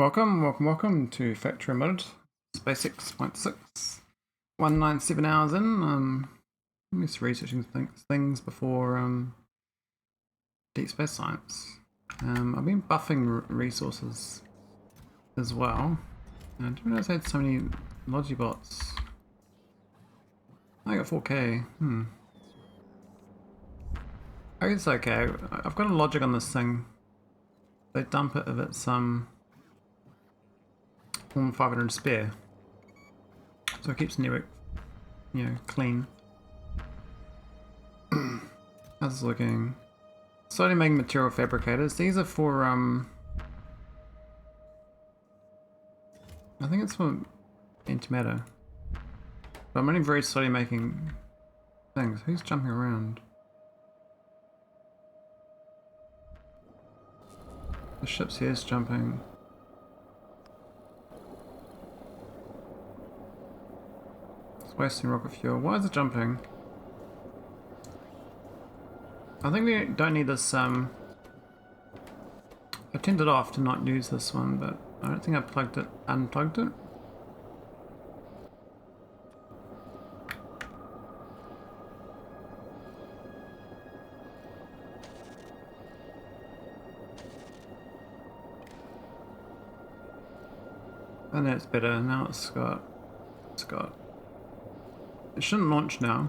Welcome to Factorio Mode, Space 6.6, 197 hours in. I'm just researching things before Deep Space Science. I've been buffing resources as well. I didn't realize I had so many Logibots. I got 4K. I guess it's okay. I've got a logic on this thing. They dump it if it's 500 spare, so it keeps the network, clean. How's this looking? Slowly making material fabricators. These are for I think it's for antimatter, but I'm only very slowly making things. Who's jumping around? The ship's here is jumping. Wasting rocket fuel. Why is it jumping? I think we don't need this. I turned it off to not use this one, but I don't think I unplugged it. I know it's better now. It's got. It shouldn't launch now.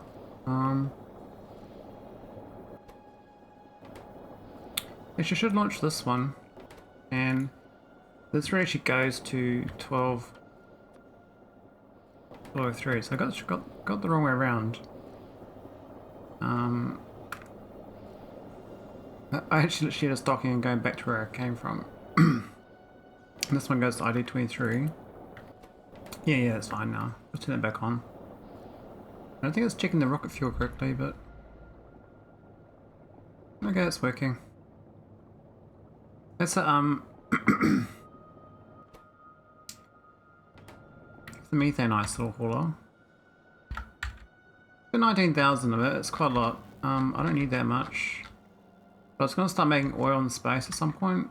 Actually, should launch this one, and this one actually goes to 1203. So I got the wrong way around. I actually literally just docking and going back to where I came from. This one goes to ID 23. Yeah, it's fine now. Let's turn it back on. I don't think it's checking the rocket fuel correctly, but okay, it's working. That's a it's the methane ice little hauler. Got 19,000 of it. It's quite a lot. I don't need that much, but it's gonna start making oil in space at some point.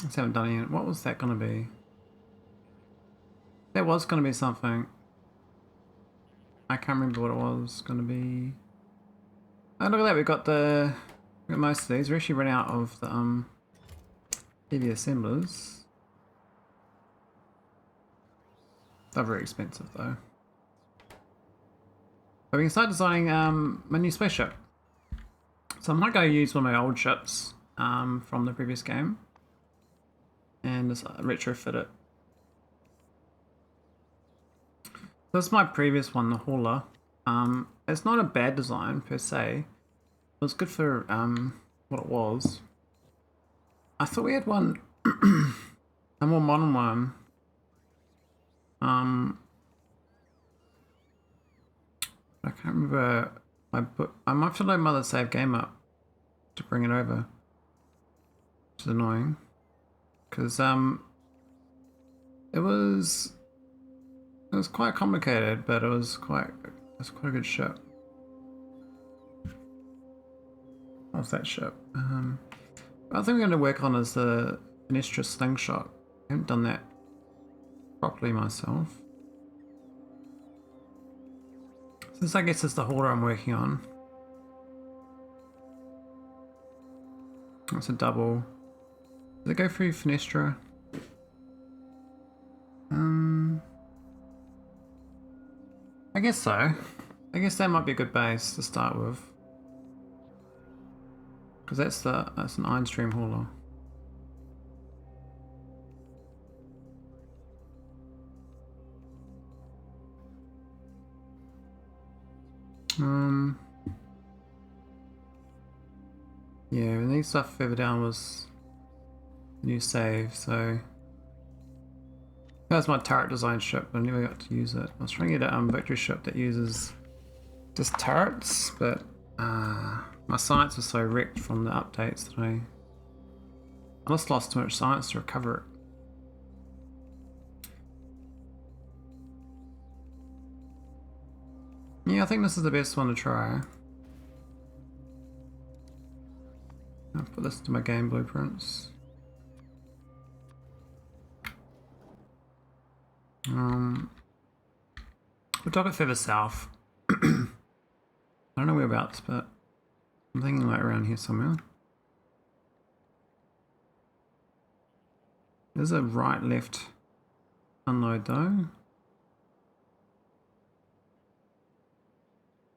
I just haven't done it yet. What was that gonna be? That was gonna be something. I can't remember what it was going to be. Oh, look at that, we got most of these. We're actually running out of the heavy assemblers. They're very expensive though. But we can start designing my new spaceship. So I might go use one of my old ships from the previous game and just retrofit it. This is my previous one, the hauler. It's not a bad design per se. It was good for what it was. I thought we had one, a more modern one. I can't remember my book. I might have to load Mother Save Game up to bring it over, which is annoying, because it was quite complicated, but it was quite a good ship. What's that ship? I think we're going to work on is the cannisters slingshot. I haven't done that properly myself. So this, I guess, is the hauler I'm working on. That's a double. Does it go through Fenestra? I guess so. I guess that might be a good base to start with, because that's an iron stream hauler. Yeah, and these stuff further down was new save, so that was my turret design ship, but I never got to use it. I was trying to get a victory ship that uses just turrets, but my science was so wrecked from the updates that I just lost too much science to recover it. Yeah, I think this is the best one to try. I'll put this into my game blueprints. We'll dock it further south. I don't know whereabouts, but I'm thinking like around here somewhere. There's a right-left unload though.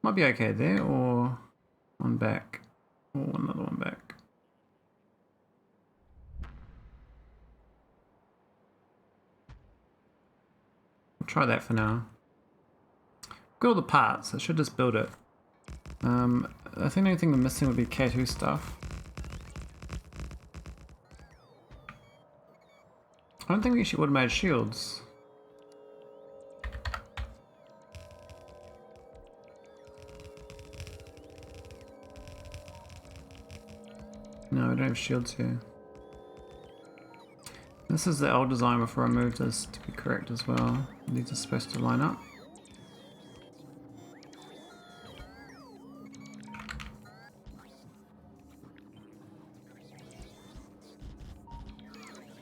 Might be okay there, or one back, or another one back. We'll try that for now. Got all the parts, I should just build it. I think the only thing we're missing would be K2 stuff. I don't think we actually would have made shields. No, we don't have shields here. This is the old design before I moved this to be correct as well. These are supposed to line up.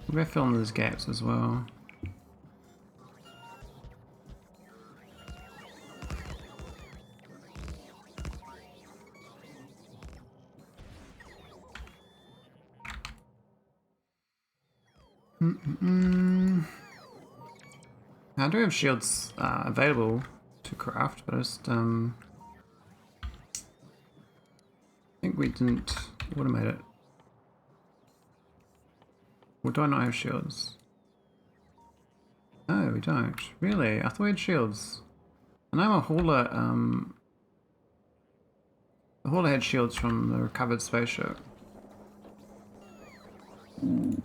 I'm going to fill in those gaps as well. I do have shields available to craft, but I just think we didn't automate it. Or do I not have shields? No, we don't. Really? I thought we had shields. I know the hauler had shields from the recovered spaceship. It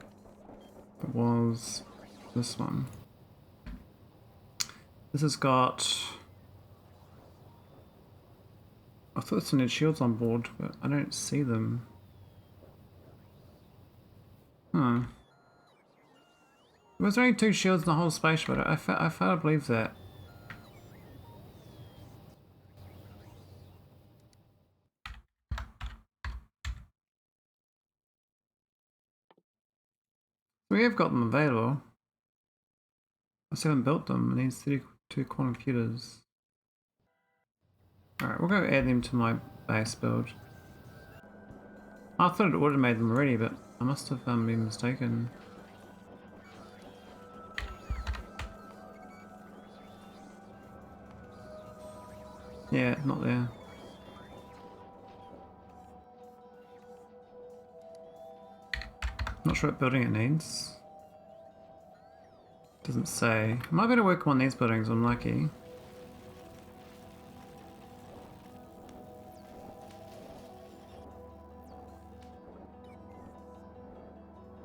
was this one. This has got... I thought this one had shields on board, but I don't see them. Huh. Was there only 2 shields in the whole spaceship? I fail to believe that. We have got them available. I still haven't built them. It needs 32 quantum computers. Alright, we'll go add them to my base build. I thought it would have made them already, but I must have been mistaken. Yeah, not there. Not sure what building it needs. Doesn't say. I might be able to work on these buildings, I'm lucky.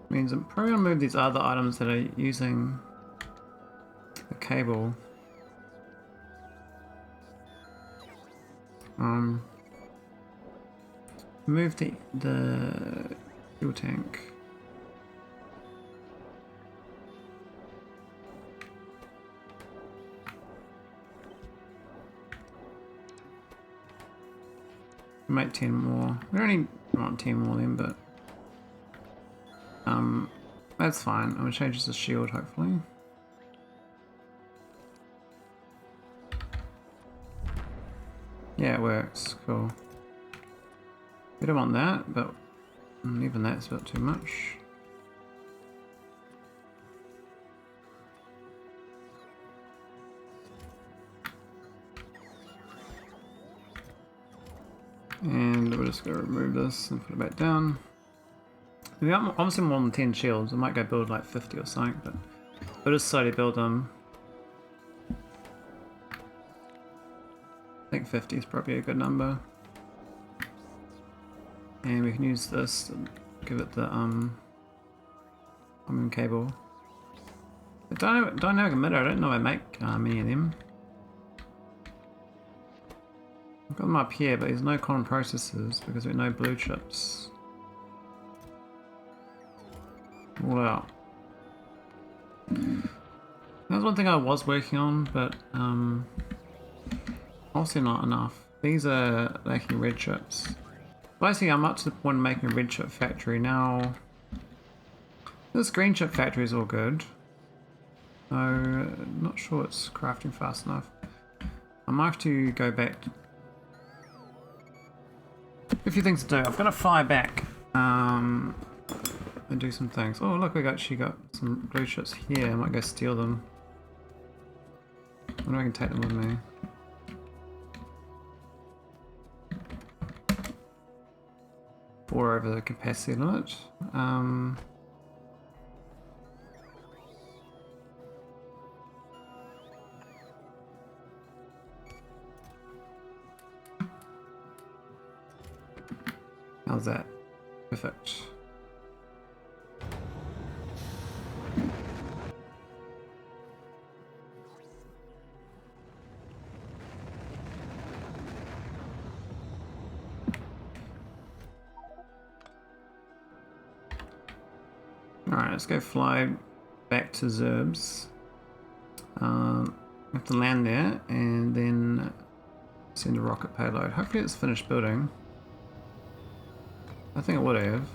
Means I'm probably gonna move these other items that are using the cable. Move the fuel tank. Make 10 more. We don't need want 10 more then, but that's fine. I'm gonna change this to shield hopefully. Yeah, it works. Cool. We don't want that, but even that's a bit too much. And we're just going to remove this and put it back down. We got obviously more than 10 shields. I might go build like 50 or something, but we'll just slowly build them. I think 50 is probably a good number. And we can use this to give it the common cable. The dynamic emitter, I don't know if I make many of them. I've got them up here, but there's no common processors because we have no blue chips. All out. That's one thing I was working on, but obviously not enough. These are making red chips. Basically, I'm up to the point of making a red chip factory now. This green chip factory is all good. No, not sure it's crafting fast enough. I might have to go back. A few things to do. I've got to fly back and do some things. Oh look, we actually got some blue ships here. I might go steal them. I wonder if I can take them with me. Four over the capacity limit. How's that? Perfect. Alright, let's go fly back to Zirbs. We have to land there and then send a rocket payload. Hopefully it's finished building. I think it would have.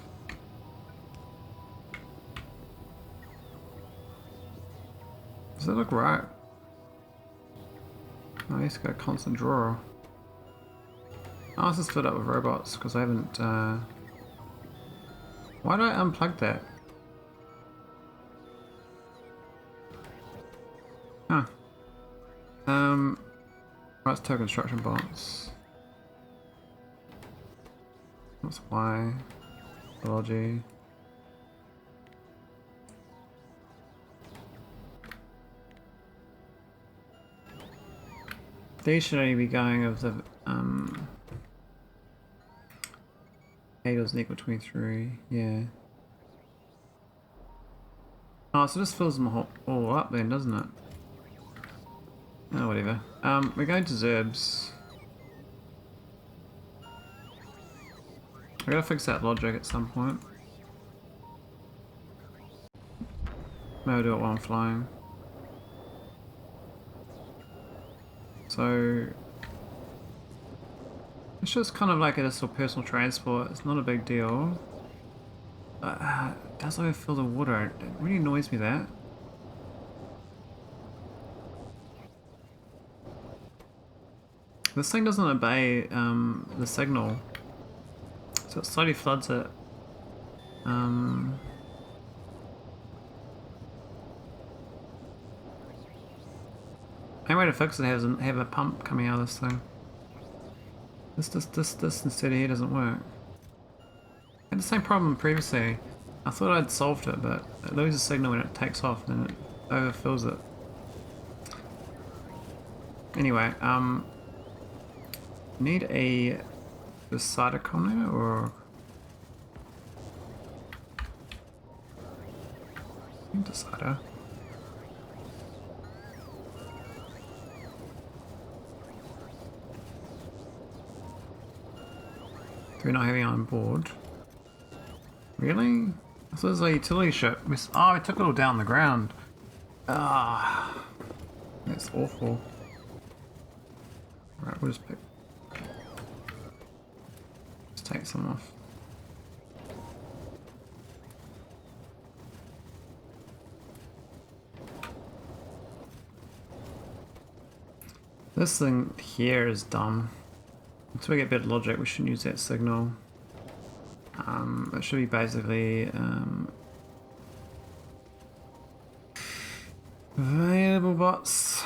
Does that look right? Oh, let's go constant drawer. Oh, this is filled up with robots because I haven't. Why did I unplug that? Huh. That's token construction bots. That's Y. Biology. These should only be going of the A doesn't equal 23, yeah. Oh, so this fills them all up then, doesn't it? Oh, whatever. We're going to Zirbs. I gotta fix that logic at some point. Maybe I'll do it while I'm flying. So it's just kind of like a little personal transport. It's not a big deal. It does overfill the water. It really annoys me that. This thing doesn't obey the signal, so it slowly floods it. Main way to fix it is have a pump coming out of this thing. This instead of here doesn't work. I had the same problem previously. I thought I'd solved it, but it loses signal when it takes off and then it overfills it. Anyway, need a decider combinator or decider. We're not having it on board. Really? I thought it was a utility ship. Oh, we took it all down the ground. Ah, that's awful. Alright, we'll just pick. Let's take some off. This thing here is dumb. Until we get better logic, we shouldn't use that signal. It should be basically available bots.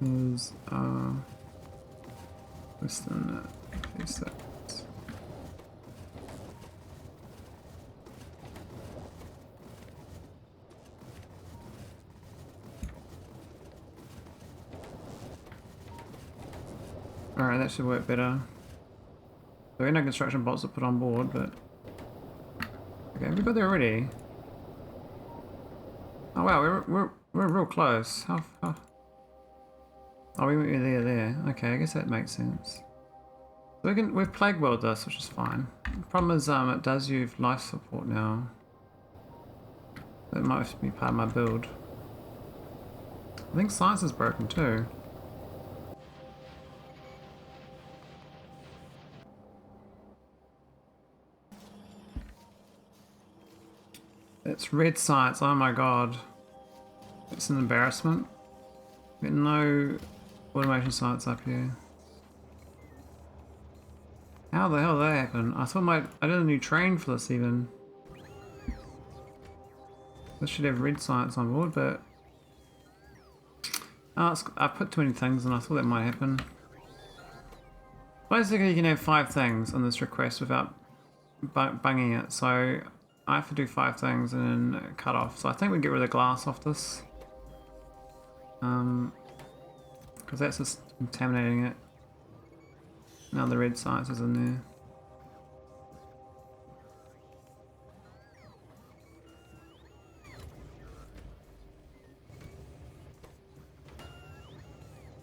Is Western face. Alright, that should work better. There are no construction bots to put on board, but... Okay, have we got there already? Oh wow, we're real close. How... Oh, we went there. Okay, I guess that makes sense. So we've plague world this, which is fine. The problem is it does use life support now. That might be part of my build. I think science is broken too. It's red sites, oh my god. It's an embarrassment. Got no automation sites up here. How the hell did that happen? I thought I did a new train for this even. This should have red sites on board, but I put too many things and I thought that might happen. Basically you can have 5 things on this request without bunging it, so I have to do 5 things and then cut off. So I think we get rid of the glass off this. Because that's just contaminating it. Now the red sites is in there.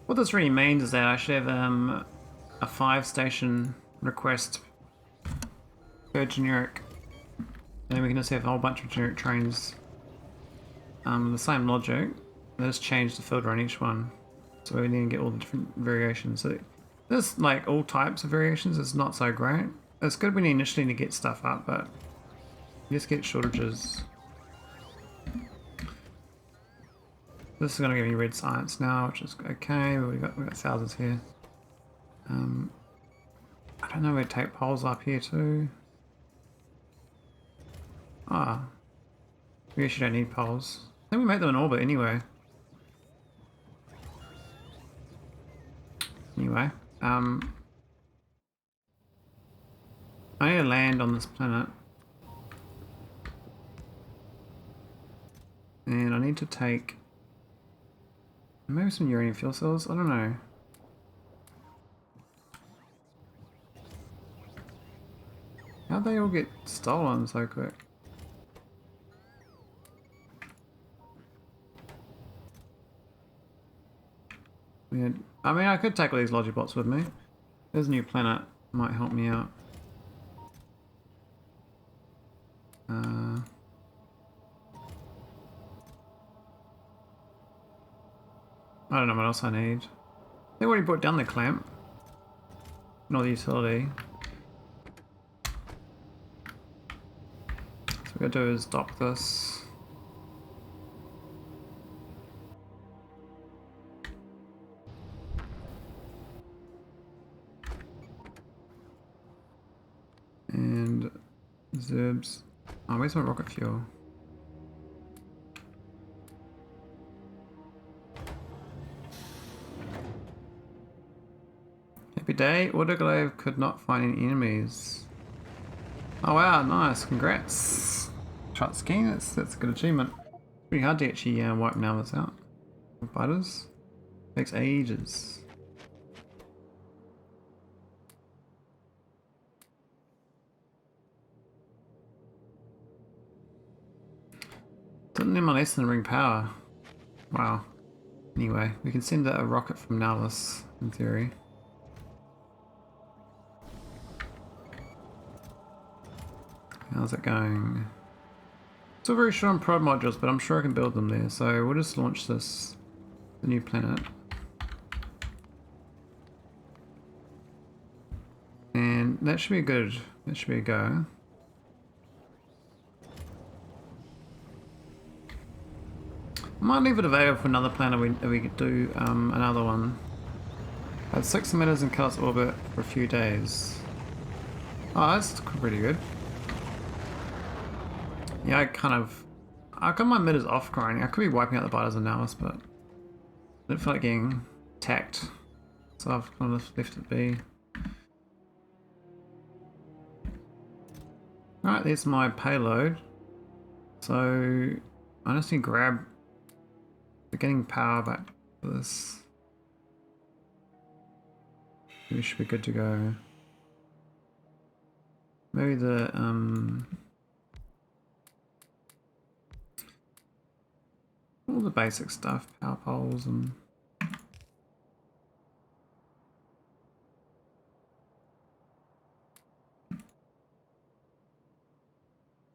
What this really means is that I should have a 5 station request per generic, and then we can just have a whole bunch of generic trains. The same logic, they just change the filter on each one, so we need to get all the different variations. So there's like all types of variations. It's not so great. It's good when you initially need to get stuff up, but you just get shortages. This is going to give me red science now, which is okay. We've got thousands here. I don't know where to take poles up here too. Ah, we actually don't need poles. I think we make them in orbit anyway. Anyway, I need to land on this planet. And I need to take maybe some uranium fuel cells, I don't know. How'd they all get stolen so quick? Yeah, I mean I could take all these Logibots with me. There's a new planet, might help me out. I don't know what else I need. They already brought down the clamp. Not the utility. So what we gotta do is dock this. And zirbs. Oh, where's my rocket fuel? Happy day, Autoglaive could not find any enemies. Oh wow, nice, congrats. Trotsky, that's a good achievement. Pretty hard to actually wipe numbers out. Butters. Takes ages. Didn't need my less than ring power. Wow. Anyway, we can send a rocket from Nautilus, in theory. How's it going? Still very short on prod modules, but I'm sure I can build them there. So we'll just launch this, the new planet. And that should be good. That should be a go. I might leave it available for another planet we could do another one. At 6 meters in Callus orbit for a few days. Oh, that's pretty good. Yeah, I got my meters off grinding. I could be wiping out the biters and Nautilus, but I didn't feel like getting tacked, so I've kind of left it be. Alright, there's my payload. So I just need to grab getting power back for this. We should be good to go. Maybe the all the basic stuff, power poles and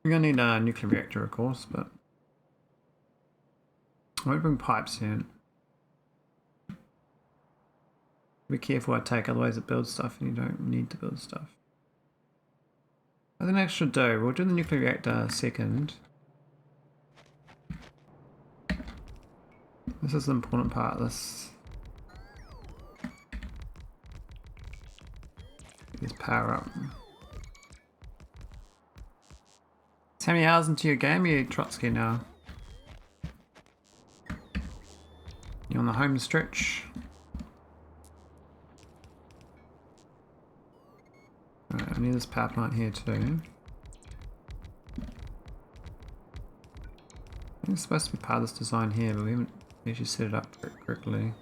we're gonna need a nuclear reactor of course, but I won't bring pipes in. Be careful what I take, otherwise it builds stuff and you don't need to build stuff. I think I should do, we'll do the nuclear reactor second. This is the important part of this. Get this power up. How many hours into your game are you, Trotsky, now? You're on the home stretch. Right, I need this power plant here too. I think it's supposed to be part of this design here, but we haven't actually set it up correctly.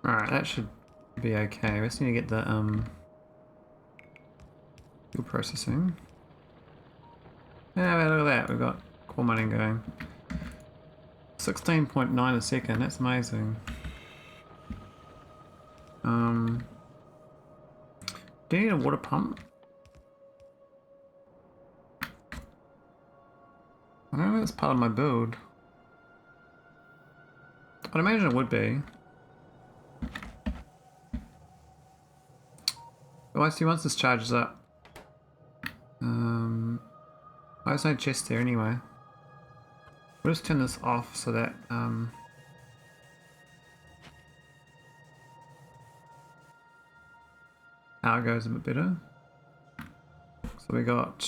Alright, that should be okay. We just need to get the fuel processing. Yeah, look at that, we've got core mining going. 16.9 a second, that's amazing. Do you need a water pump? I don't know if that's part of my build. I'd imagine it would be. Well, I see once this charges up. There's no chest there anyway. We'll just turn this off so that power goes a bit better. So we got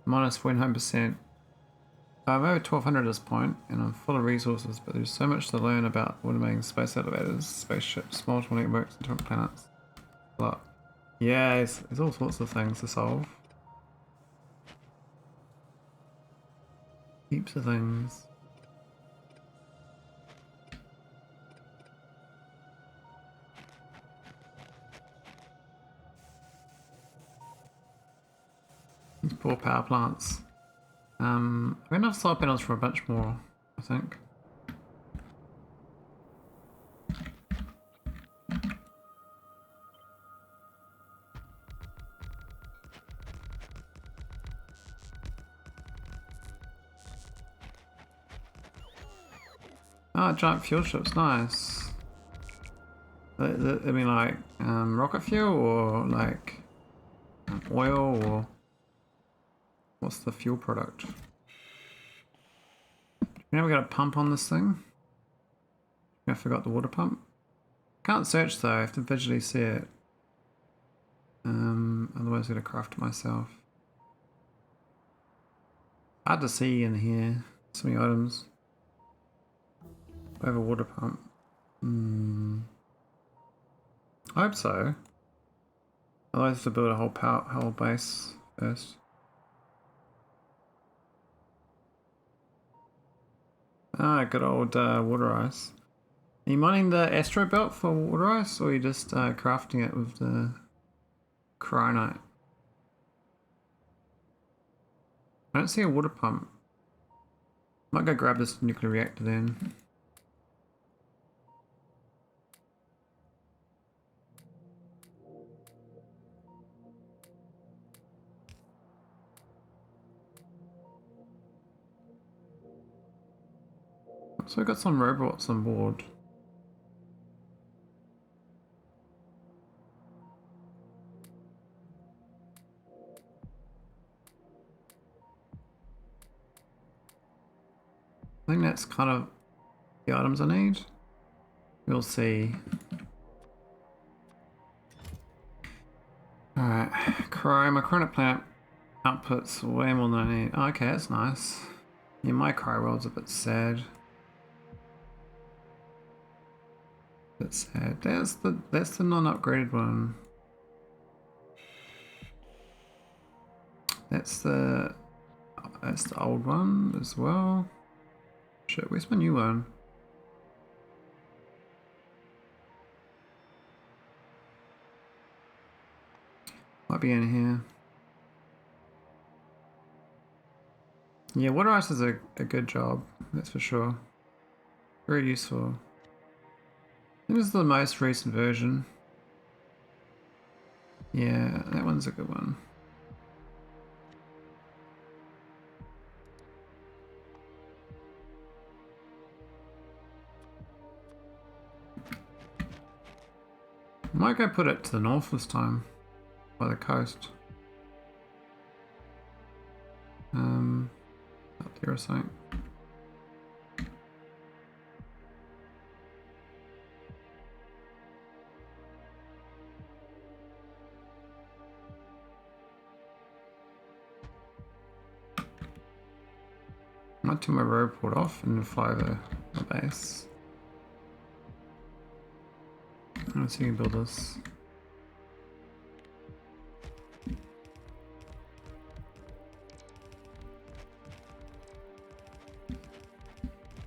minus 49%. I'm over 1200 at this point, and I'm full of resources, but there's so much to learn about automating space elevators, spaceships, multiple networks, and different planets. A lot. Yeah, there's all sorts of things to solve. Heaps of things. These poor power plants. I have enough solar panels for a bunch more, I think. Oh, giant fuel ships, nice. I mean, like rocket fuel or like oil, or what's the fuel product? You know, we got a pump on this thing. I forgot the water pump. Can't search though, I have to visually see it. Otherwise I'm gonna craft it myself. Hard to see in here, so many items. I have a water pump. I hope so. Otherwise I have to build a whole base first. Ah, good old water ice. Are you mining the asteroid belt for water ice, or are you just crafting it with the cryonite? I don't see a water pump. Might go grab this nuclear reactor then. So we've got some robots on board. I think that's kind of the items I need. We'll see. Alright, my cryonic plant outputs way more than I need. Oh, okay, that's nice. Yeah, my cryo world's a bit sad. That's sad. That's the non-upgraded one. That's the old one as well. Shit, where's my new one? Might be in here. Yeah, water ice is a good job, that's for sure. Very useful. I think this is the most recent version. Yeah, that one's a good one. I might go put it to the north this time, by the coast. Up there or something. I might turn my robot off and fly the base. Let's see if we can build this.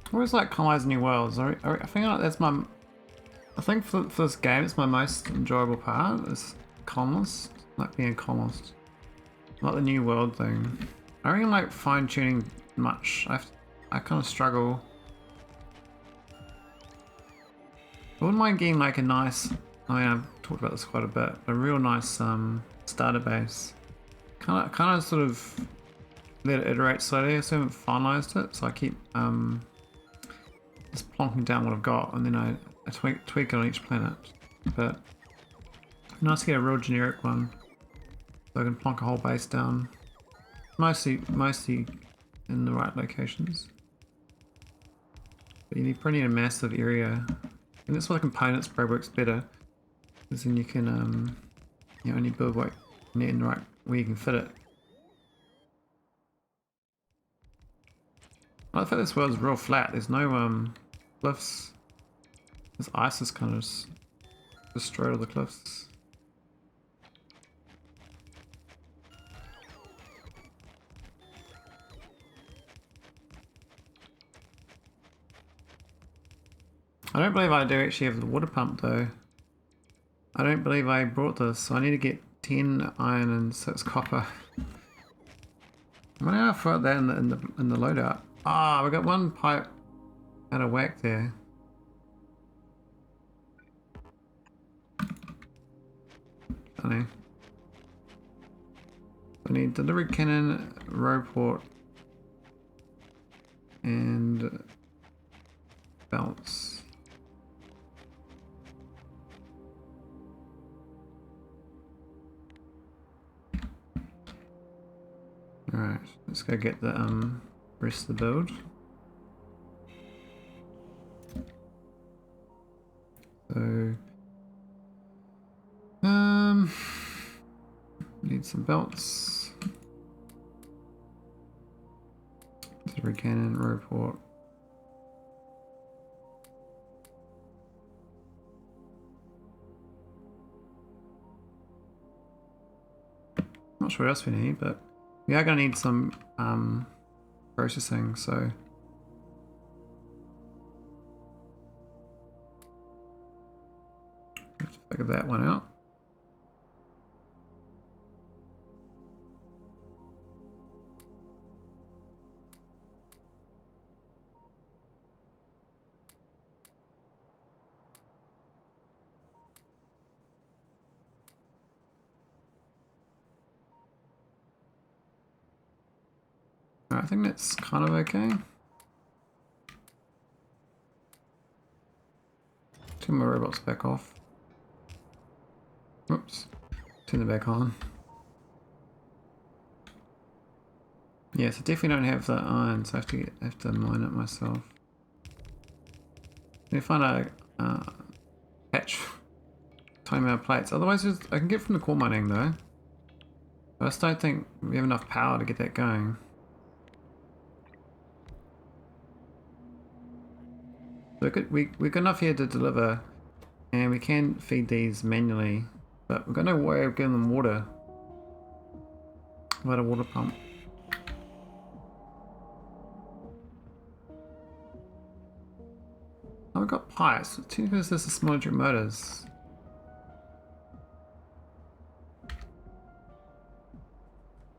I always like colonizing new worlds. I think that's my. I think for this game, it's my most enjoyable part. Is colonist, like being a colonist, not the new world thing. I don't really like fine tuning much. I kind of struggle. I wouldn't mind getting like a nice. I mean, I've talked about this quite a bit. A real nice starter base. Kind of sort of let it iterate slowly. I still haven't finalized it, so I keep just plonking down what I've got, and then I tweak it on each planet. But nice to get a real generic one, so I can plonk a whole base down. Mostly in the right locations. But you probably need a massive area, and that's why the components probably works better, because then you can you only build what you need in the right where you can fit it. I like the fact this world's real flat. There's no cliffs. This ice is kind of just destroyed all the cliffs. I don't believe I do actually have the water pump though. I don't believe I brought this, so I need to get 10 iron and 6 copper. I'm gonna throw that in the loadout. Ah, we got one pipe out of whack there. Funny. I need delivery cannon, robot, and belts. Alright, let's go get the rest of the build. So need some belts. Delivery cannon, robot. Not sure what else we need, but we are going to need some processing, so let's figure that one out. I think that's kind of okay. Turn my robots back off. Whoops. Turn them back on. Yes, I definitely don't have the iron, so I have to mine it myself. Let me find a patch. Tiny amount of plates. Otherwise, I can get from the core mining though. But I just don't think we have enough power to get that going. So we've got enough here to deliver, and we can feed these manually, but we've got no way of getting them water without a water pump. Oh, we've got pipes. Technically, this is small electric motors.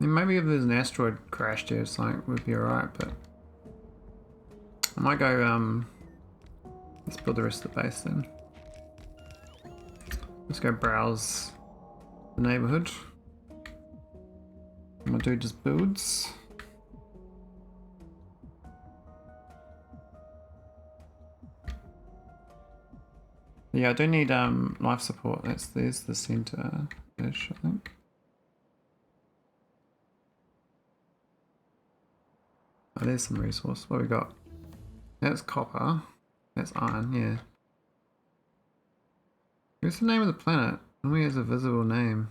And maybe if there's an asteroid crashed here or something, we'd be alright, but I might go let's build the rest of the base then. Let's go browse the neighborhood. My dude just builds. Yeah, I do need life support. There's the center-ish, I think. Oh, there's some resource. What we got? That's copper. That's iron, yeah. What's the name of the planet? Only has a visible name.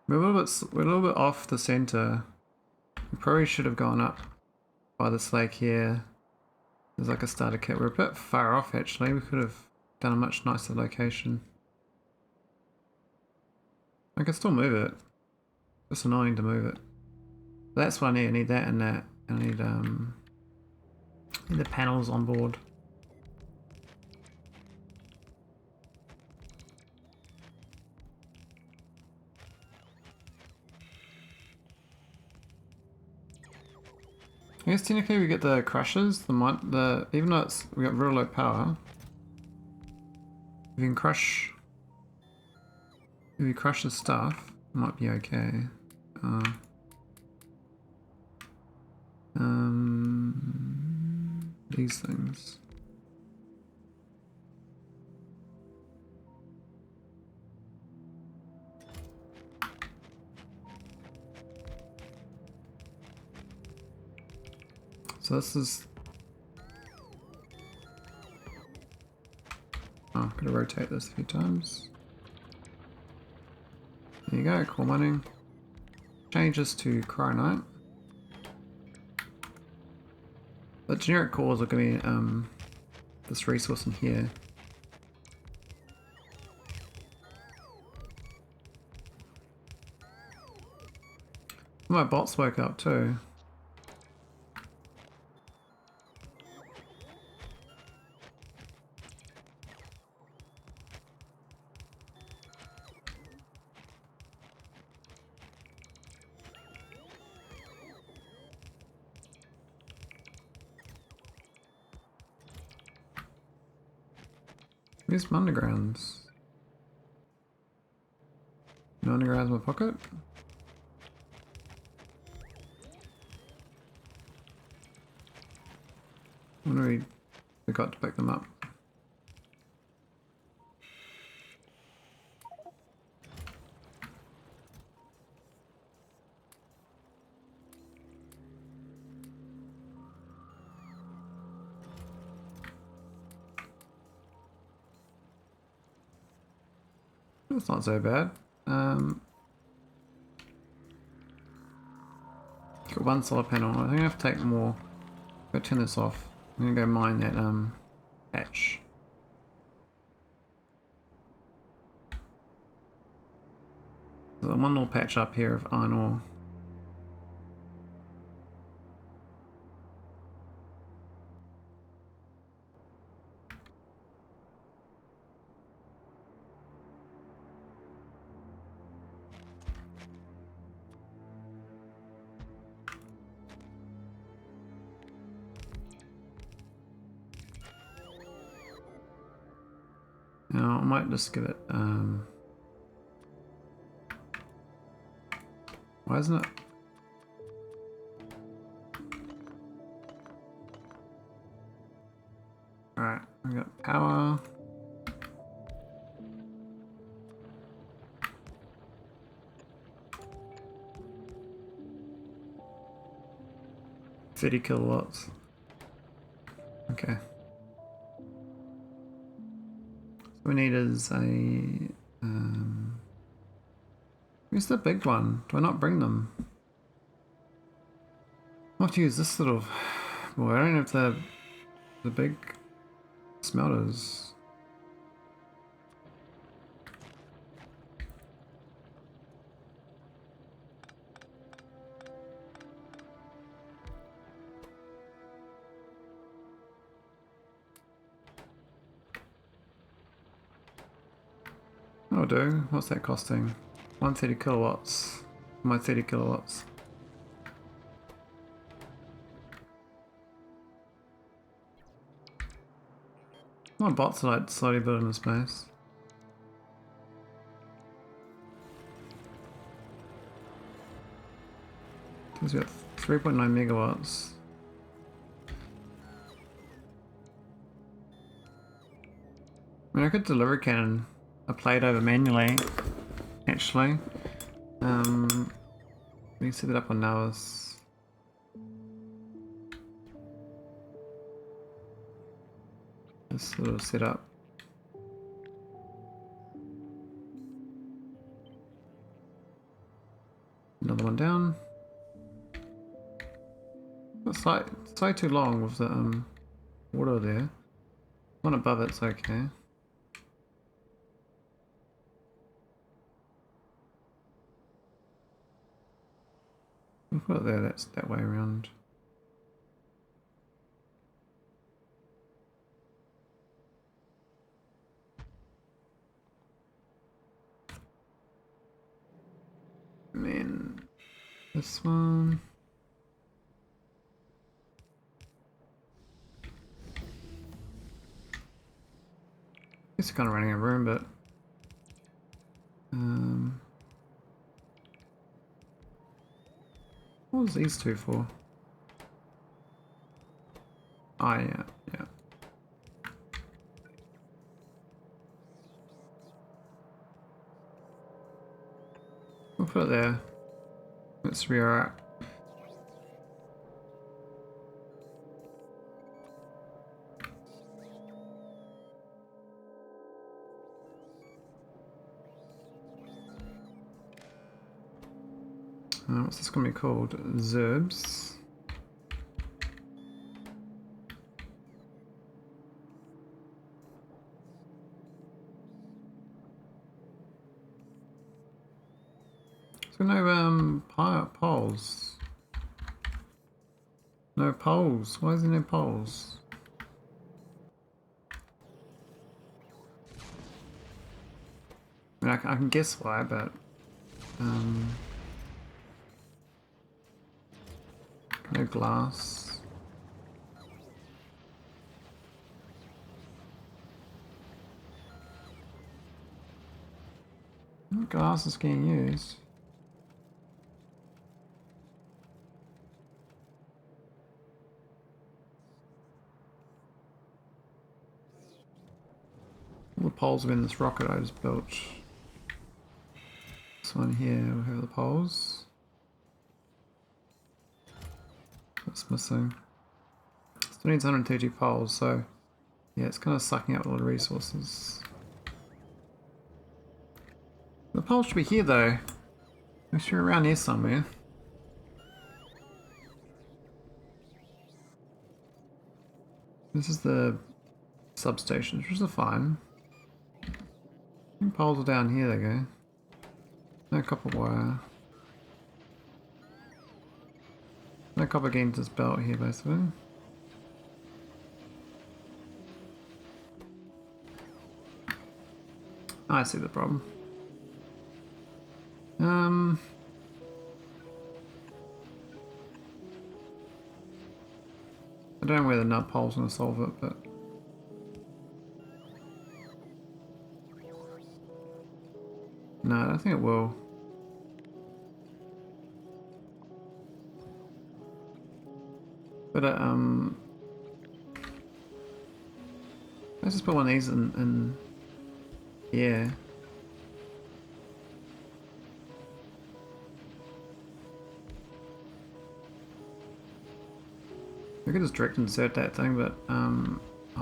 We're a little bit off the center. We probably should have gone up by this lake here. There's like a starter kit. We're a bit far off actually. We could have done a much nicer location. I can still move it. It's annoying to move it. That's what I need. I need that and that. I need the panels on board. I guess technically we get the crushers, even though we got real low power. If you crush the stuff, it might be okay. These things. So this is... Oh, I'm gonna rotate this a few times. There you go, coal mining. Change this to cryonite. The generic cores are gonna be this resource in here. My bots woke up too. Where's my undergrounds? No undergrounds in my pocket? When do we forgot to pick them up? It's not so bad. Got one solar panel. I think I have to take more. Go turn this off. I'm gonna go mine that patch. There's one little patch up here of iron ore. Now I might just give it why isn't it? Alright, I got power. $30 kilowatts. Okay. What we need is a where's the big one? Do I not bring them? I have to use this little... Well, I don't have the big smelters. That'll do. What's that costing? 130 kilowatts. My 30 kilowatts. My bots are like slowly building the space. We've got 3.9 megawatts. I mean, I could deliver cannon a plate over manually, actually. We can set it up on Navis. This little setup. Another one down. It's like too long with the water there. One above it's okay. We'll put it there, that's that way around. And then this one. It's kind of running out of room, but what was these two for? Oh yeah, yeah. We'll put it there. Let's rear it. What's this going to be called? Zirbs. So no poles. No poles. Why is there no poles? I mean, I can guess why, but no glass. No glass is getting used. All the poles have been this rocket I just built. This one here will have the poles. What's missing? Still needs 130 poles, so yeah, it's kind of sucking up all the resources. The poles should be here though. They should be around here somewhere. This is the substation, which is fine. Poles are down here, they go. No copper wire. No copper getting to this belt here, basically. I see the problem. I don't know whether nut pole's gonna solve it, but no, I don't think it will. But let's just put one of these in here. We could just direct insert that thing, but oh,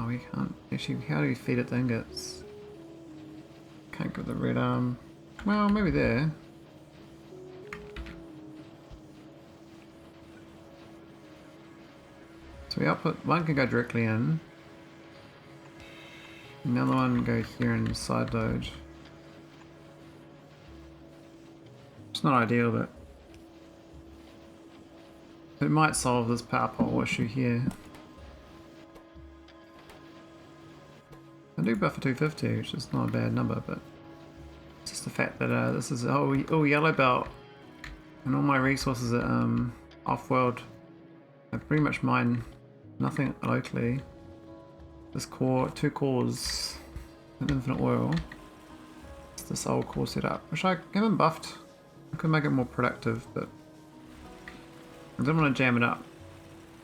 we can't actually. How do we feed it the ingots? Can't give the red arm. Well, maybe there. So we output one can go directly in. Another one can go here and side load. It's not ideal, but it might solve this power pole issue here. I do buffer 250, which is not a bad number, but it's just the fact that this is all yellow belt, and all my resources are off-world. I pretty much mine nothing locally. This core, 2 cores, and infinite oil. It's this old core setup, which I haven't buffed. I could make it more productive, but I don't want to jam it up,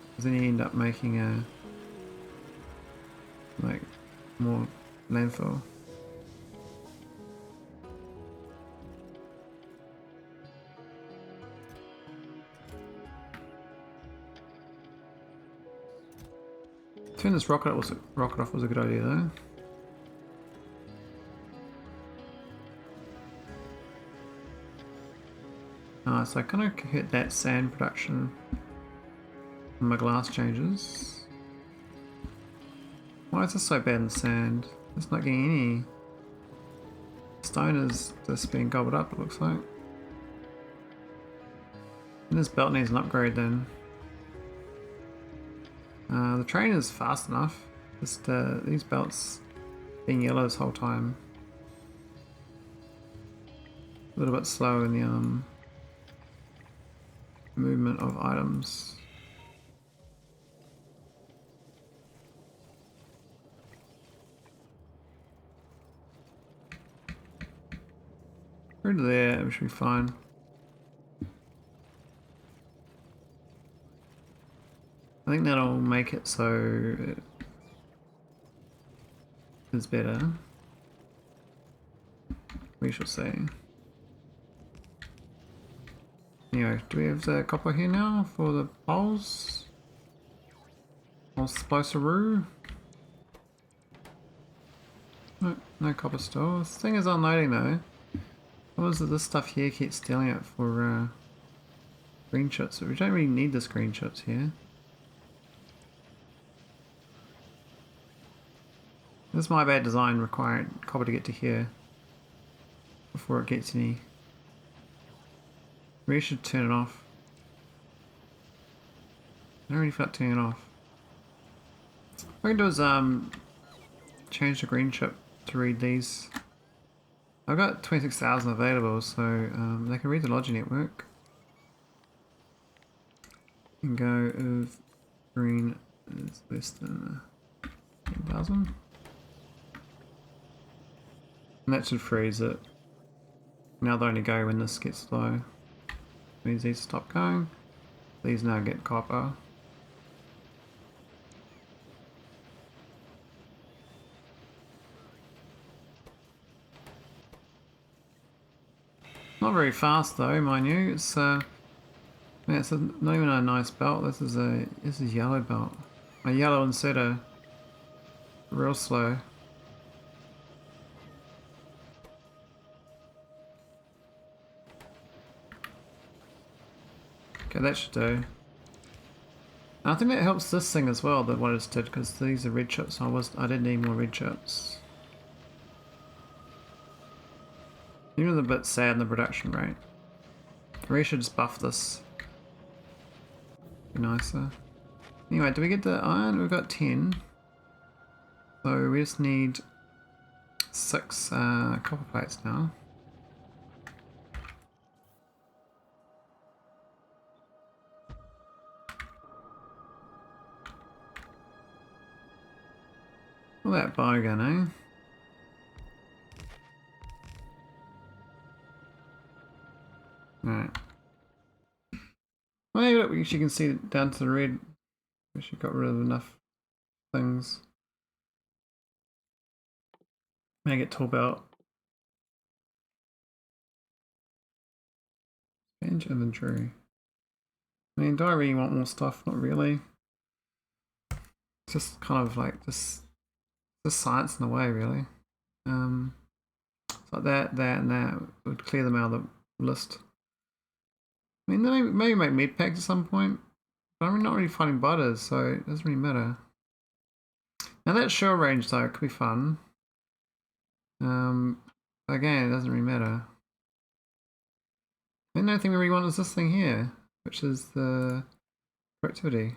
because then you end up making a like more landfill. Turn this rocket off was a good idea though. So I kind of hit that sand production when my glass changes. Why is this so bad in sand? It's not getting any. Stone is just being gobbled up, it looks like. And this belt needs an upgrade then. The train is fast enough. Just these belts being yellow this whole time. A little bit slow in the movement of items. Through to there, we should be fine. I think that'll make it so it's better. We shall see. Anyway, do we have the copper here now for the poles? All spiceroo? No, no copper still. This thing is unloading though. What is it this stuff here keeps stealing it for green chips? We don't really need this green chips here. This is my bad design requiring copper to get to here before it gets any. We should turn it off. I don't really feel like turning it off. What I can do is change the green chip to read these. I've got 26,000 available, so they can read the logic network. And go if green is less than 10,000. And that should freeze it. Now they only go when this gets low. Means these stop going. These now get copper. Not very fast though, mind you. It's yeah, it's not even a nice belt. This is yellow belt. A yellow inserter. Real slow. Okay, that should do. And I think that helps this thing as well, that what I just did, because these are red chips. I did need more red chips. Even a bit sad in the production rate. We should just buff this. Be nicer. Anyway, do we get the iron? We've got 10. So we just need 6 copper plates now. All that biogun, eh? Alright. Well, yeah, look, you can see it down to the red. We should got rid of enough things. Make it tall belt. Change inventory. I mean, do I really want more stuff? Not really. It's just kind of like just science in a way, really. It's like that, and that would clear them out of the list. I mean, they maybe make med packs at some point, but I'm not really finding butters, so it doesn't really matter. Now that shell range though could be fun. Again, it doesn't really matter. The only thing we really want is this thing here, which is the productivity.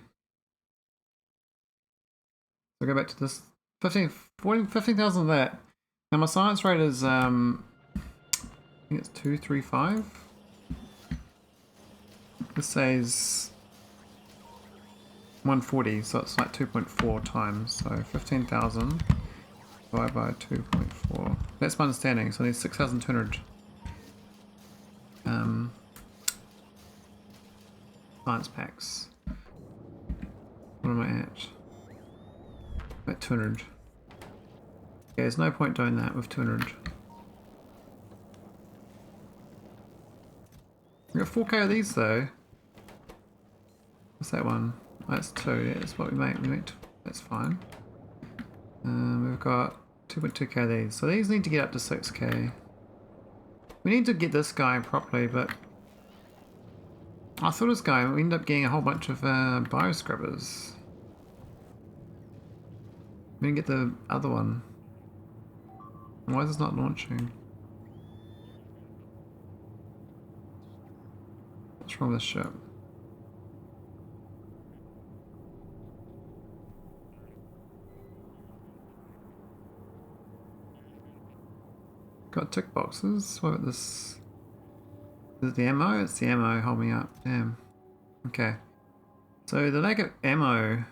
So go back to this 15,000 of that. Now my science rate is I think it's 235. This says 140, so it's like 2.4 times. So 15,000 divided by 2.4. That's my understanding. So I need 6,200 science packs. What am I at? I'm at 200. Yeah, there's no point doing that with 200. We got 4k of these though. What's that one? Oh, that's 2. Yeah, that's what we make. That's fine. We've got 2.2k of these. So these need to get up to 6k. We need to get this guy properly, but I thought this guy, we end up getting a whole bunch of bioscrubbers. We didn't get the other one. Why is this not launching? What's wrong with this ship? Got tick boxes. What about this? Is it the ammo? It's the ammo. Hold me up. Damn. Okay. So the lack of ammo.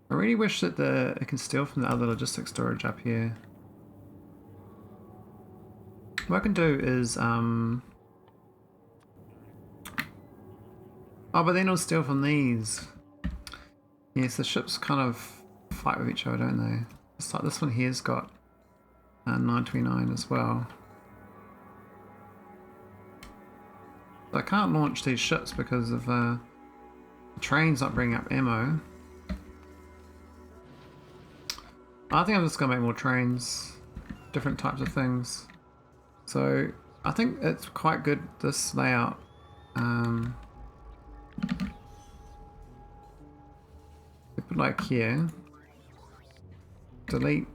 I really wish that it can steal from the other logistics storage up here. What I can do is oh, but then it'll steal from these. Yes, the ships kind of fight with each other, don't they? It's like this one here's got 929 as well. I can't launch these ships because of the train's not bringing up ammo. I think I'm just gonna make more trains, different types of things. So I think it's quite good, this layout. We put like here, delete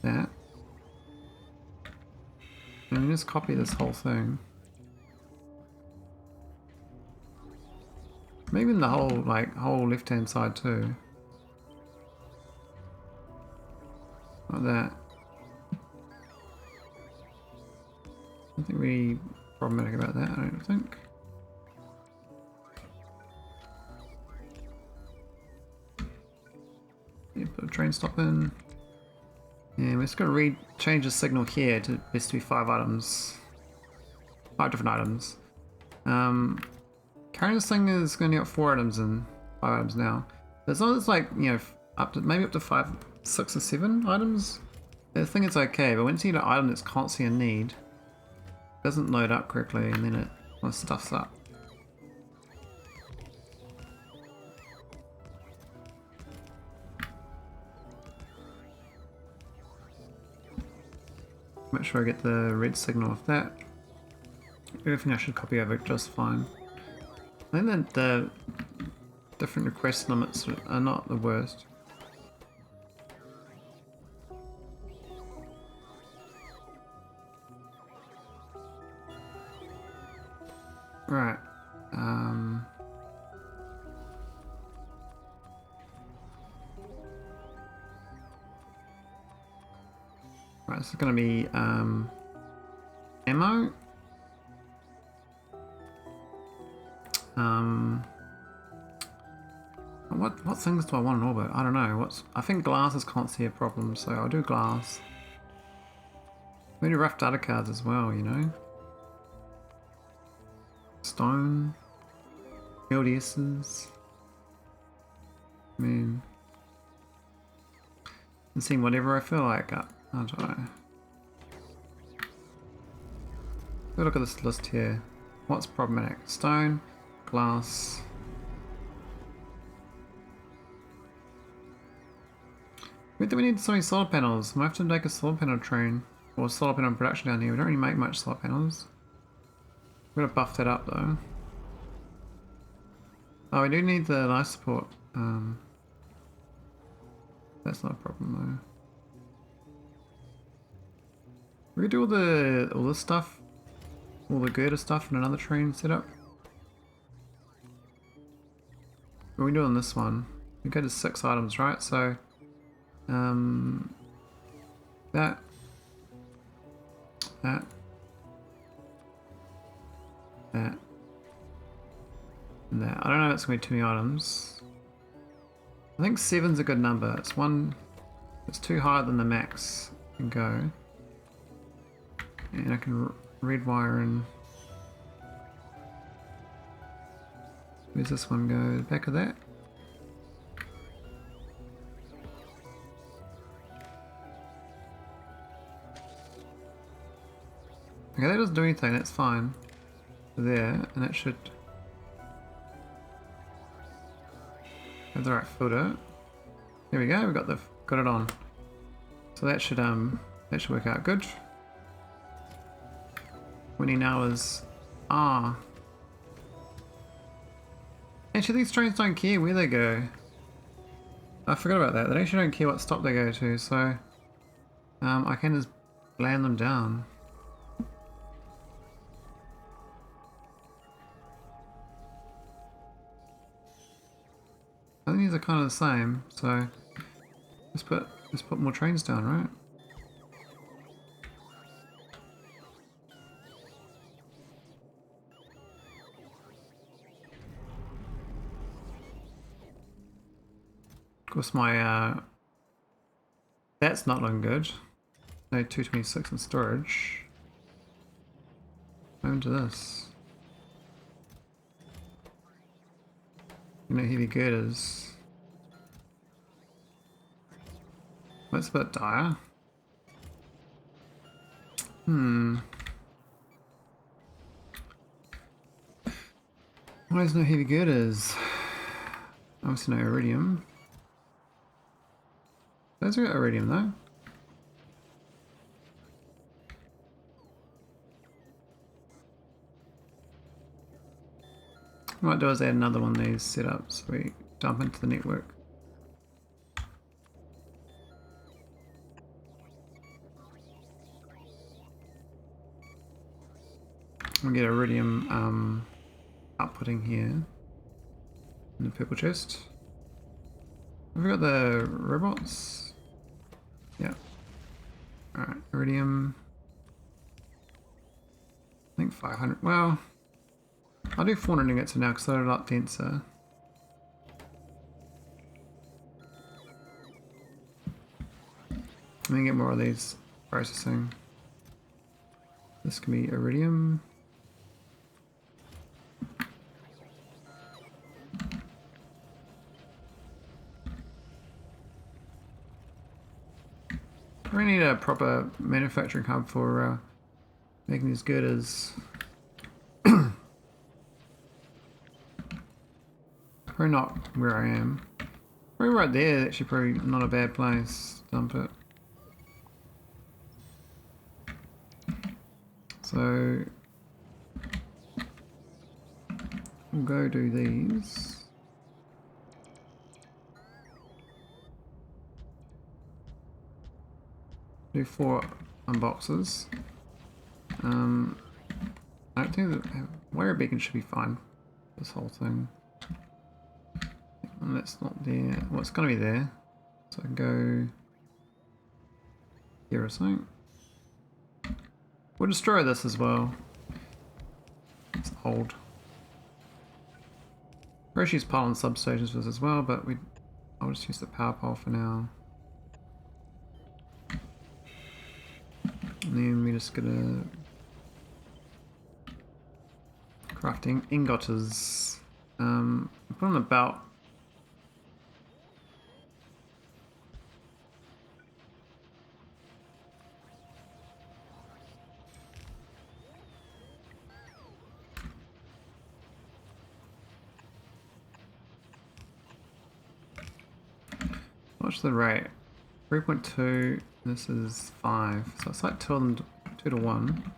that, and just copy this whole thing. Maybe in the whole left hand side too. Like that. Nothing really problematic about that, I don't think. Yeah, put a train stop in. And we're just going to change the signal here to this to be 5 items. 5 different items. Carrying this thing is going to get 4 items and 5 items now. As long as it's like, you know, maybe up to 5, 6 or 7 items, I think it's okay. But once you get an item that's constantly in need, it doesn't load up correctly and then it kind of stuffs up. Make sure I get the red signal off that. Everything I should copy over just fine. I think that the different request limits are not the worst. Right. Right, this is going to be ammo. What things do I want in orbit? I don't know. I think glass is constantly a problem, so I'll do glass. Maybe rough data cards as well, you know. Stone, LDSs. I mean, and seeing whatever I feel like. I don't know. Look at this list here. What's problematic? Stone, glass. Where do we need so many solar panels? Might have to make a solar panel train or solar panel production down here. We don't really make much solar panels. We're gonna buff that up though. Oh, we do need the life support. That's not a problem though. We could do all this stuff, all the girder stuff in another train setup. What are we doing on this one? We go to 6 items, right? So, that, and that. I don't know if it's going to be too many items. I think 7's a good number. It's too higher than the max can go. And I can red wire in Where's this one go? The back of that? Okay, that doesn't do anything, that's fine. There, and that should have the right filter. There we go, we got it on. So that should work out good. We need now is actually these trains don't care where they go. I forgot about that. They actually don't care what stop they go to, so I can just land them down. I think these are kind of the same, so let's put more trains down, right? Of course, my that's not looking good. No 226 in storage. Go into this. You know, heavy girders. That's a bit dire. Why is no heavy girders? Obviously no iridium. Those are iridium though. What I might do is add another one of these setups so we dump into the network. We'll get iridium outputting here in the purple chest. Have we got the robots? Yeah. Alright, iridium. I think 500. Well, I'll do 400 ingots for now because they're a lot denser. And then get more of these processing. This can be iridium. We need a proper manufacturing hub for making these girders. Probably not where I am. Probably right there, actually probably not a bad place to dump it. So we'll go do these. Do 4 unboxes. I don't think that wire beacon should be fine. This whole thing. And that's not there. Well, it's gonna be there. So I can go here or something. We'll destroy this as well. It's old. We'll use pile on substations for this as well, but I'll just use the power pole for now. And then we're just gonna crafting ingots. Put on the belt. What's the rate? 3.2. This is 5. So it's like 2 to 1.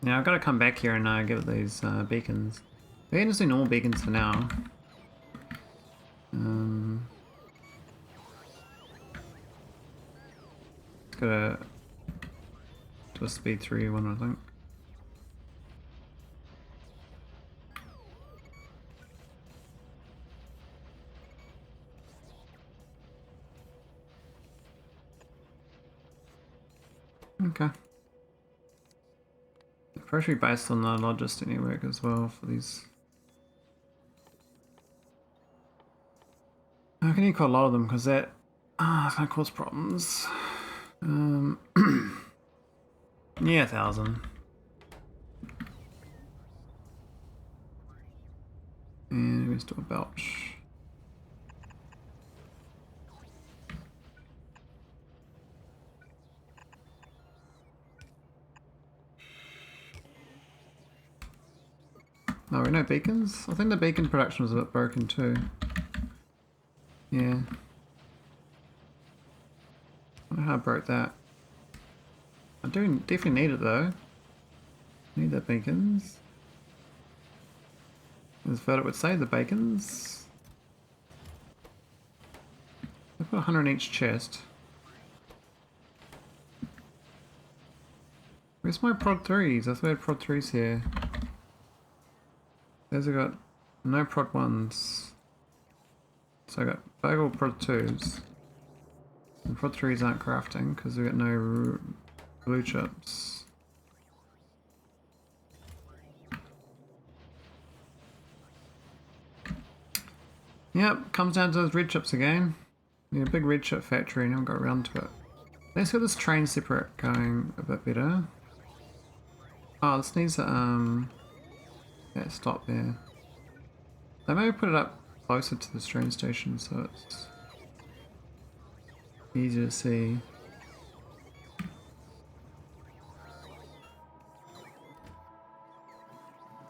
Yeah, I've got to come back here and give it these beacons. We can just do normal beacons for now. It's got to do a speed 3 one, I think. Okay. Probably based on the logistic network as well for these. I can need quite a lot of them because that it's going to cause problems. Yeah, 1,000. And we still a belch. Oh, no beacons? I think the beacon production was a bit broken too. Yeah. I don't know how I broke that. I do definitely need it though. Need the beacons. As Verdict would say, the beacons. I put 100 in each chest. Where's my prod 3s? I thought I had prod 3s here. There's I got no prod 1s. So I got bagel prod 2s. And prod 3s aren't crafting because we got no blue chips. Yep, comes down to those red chips again. Yeah, big red chip factory and I haven't got around to it. Let's get this train separate going a bit better. Oh, this needs a yeah, stop there. They may put it up closer to the train station so it's easier to see.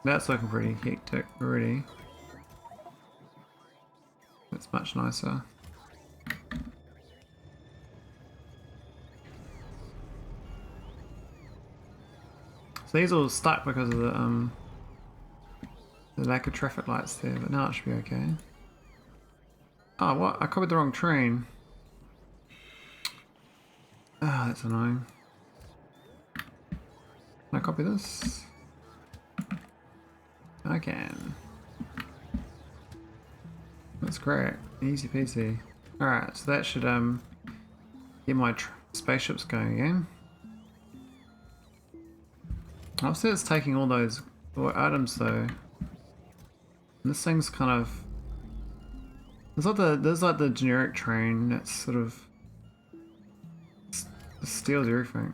That's looking pretty hectic already. That's much nicer. So these all stuck because of the lack of traffic lights there, but now it should be okay. Oh, what? I copied the wrong train. Ah, oh, that's annoying. Can I copy this? I can. That's great. Easy peasy. Alright, so that should get my spaceships going again. Obviously it's taking all those items though. And this thing's kind of... There's like the generic train that's sort of... steals everything.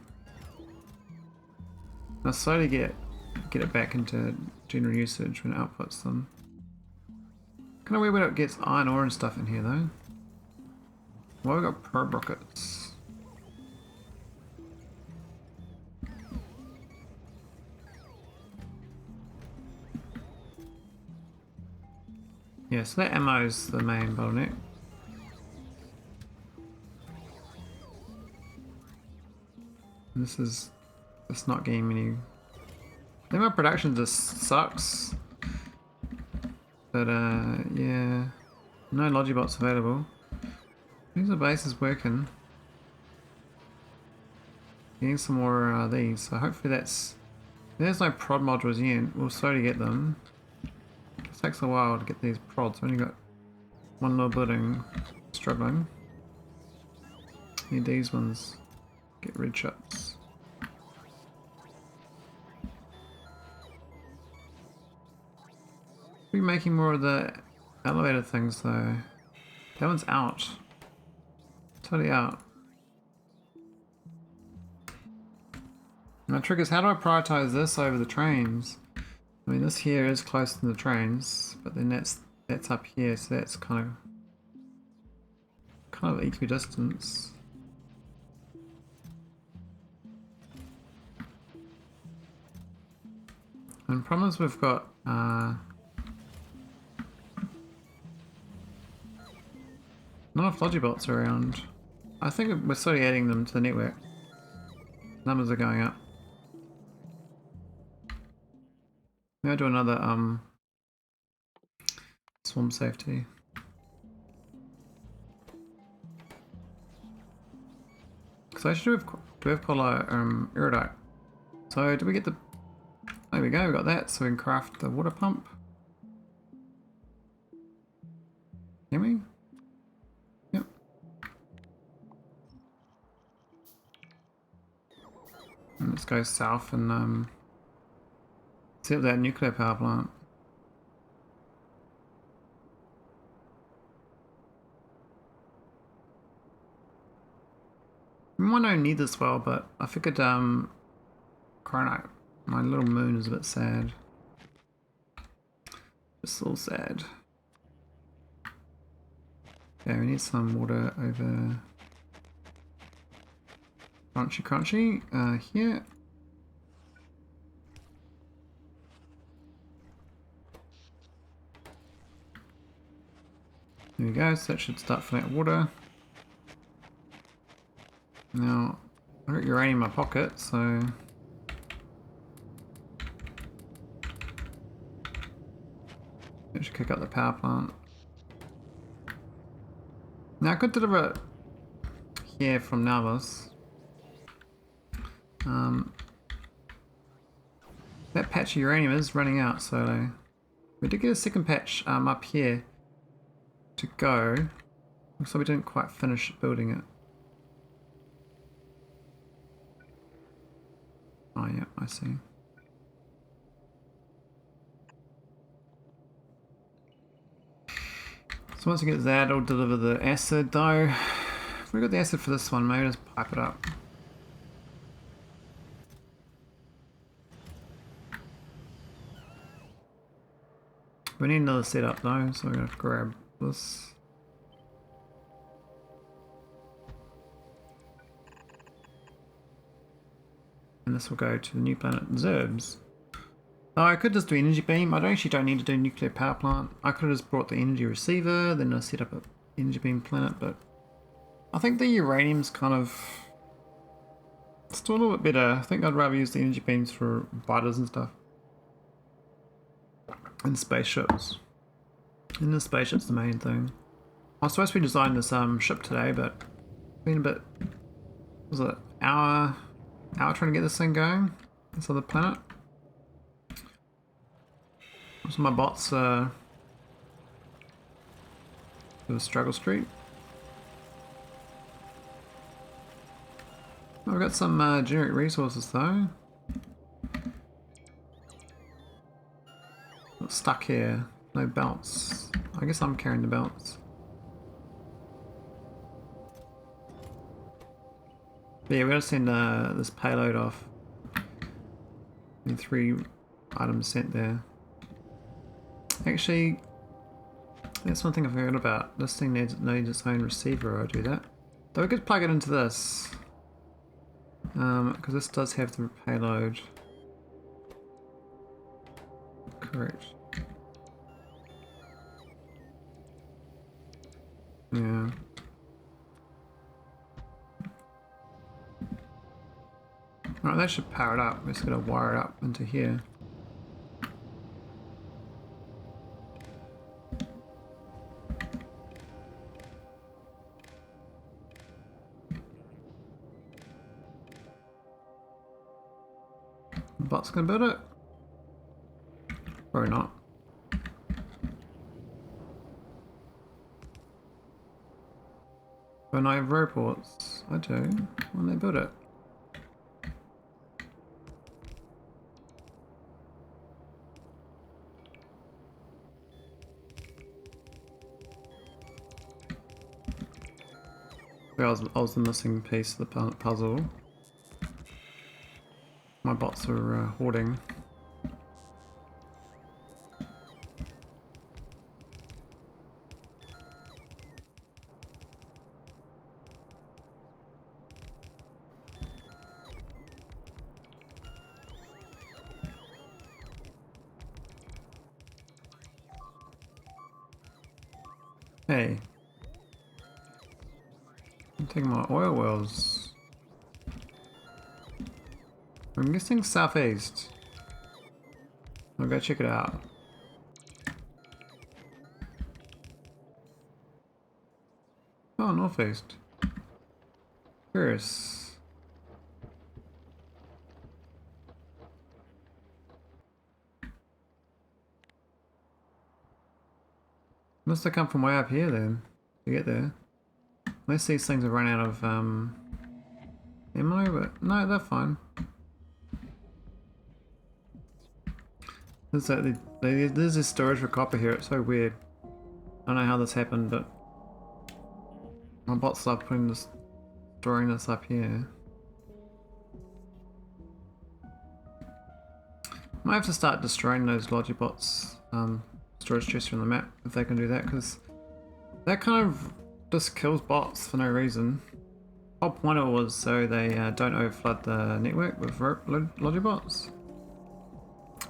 I'll slowly get it back into general usage when it outputs them. Kind of weird when it gets iron ore and stuff in here though. Well, we've got probe rockets. Yeah, so that ammo's the main bottleneck. And this is just not getting many. I think my production just sucks. But yeah, no Logibots available. These are bases working. Getting some more of these, so hopefully there's no prod modules yet. We'll slowly get them. It takes a while to get these prods. We've only got one little building struggling. Need these ones. Get red chips. We're making more of the elevator things though. That one's out. Totally out. My trick is how do I prioritize this over the trains? I mean this here is closer than the trains, but then that's up here, so that's kind of equidistant. And problem is we've got not enough Logibots around. I think we're slowly adding them to the network. Numbers are going up. Maybe I'll do another swarm safety. So I should have called erudite. So did we get the... There we go, we got that, so we can craft the water pump. Can we? Yep. And let's go south and set up that nuclear power plant. might not need this well, but I figured cryonite, my little moon is a bit sad. Just a little sad. Okay, we need some water over crunchy here. There we go, so that should start filling out water. Now, I've got uranium in my pocket, so it should kick up the power plant. Now I could deliver it here from Navas. That patch of uranium is running out, so we did get a second patch up here to go. Looks like we didn't quite finish building it. Oh yeah, I see. So once we get that, it'll deliver the acid though. If we got the acid for this one, maybe just pipe it up. We need another setup though, so we're gonna have to grab this. And this will go to the new planet Zirbs. Oh, I could just do energy beam. I actually don't need to do nuclear power plant. I could have just brought the energy receiver, then I set up a energy beam planet, but I think the uranium's kind of still a little bit better. I think I'd rather use the energy beams for biters and stuff. And spaceships. And the spaceship's the main thing. I was supposed to be designing this ship today, but been a bit, was it hour trying to get this thing going? This other planet. So my bots to the struggle street. I've got some generic resources though. Got stuck here. No belts. I guess I'm carrying the belts. But yeah, we're gonna send this payload off. And 3 items sent there. Actually, that's one thing I've heard about. This thing needs its own receiver. I'll do that. Though we could plug it into this. Because this does have the payload. Correct. Yeah. Alright, that should power it up. We're just gonna wire it up into here. The bot's gonna build it? Or not. When I have robots, I do, when they build it. I was the missing piece of the puzzle. My bots are hoarding. Hey. I'm taking my oil wells. I'm guessing southeast. I'll go check it out. Oh, northeast. Curious. Must have come from way up here then to get there. Unless these things have run out of ammo, but no, they're fine. There's this storage for copper here. It's so weird. I don't know how this happened, but my bots love putting this drawing this up here. Might have to start destroying those Logibots storage chests from the map if they can do that, because that kind of just kills bots for no reason. The whole point of it was so they don't overflood the network with Logibots.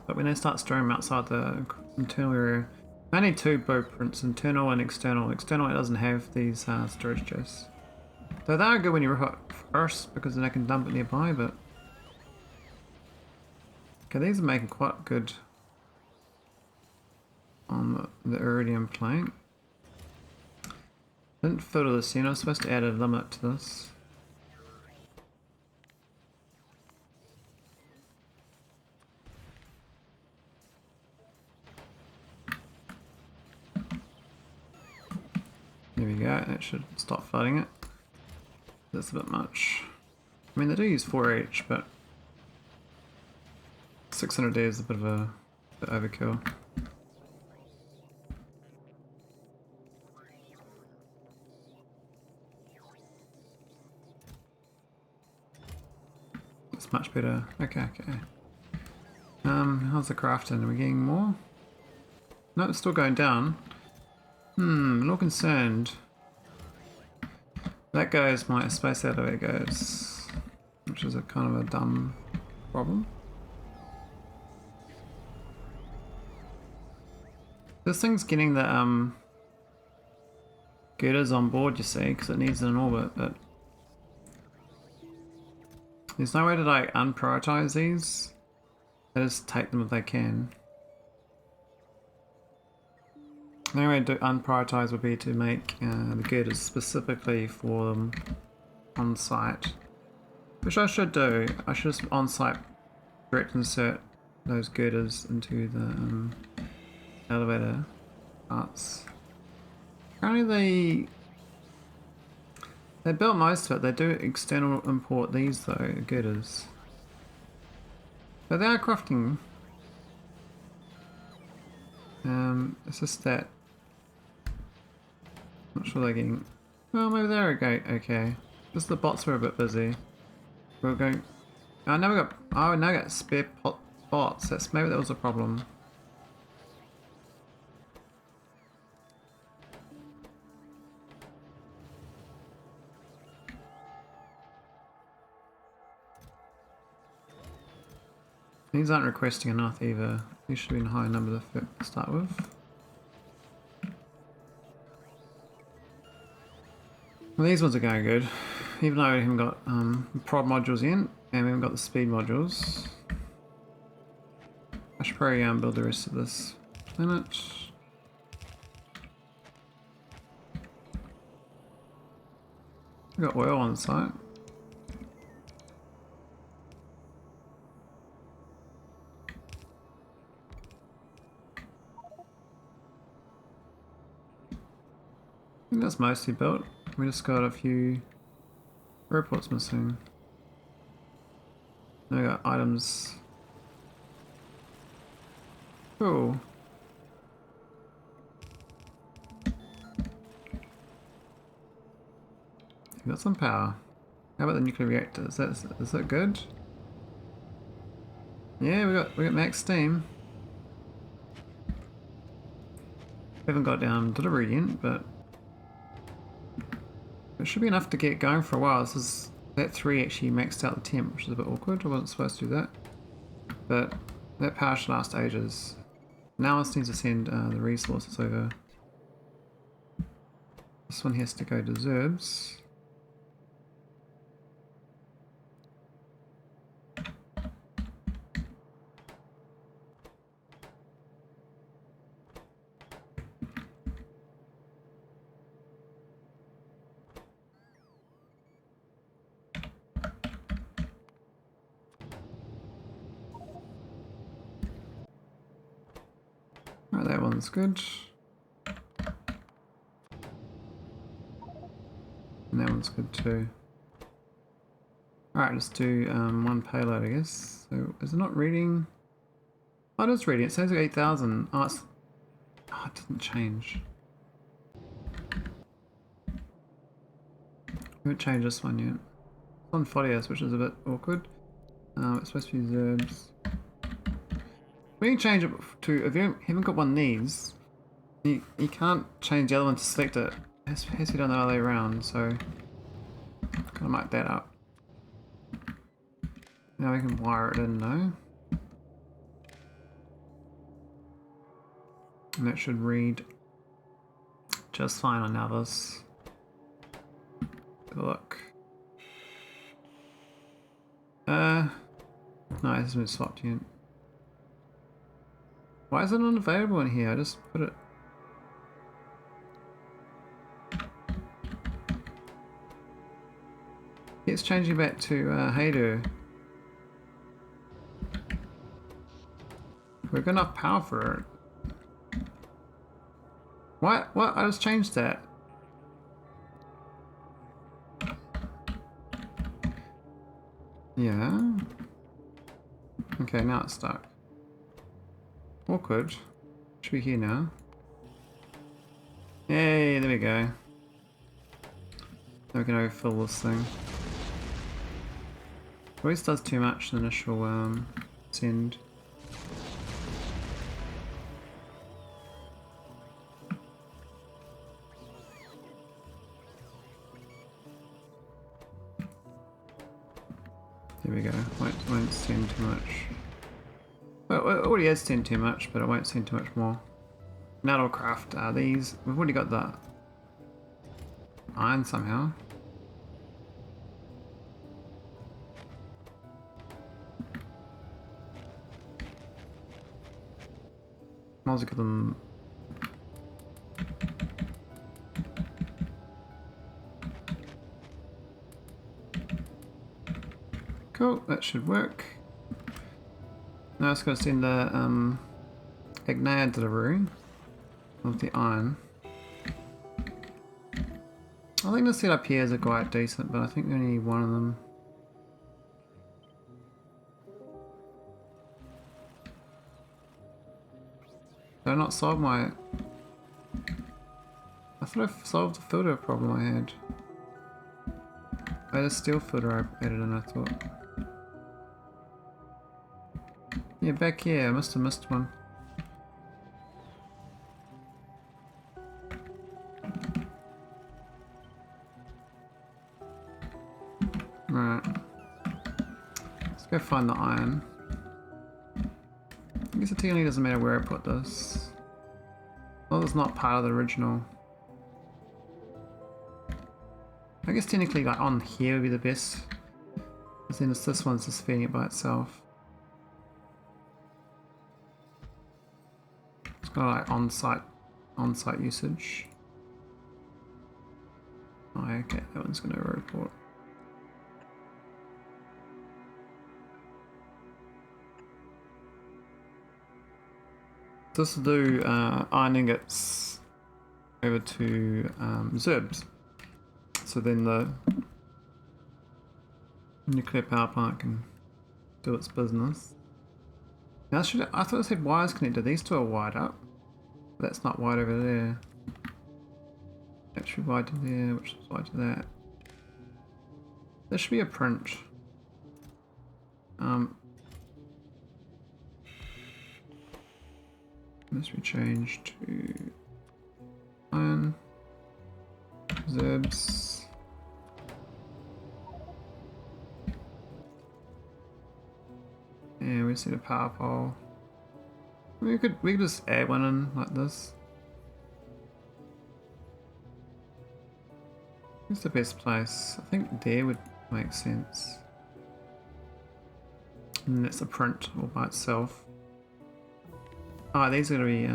But when they start storing them outside the internal area, I need two blueprints, internal and external. External, it doesn't have these storage chests. So they are good when you rip it first because then I can dump it nearby, but... Okay, these are making quite good on the iridium plate. Didn't filter this in, I was supposed to add a limit to this. There we go, that should stop flooding it. That's a bit much. I mean, they do use 4 each, but 600D is a bit of a overkill. It's much better. Okay. How's the crafting? Are we getting more? No, it's still going down. A little concerned. That goes, my space elevator goes, which is a kind of a dumb problem. This thing's getting the girders on board, you see, because it needs an orbit, but there's no way to like unprioritize these. They just take them if they can. The only way to unprioritize would be to make the girders specifically for them on site, which I should do. I should just on site direct insert those girders into the elevator parts. Apparently they built most of it. They do external import these though, girders. But they are crafting. It's just that not sure they're getting. Well, maybe they're okay. Just the bots were a bit busy. We're going. Oh, now we got. Oh, now I got spare bots. Maybe that was a problem. These aren't requesting enough either. These should be in a higher number to start with. Well, these ones are going good, even though we haven't got prod modules in and we haven't got the speed modules. I should probably build the rest of this planet. We've got oil on site. I think that's mostly built. We just got a few reports missing. Now we got items. Cool. We got some power. How about the nuclear reactor? Is that good? Yeah, we got max steam. We haven't got delivery yet, but it should be enough to get going for a while. That 3 actually maxed out the temp, which is a bit awkward. I wasn't supposed to do that. But that power should last ages. Now I just need to send the resources over. This one has to go to Zirbs. Right, that one's good. And that one's good too. Alright, let's do one payload, I guess. So, is it not reading? Oh, it is reading. It says 8,000. Oh, it didn't change. haven't changed this one yet. It's on Photius, which is a bit awkward. It's supposed to be zirbs. We can change it to, if you haven't got one of these, you can't change the other one to select it. It has to be done the other way around, so kind of mark that up. Now we can wire it in though. And that should read just fine on others. Have a look. No, it hasn't been swapped yet. Why is it not available in here? I just put it. It's changing back to Haydu. We've got enough power for it. What? I just changed that. Yeah. Okay, now it's stuck. Awkward. Should be here now. Yay, there we go. Now we can overfill this thing. Always does too much in the initial send. There we go. Won't send too much. Well, it already has sent too much, but it won't send too much more. Now it'll craft these. We've already got the iron somehow. Might as well get them. Cool, that should work. Now it's going to send the ignite delivery of the iron. I think the setup here is quite decent, but I think we only need one of them. Did I not solve my... I thought I solved the filter problem I had. I had a steel filter I added in, I thought. Yeah, back here, I must have missed one. Right. Let's go find the iron. I guess it technically doesn't matter where I put this. Well, it's not part of the original. I guess technically like on here would be the best. Because then it's this one's just feeding it by itself. It's got like on-site usage. Oh, okay, that one's going to report. This will do iron ingots over to zirbs. So then the nuclear power plant can do its business. Now I thought it said wires connected. These two are wired up. But that's not wired over there. That should be wired to there, which is wired to that. There should be a print. Must be changed to iron, zirbs. And we just need a power pole. We could just add one in like this. Where's the best place? I think there would make sense. And that's a print all by itself. Oh, these are going to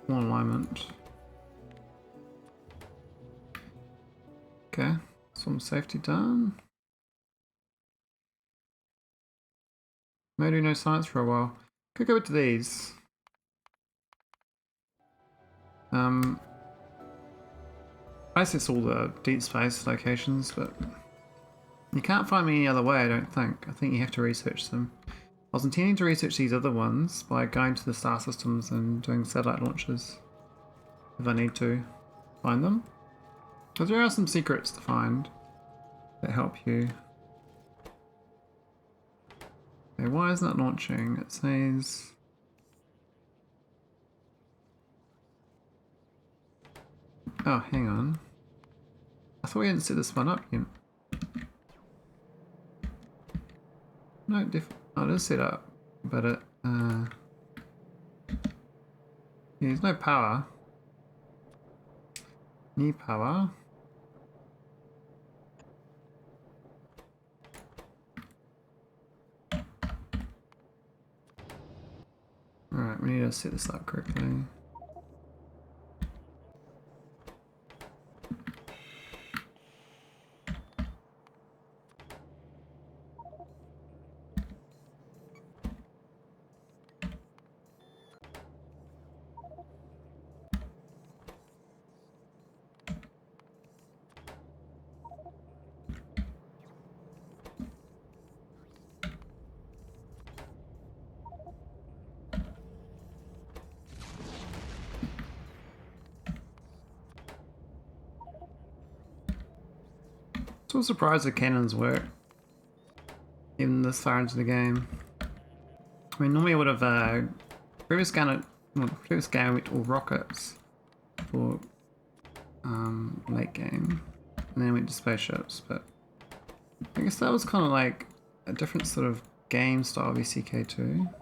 be more alignment. Okay, some safety done. May do no science for a while. Could go to these. I guess it's all the deep space locations, but you can't find me any other way, I don't think. I think you have to research them. I was intending to research these other ones by going to the star systems and doing satellite launches if I need to find them. Because there are some secrets to find that help you. Okay, why isn't it launching? It says... Oh, hang on. I thought we hadn't set this one up yet. No, oh, it is set up, but it, yeah, there's no power. Need power. Alright, we need to set this up correctly. Still surprised the cannons work, even this far into the game. I mean, normally I would have previous game went all rockets for late game, and then went to spaceships. But I guess that was kind of like a different sort of game style VCK2.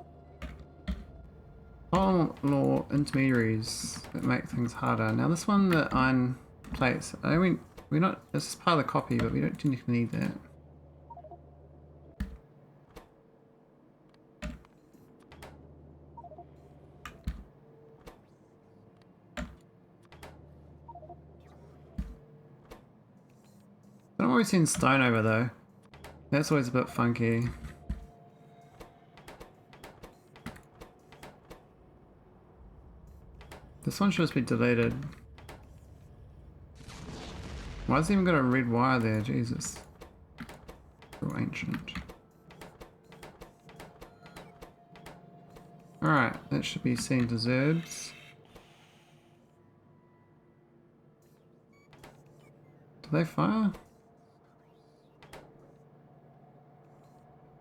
Oh, law intermediaries that make things harder. Now this one, the iron plates. I mean. We're not, this is part of the copy, but we don't technically need that. I don't always seen stone over though. That's always a bit funky. This one should just be deleted. Why has it even got a red wire there? Jesus. So ancient. Alright, that should be seen to zirbs. Do they fire?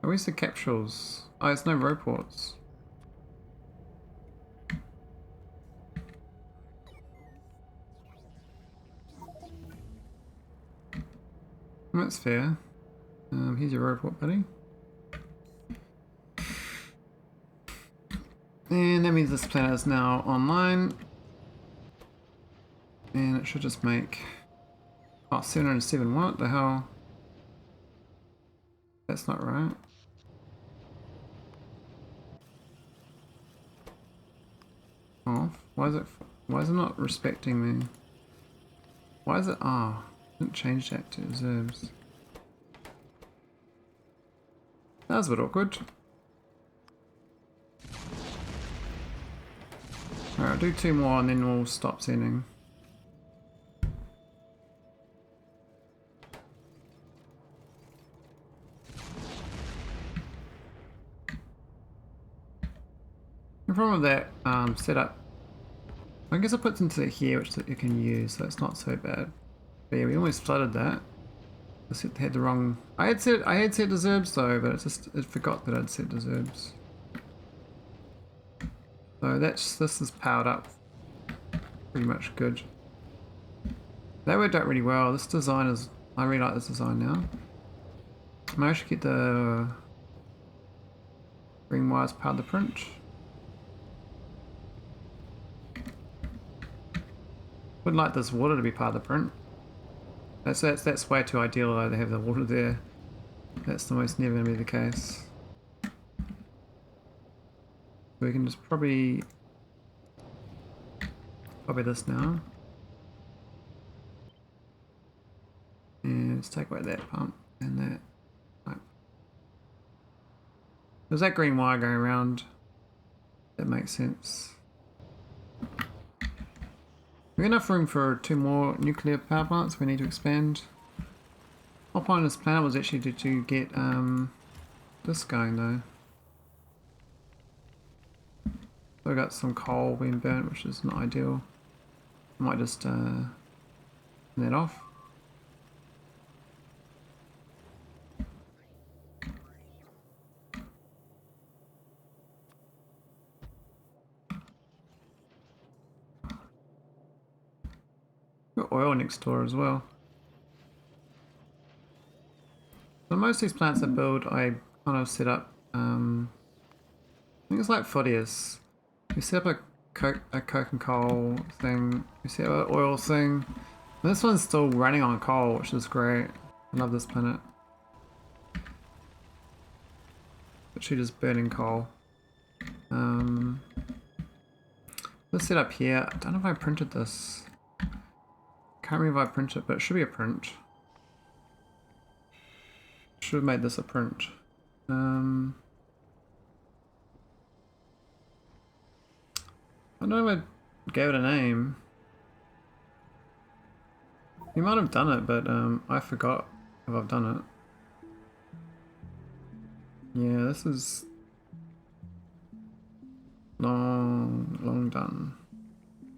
Oh, where's the capsules? Oh, it's no roports. That's fair. Here's your robot, buddy. And that means this planet is now online. And it should just make... Oh, 707, what the hell? That's not right. Oh, why is it not respecting me? Why is it, oh. Didn't change that to zirbs. That was a bit awkward. Alright, I'll do 2 more and then we'll stop sending. The problem with that setup, I guess it puts into here which you can use, so it's not so bad. But yeah, we almost flooded that. I had the wrong. I had set the zirbs though, but it forgot that I'd set the zirbs. So this is powered up, pretty much good. That worked out really well. This design is, I really like this design now. I managed to get the green wires part of the print. Would like this water to be part of the print. That's way too ideal though, they have the water there. That's almost never going to be the case. We can just probably copy this now. And let's take away that pump and that pipe. There's that green wire going around. That makes sense. We have enough room for 2 more nuclear power plants. We need to expand. My point on this planet was actually to get this going though. So I got some coal being burnt, which is not ideal. I might just turn that off. got oil next door as well. So most of these plants I build, I kind of set up, I think it's like Phidias. You set up a coke and coal thing, you set up an oil thing. And this one's still running on coal, which is great. I love this planet. Literally just burning coal. Let's set up here. I don't know if I printed this. Can't remember if I printed it, but it should be a print. Should have made this a print. I don't know if I gave it a name. You might have done it, but I forgot if I've done it. Yeah, this is long done.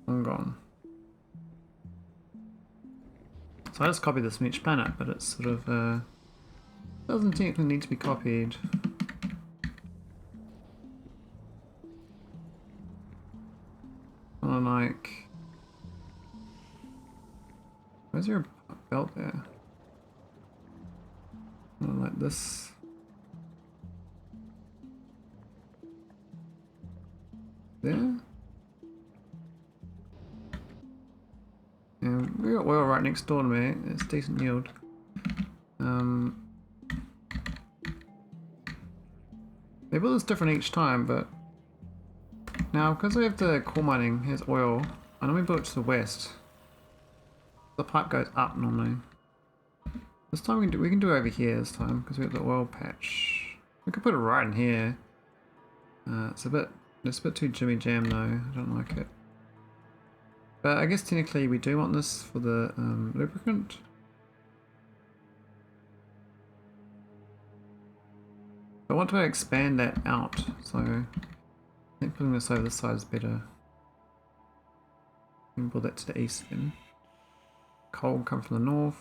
Long gone. So I just copied this from each planet, but it's sort of doesn't technically need to be copied. On like, where's your belt there? Like this. There. Yeah, we got oil right next door to me. It's decent yield. They build this different each time, but now because we have the coal mining, here's oil. I normally build it to the west. The pipe goes up normally. This time we can do it over here this time because we have the oil patch. We could put it right in here. It's a bit too jimmy jam though. I don't like it. But I guess technically we do want this for the lubricant. I want to expand that out, so I think putting this over the side is better. We can pull that to the east then. Coal will come from the north.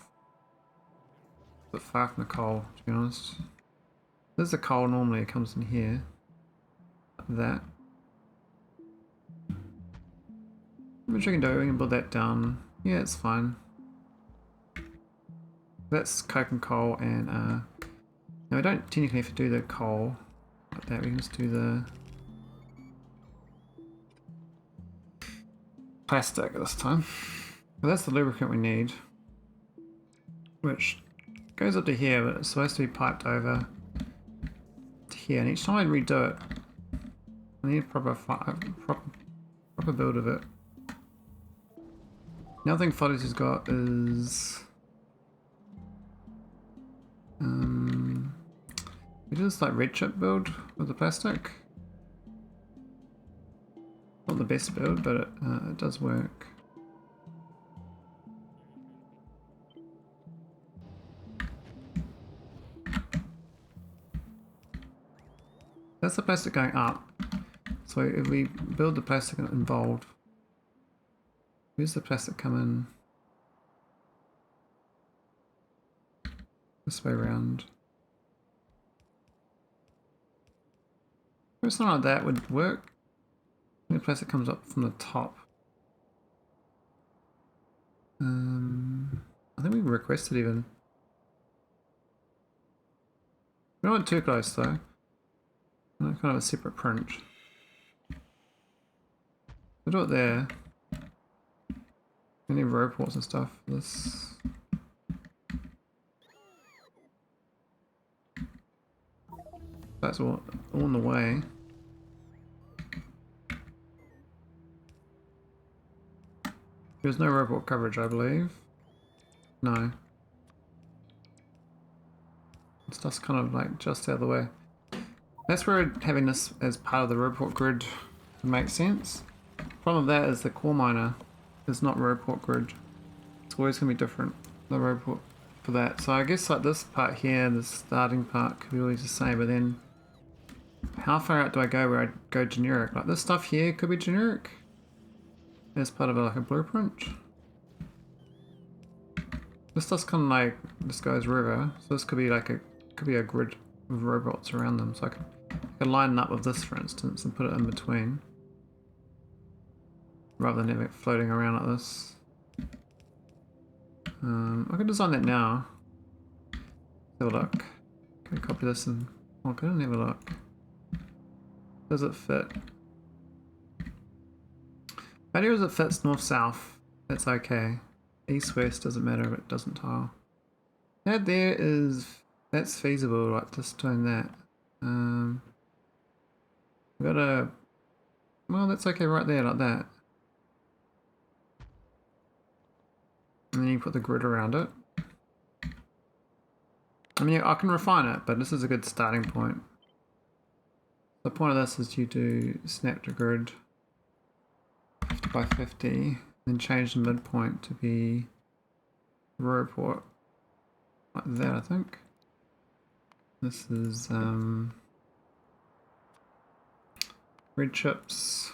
A bit far from the coal, to be honest. There's the coal normally, it comes in here. Like that. Which we can do, we can build that down. Yeah, it's fine. That's coke and coal and now we don't technically have to do the coal like that, we can just do the plastic this time. But that's the lubricant we need. Which goes up to here, but it's supposed to be piped over to here. And each time I redo it, I need a proper build of it. The other thing Photos has got is we do this like red chip build with the plastic. Not the best build, but it does work. That's the plastic going up. So if we build the plastic involved, where's the plastic come in? This way around. Something like that would work. The plastic comes up from the top. I think we requested even. We don't want too close though. Kind of a separate print. We'll do it there. We need robots and stuff for this. That's all in the way. There's no robot coverage, I believe. No. Stuff's kind of like just out of the way. That's where having this as part of the robot grid makes sense. Problem with that is the core miner is not robot grid. It's always going to be different, the robot for that. So I guess like this part here, the starting part could be always the same, but then how far out do I go where I go generic? Like this stuff here could be generic as part of like a blueprint. This stuff's kind of like, this goes river, so this could be like a grid with robots around them. So I could line it up with this, for instance, and put it in between, rather than have it floating around like this. I can design that now. Have a look. Okay, copy this and look. I didn't have a look. Does it fit? How do it fits north-south? That's okay. East-west doesn't matter if it doesn't tile. That there is, that's feasible, like just doing that. We got a, well, that's okay right there, like that. And then you put the grid around it. I mean, I can refine it, but this is a good starting point. The point of this is you do snap to grid 50 by 50, then change the midpoint to be row port. Like that, I think. This is red chips,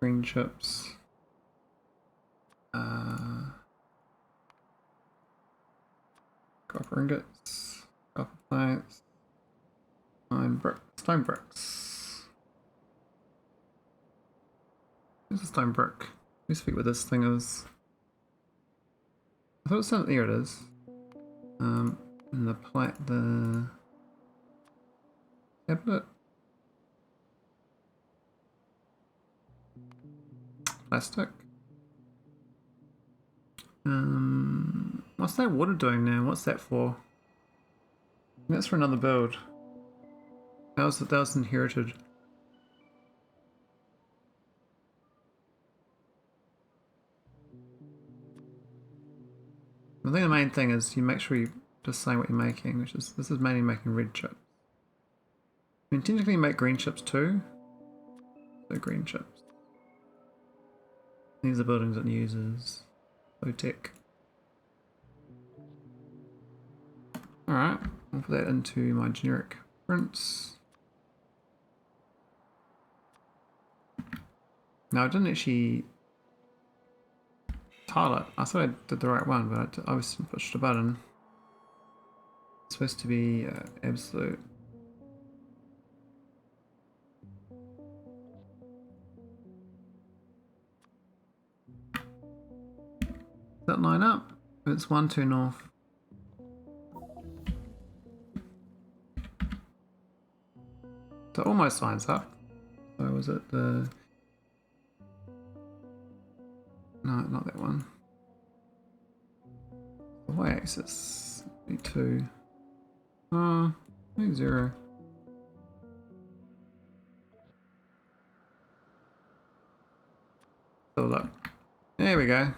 green chips, copper ingots, copper plates, stone bricks. There's a stone brick. Let's see what this thing is. I thought it sounded, here it is. And the plate, the cabinet. Plastic. What's that water doing now? What's that for? That's for another build. That was inherited. I think the main thing is you make sure you just say what you're making, which is, this is mainly making red chips. You can technically make green chips too. So green chips. These are buildings it uses. Low tech. Alright, I'll put that into my generic prints. Now I didn't actually tile it. I thought I did the right one, but I obviously pushed a button. It's supposed to be absolute. Does that line up? It's 1, 2 north. So it almost lines up. So was it the... No, not that one. The y-axis be 2. Maybe 0. So look. There we go.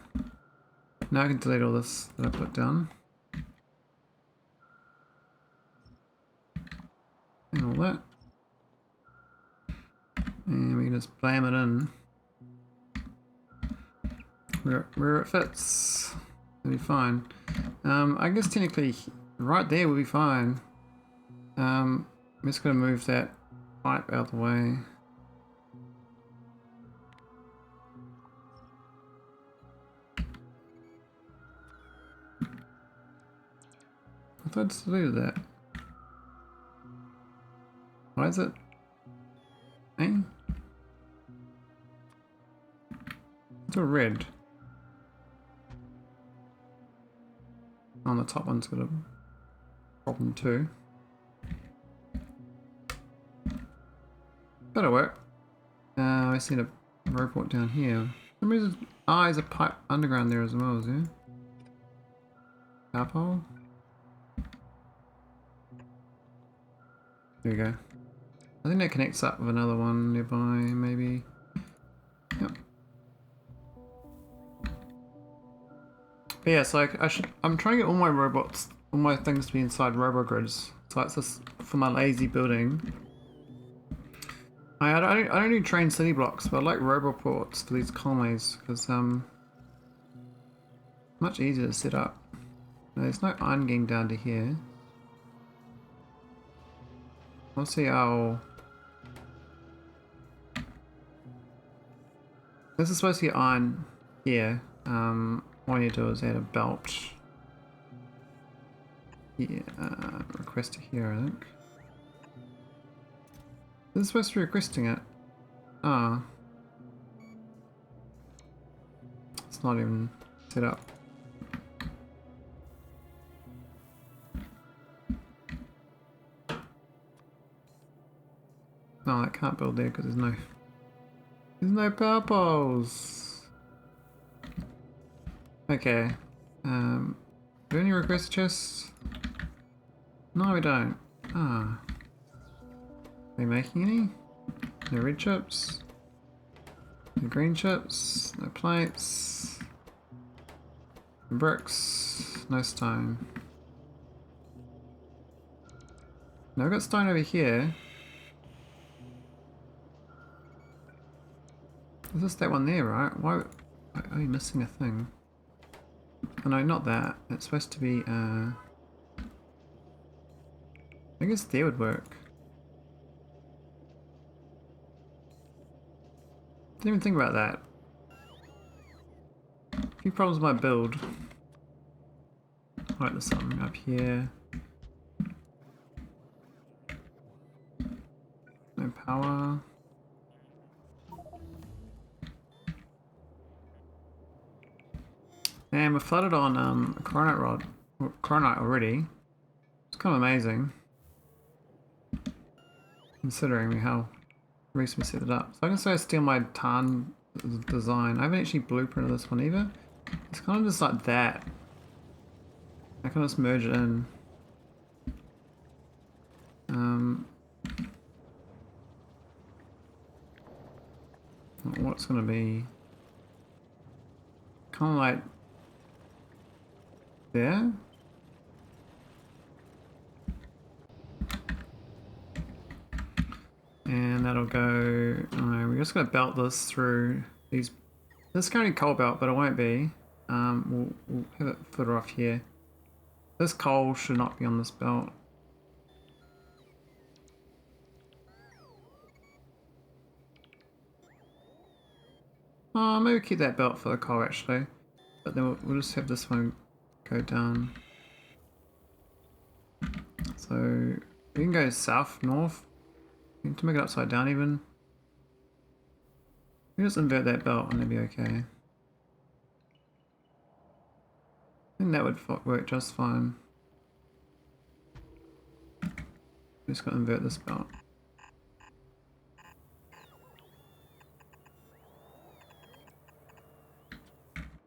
Now I can delete all this that I put down. And all that. And we can just blam it in where it fits. It'll be fine. I guess technically right there will be fine. I'm just going to move that pipe out of the way. I thought I just deleted that. Why is it? Hey? It's all red. On the top one's got a problem too. That'll work. I see a row port down here. For some reason, there's a pipe underground there as well, is there? Power pole? There we go. I think that connects up with another one nearby, maybe. Yep. But yeah, so I'm trying to get all my robots, all my things to be inside robo grids. So that's just for my lazy building. I don't do train city blocks, but I like roboports for these colonies because much easier to set up. Now, there's no iron getting down to here. I'll see how. This is supposed to get iron here. All you do is add a belt. Yeah, request it here, I think. This is supposed to be requesting it. Ah. It's not even set up. Oh, I can't build there because there's no power poles. Okay. Do we have any request chests? No, we don't. Ah. Are we making any? No red chips. No green chips. No plates. No bricks. No stone. No, we've got stone over here. Is this that one there, right? Why are you missing a thing? Oh no, not that. It's supposed to be, I guess there would work. Didn't even think about that. A few problems with my build. Right, there's something up here. No power. And we're flooded on a cryonite already. It's kind of amazing, considering how recently set it up. So I can say I steal my tarn design. I haven't actually blueprinted this one either. It's kind of just like that. I can just merge it in. What's going to be kind of like there. And that'll go, we're just going to belt this through these. This is currently coal belt, but it won't be. We'll have it further off here. This coal should not be on this belt. Maybe keep that belt for the coal actually. But then we'll just have this one go down. So we can go south, north. We need to make it upside down even. We just invert that belt and it'll be okay. I think that would work just fine. Just gotta invert this belt.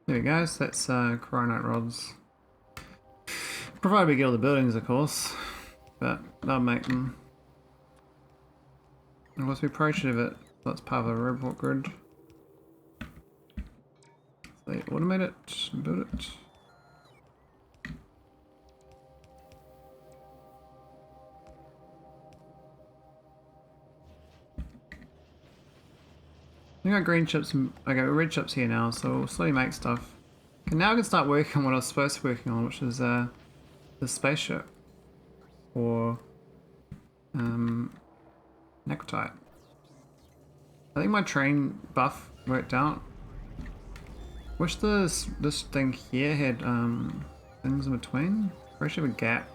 There we go, so that's cryonite rods. Provided we get all the buildings, of course, but that'll make them. And once we approach it, that's part of a robot grid. So they automate it, build it. I got green chips and I got red chips here now, so we'll slowly make stuff. And now I can start working on what I was supposed to be working on, which is the spaceship. Or Naquitite. I think my train buff worked out. Wish this thing here had things in between. Probably should have a gap.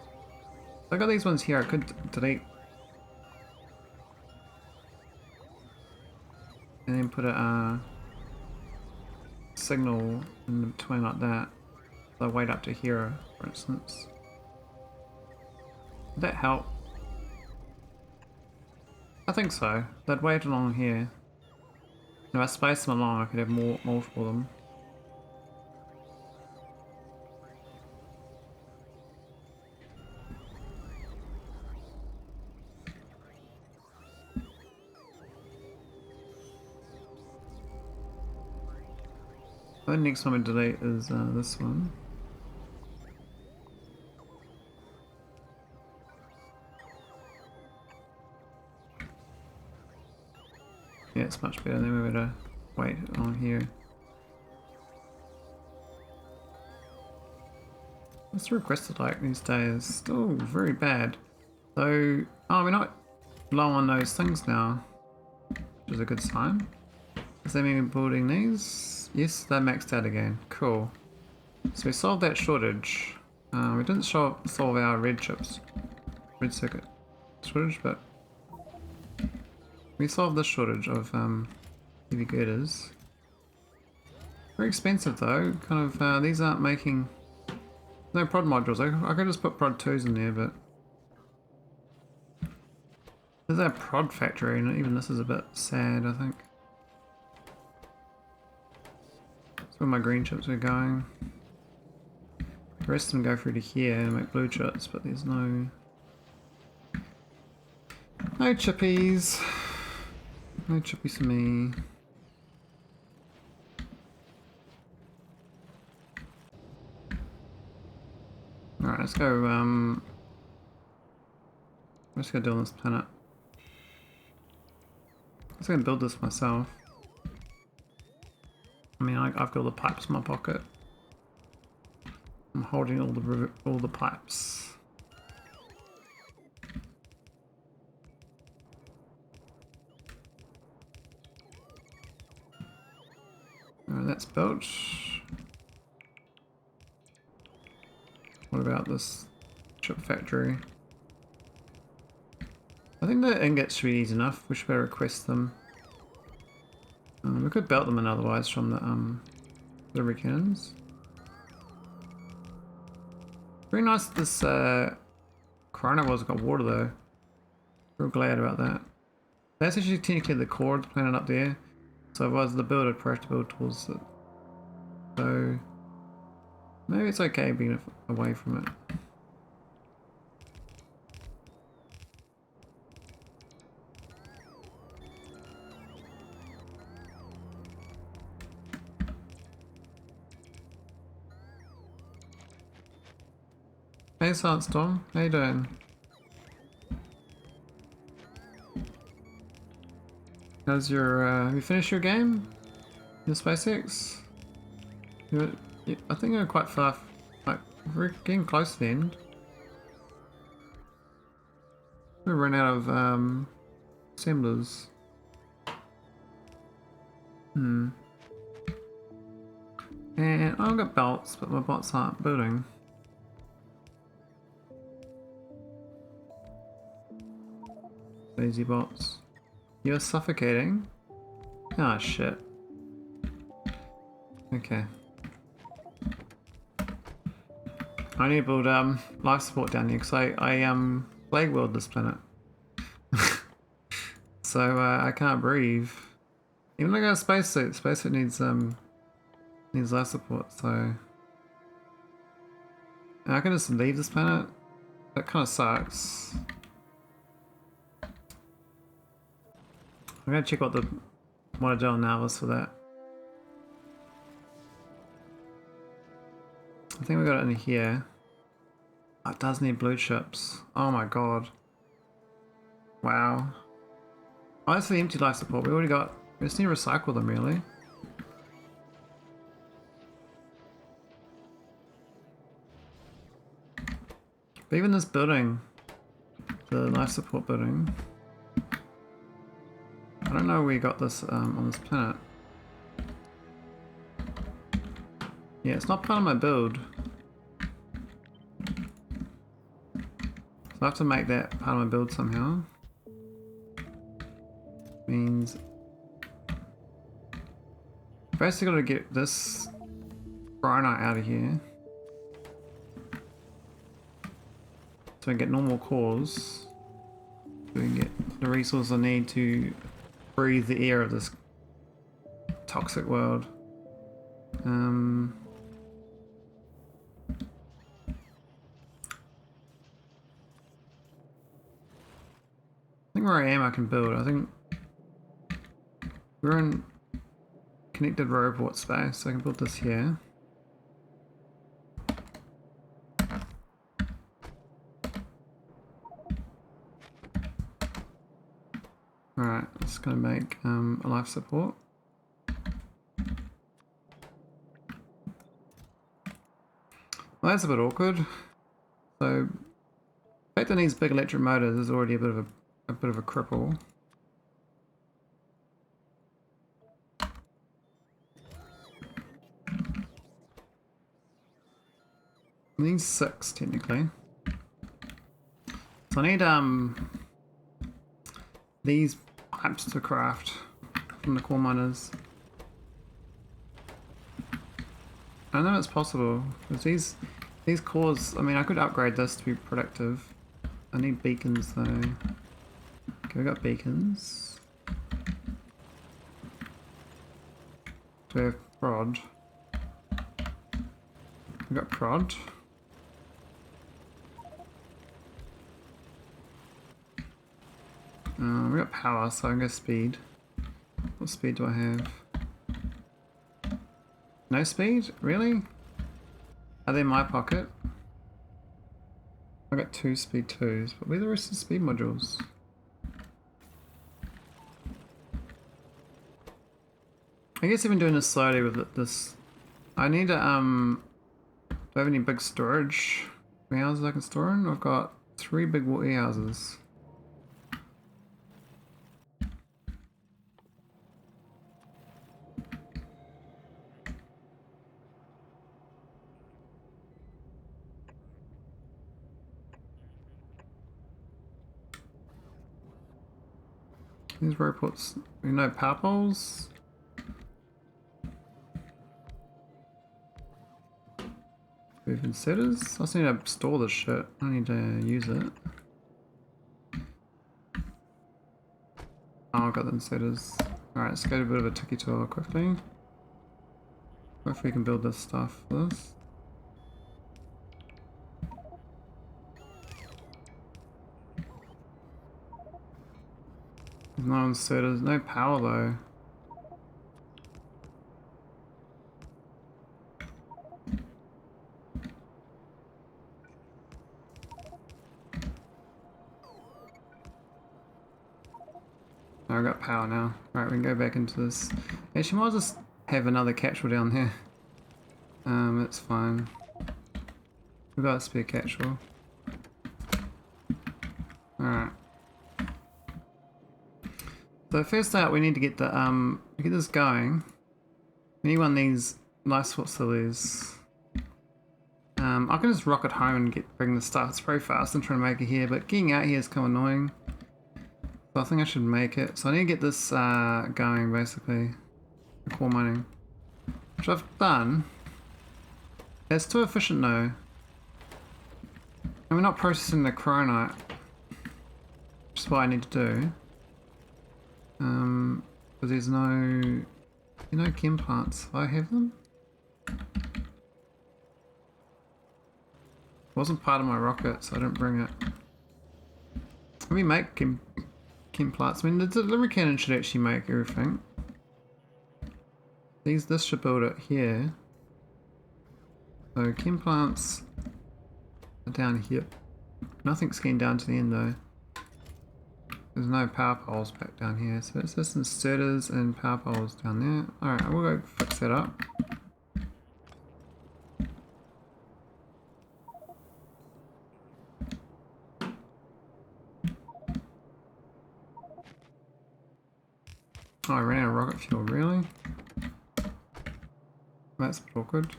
So I got these ones here, I could delete. And then put a signal in between like that. So I wait up to here, for instance. Would that help? I think so. They'd wait along here. If I space them along, I could have multiple of them. The next one we delete is this one. Yeah, it's much better than we would have wait on here. What's the requested like these days? Still very bad. So, oh, we're not low on those things now, which is a good sign. Does that mean we're building these? Yes, they're maxed out again. Cool. So we solved that shortage. We didn't solve our red circuit shortage, but we solved the shortage of heavy girders. Very expensive though. Kind of these aren't making no prod modules. I could just put prod 2s in there, but There's a prod factory, and even this is a bit sad, I think. That's where my green chips are going. The rest of them go through to here and make blue chips, but there's no chippies. No chippies for me. Alright, let's go, let's go do on this planet. I'm just gonna build this myself. I mean, I've got all the pipes in my pocket. I'm holding all the pipes. Alright, that's built. What about this chip factory? I think the ingots should be easy enough. We should better request them. We could belt them in otherwise from the delivery cannons. Very nice that this cryonite was got water though. Real glad about that. That's actually technically the core of the planet up there. So if I was the builder, I'd probably build towards it. So maybe it's okay being away from it. Hey Sandstorm, how you doing? How's your, have you finished your game? Your SpaceX? I think you're quite far, like, we're getting close to the end. We run out of, assemblers. And I've got belts, but my bots aren't building. Lazy bots. You're suffocating? Ah, shit. Okay. I need to build life support down here because I plague world this planet. So I can't breathe. Even though I got a spacesuit, spacesuit needs life support, so and I can just leave this planet. That kinda sucks. I'm gonna check what I do on Navis for that. I think we got it in here. Oh, it does need blue chips. Oh my god. Wow. Oh, that's the empty life support. We just need to recycle them really. But even this building, the life support building, I don't know where we got this on this planet. Yeah, it's not part of my build. So I have to make that part of my build somehow. Means basically got to get this cryonite out of here. So I get normal cores. So we can get the resource I need to breathe the air of this toxic world. I think where I am I can build. I think we're in connected robot space, so I can build this here. Alright, just gonna make a life support. Well, that's a bit awkward. So, the fact that it needs big electric motors is already a bit of a cripple. It needs 6 technically. So I need these pipes to craft from the core miners. I know it's possible because these cores. I mean, I could upgrade this to be productive. I need beacons though. Okay, we got beacons. We have prod. We got prod. We got power, so I can go speed. What speed do I have? No speed? Really? Are they in my pocket? I got 2 speed 2s, but where are the rest of the speed modules? I guess I've been doing this slowly with this. I need to, do I have any big storage warehouses I can store in? I've got 3 big warehouses. These robots, you know, power poles. We've inserters. I just need to store this shit. I don't need to use it. Oh, I've got the inserters. Alright, let's go to a bit of a tiki tour quickly. Hopefully we can build this stuff for this. There's no inserters, no power though. Oh, I got power now. Alright, we can go back into this. Actually, might as well just have another catchal down here. That's fine. We've got a spare catchal. Alright. So first out, we need to get the to get this going. We need one of these nice facilities. I can just rocket home and bring the stuff. It's very fast. I'm trying to make it here, but getting out here is kind of annoying. So I think I should make it. So I need to get this going basically. Core mining, which I've done. It's too efficient though. And we're not processing the cryonite, which is what I need to do. Because there's no, chem plants. Do I have them? It wasn't part of my rocket, so I didn't bring it. Let me make chem plants. I mean, the delivery cannon should actually make everything. This should build it here. So chem plants are down here. Nothing's getting down to the end though. There's no power poles back down here, so it's just inserters and power poles down there. Alright, we'll go fix that up. Oh, I ran out of rocket fuel, really? That's a bit awkward.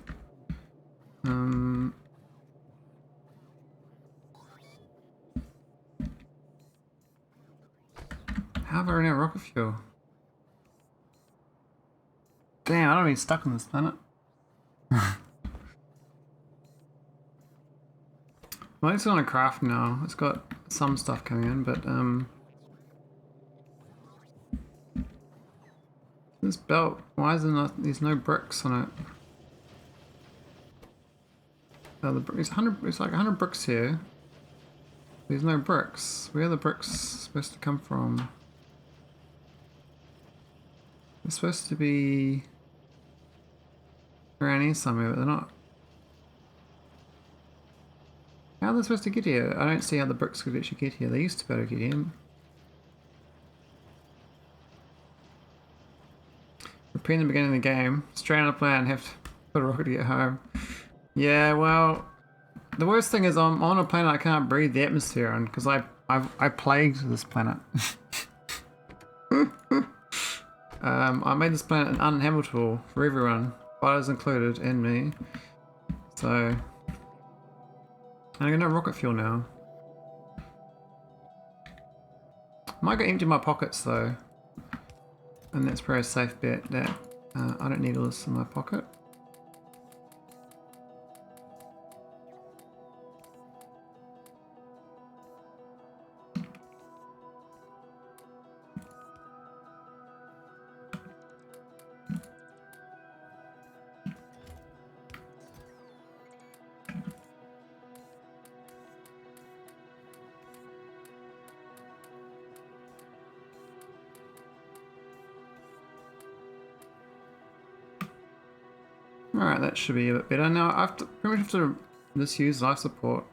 How have I run out of rocket fuel? Damn, I don't want to be stuck on this planet. Well, it's on a craft now. It's got some stuff coming in, but this belt, why is there not? There's no bricks on it. Oh, it's like 100 bricks here. There's no bricks. Where are the bricks supposed to come from? They're supposed to be around here somewhere, but they're not. How are they supposed to get here? I don't see how the bricks could actually get here. They used to be able to get in. Repeating the beginning of the game. Straight on a plan, have to put a rocket to get home. Yeah, well, the worst thing is I'm on a planet I can't breathe the atmosphere on because I plagued this planet. I made this planet uninhabitable for everyone, fighters included, and me. So I got no rocket fuel now. Might go empty my pockets though, and that's probably a safe bet that I don't need all this in my pocket. Alright, that should be a bit better. Now I have to pretty much have to misuse life support.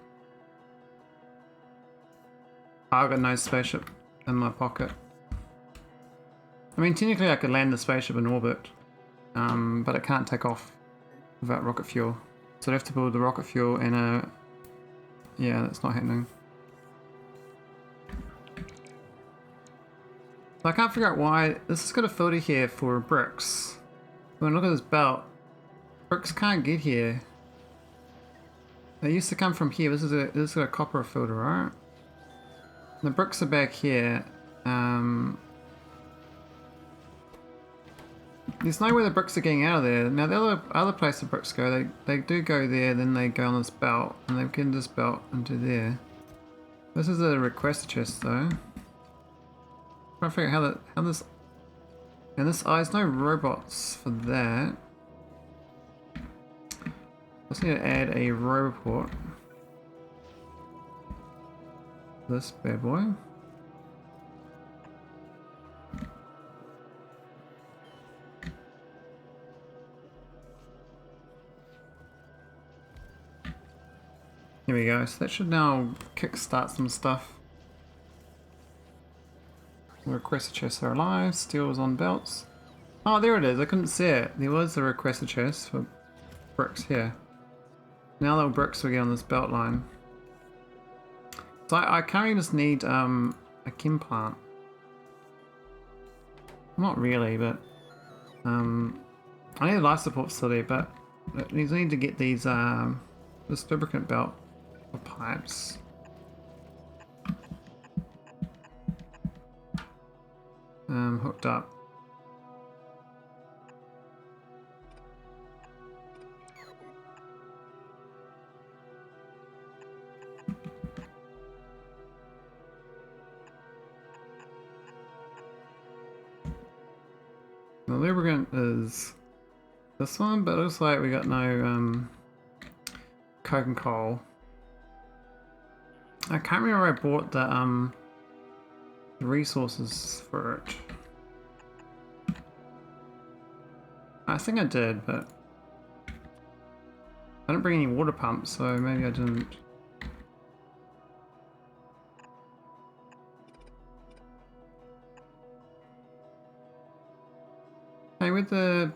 I've got no spaceship in my pocket. I mean, technically I could land the spaceship in orbit, but it can't take off without rocket fuel. So I'd have to build the rocket fuel and a... Yeah, that's not happening. So I can't figure out why... This has got a filter here for bricks. When I look at this belt, bricks can't get here. They used to come from here. This is a copper filter, right? The bricks are back here. There's no way the bricks are getting out of there. Now the other place the bricks go, they do go there, then they go on this belt, and they get in this belt into there. This is a request chest though. I'm trying to figure out how this... And this, there's no robots for that. I just need to add a roboport. This bad boy. Here we go, so that should now kickstart some stuff. Requested chests are alive, steel's on belts. Oh, there it is, I couldn't see it. There was a requested chest for bricks here. Now the bricks will get on this belt line. So I currently just need a chem plant. Not really, but I need a life support facility, but I need to get these this lubricant belt for pipes. Hooked up. The lubricant is this one, but it looks like we got no coke and coal. I can't remember where I bought the resources for it. I think I did, but I didn't bring any water pumps, so maybe I didn't. Hey, where'd the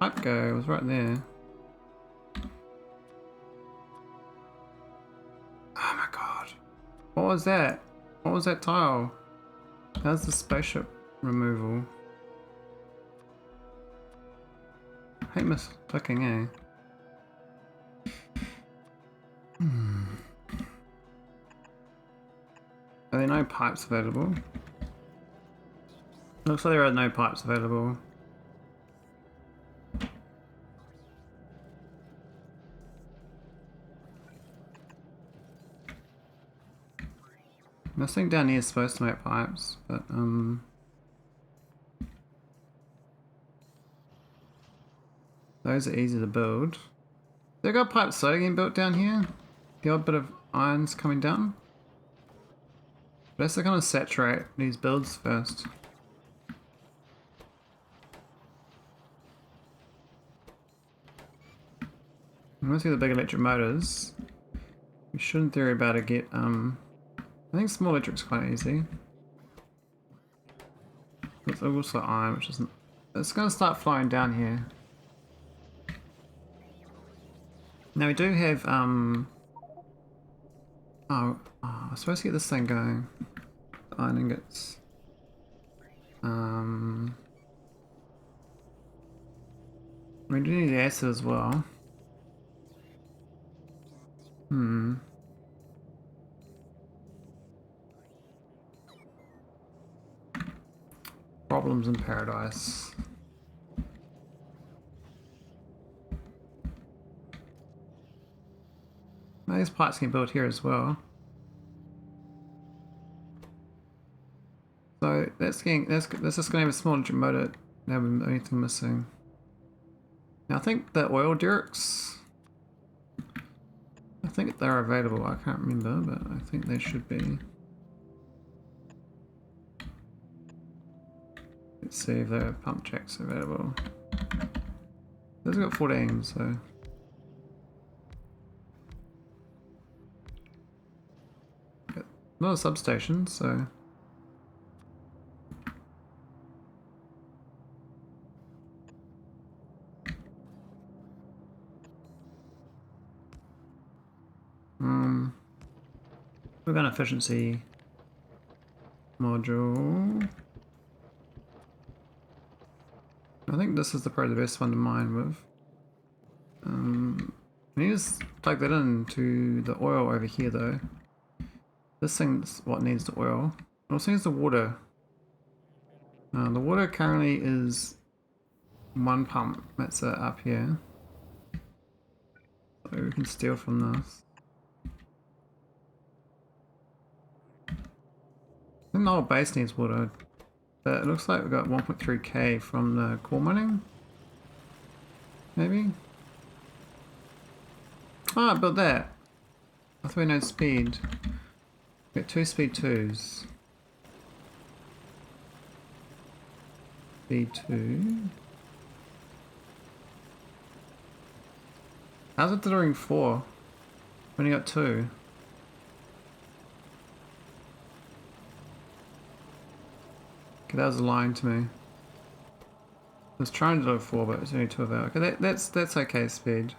pipe go? It was right there. Oh my god. What was that? What was that tile? How's the spaceship removal? I hate misclicking, eh? Are there no pipes available? Looks like there are no pipes available. This thing down here is supposed to make pipes, but those are easy to build. They got pipes slowly getting built down here. The odd bit of irons coming down. But let's kind of saturate these builds first. Once we get the big electric motors, we should in theory be able to get I think small electric's quite easy. It's also iron, which isn't... It's going to start flowing down here. Now we do have I'm supposed to get this thing going. The iron ingots. We do need acid as well. Problems in paradise. Now these pipes can be built here as well. So that's just gonna have a small engine motor. Now the only thing missing. Now I think the oil derricks, I think they're available. I can't remember, but I think they should be. Let's see if the pump jacks are available. Those got 14, so. Got a lot of substations, so. We've got an efficiency module. I think this is probably the best one to mine with. We need to plug that into the oil over here though. This thing's what needs the oil. It also needs the water. The water currently is one pump. That's up here. So we can steal from this. I think the whole base needs water, but it looks like we've got 1.3k from the core mining. Maybe? Oh, I built that. I thought we know speed. We got 2 speed 2s. Speed 2. How's it delivering 4? When you got 2? Okay, that was lying to me. I was trying to deliver 4, but it's only 2 of our. Okay, that's okay speed.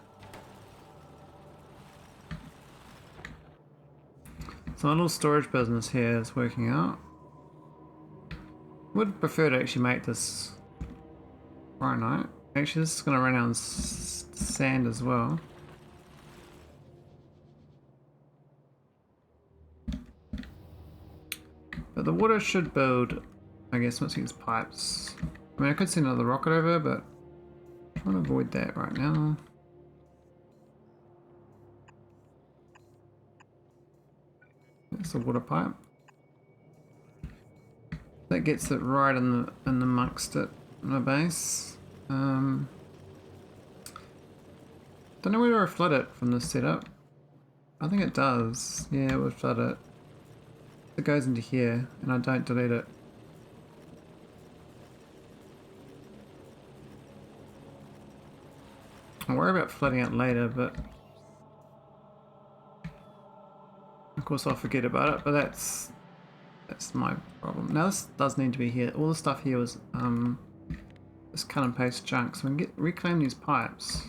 So my little storage business here is working out. Would prefer to actually make this cryonite. Actually, this is going to run out on sand as well. But the water should build, I guess, once we use pipes. I mean, I could send another rocket over, but I'm trying to avoid that right now. That's a water pipe. That gets it right in the amongst it in the base. Don't know whether I flood it from this setup. I think it does. Yeah, it would flood it. It goes into here, and I don't delete it. I'll worry about flooding it later, but of course I'll forget about it. But that's my problem. Now this does need to be here. All the stuff here was just cut and paste junk, so we can reclaim these pipes.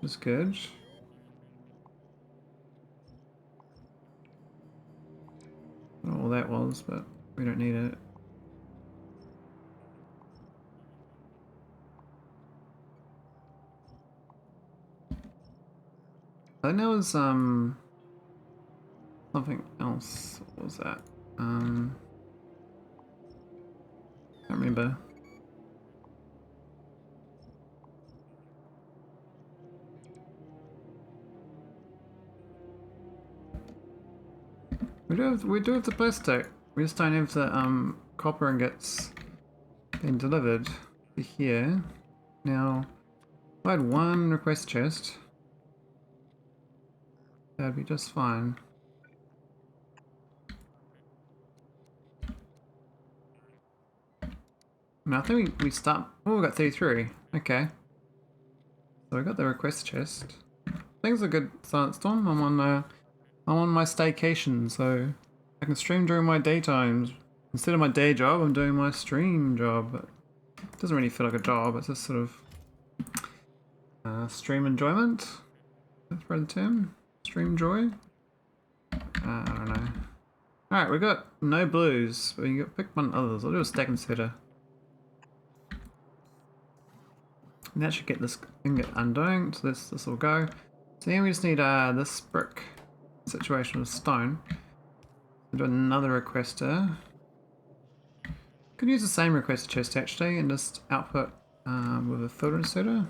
That's good. I don't know what that was, but we don't need it. I think there was something else. What was that? Can't remember. We do have the plastic. We just don't have the copper ingots being delivered to here. Now, if I had one request chest, that'd be just fine. Now I think we start. Oh, we got 33. Okay. So we got the request chest. Things are good, Silent Storm. I'm on my staycation, so I can stream during my daytimes. Instead of my day job, I'm doing my stream job. But it doesn't really feel like a job. It's just sort of stream enjoyment. That's probably the term. Stream joy. I don't know. All right, we got no blues, but you can pick one others. I'll do a stack inserter. And that should get this ingot undoing, so this will go. So then we just need this brick situation with stone. We'll do another requester. Could use the same requester chest actually and just output with a filter inserter.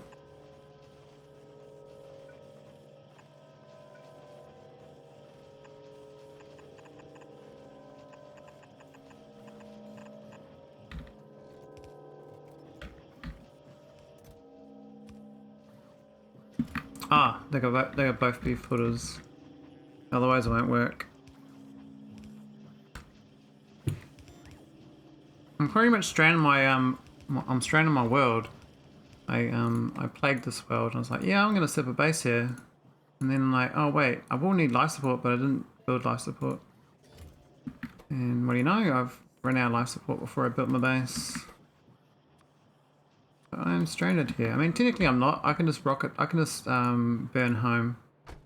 Ah, they got both be footers. Otherwise it won't work. I'm pretty much stranded my I'm stranded in my world. I plagued this world and I was like, yeah, I'm gonna set up a base here. And then I'm like, oh wait, I will need life support, but I didn't build life support. And what do you know? I've run out of life support before I built my base. So I'm stranded here. I mean, technically I'm not. I can just burn home.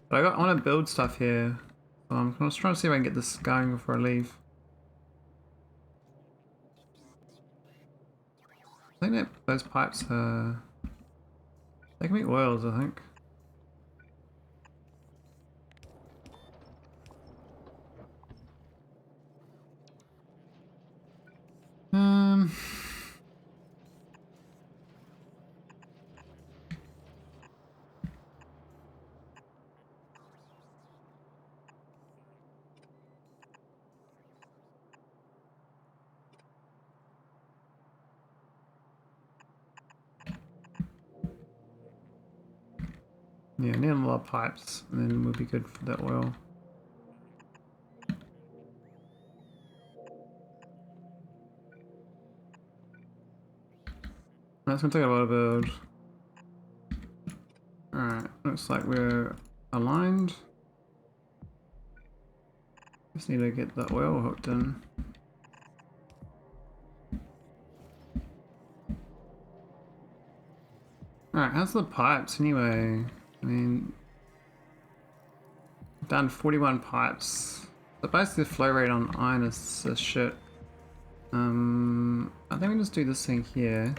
But I want to build stuff here. So I'm just trying to see if I can get this going before I leave. I think that those pipes are... They can be oils, I think. Yeah, need a lot of pipes, and then we'll be good for that oil. That's gonna take a while to build. Alright, looks like we're aligned. Just need to get the oil hooked in. Alright, how's the pipes anyway? I mean, I've done 41 pipes. So basically the flow rate on iron is shit. I think we just do this thing here.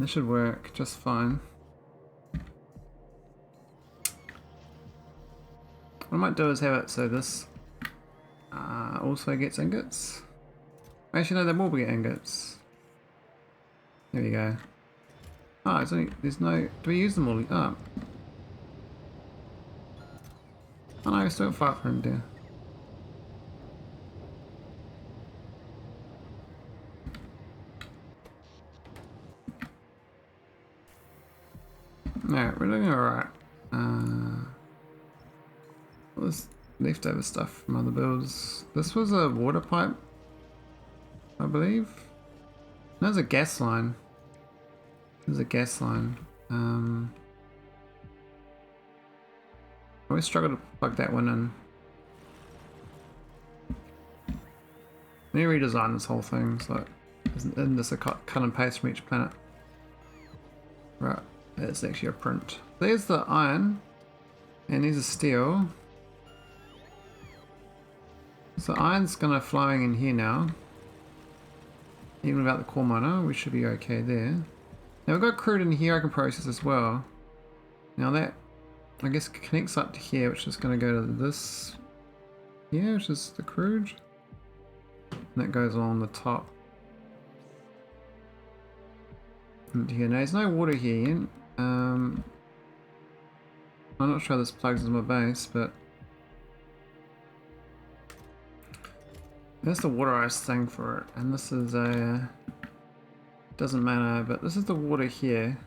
This should work just fine. What I might do is have it so this also gets ingots. Actually no, they will get ingots. There we go. Oh, it's only, there's no, do we use them all? Oh. Oh no, I still have 500 there. No, we're doing alright. All this leftover stuff from other builds. This was a water pipe, I believe. There's a gas line. There's a gas line. I always struggle to plug that one in. Let me redesign this whole thing so isn't this a cut and paste from each planet? Right, it's actually a print. There's the iron, and there's a steel. So iron's gonna flowing in here now. Even without the core miner, we should be okay there. Now we've got crude in here I can process as well. Now that, I guess, connects up to here, which is going to go to this here, which is the crude. And that goes along the top. And here. Now there's no water here yet. I'm not sure this plugs into my base, but there's the water ice thing for it. And this is a... doesn't matter, but this is the water here.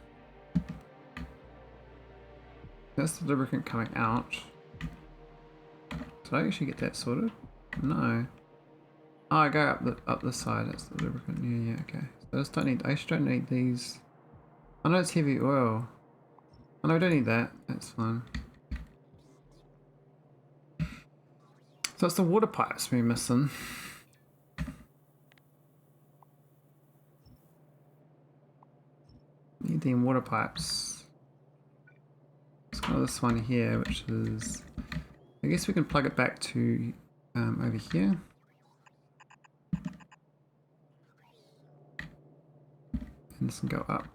That's the lubricant coming out. Did I actually get that sorted? No. Oh, I go up this side. That's the lubricant. Yeah, okay. So I just don't need. I actually don't need these. I know it's heavy oil. Oh no, I don't need that. That's fine. So it's the water pipes we're missing. Need them water pipes. Let's go this one here, which is... I guess we can plug it back to over here. And this can go up.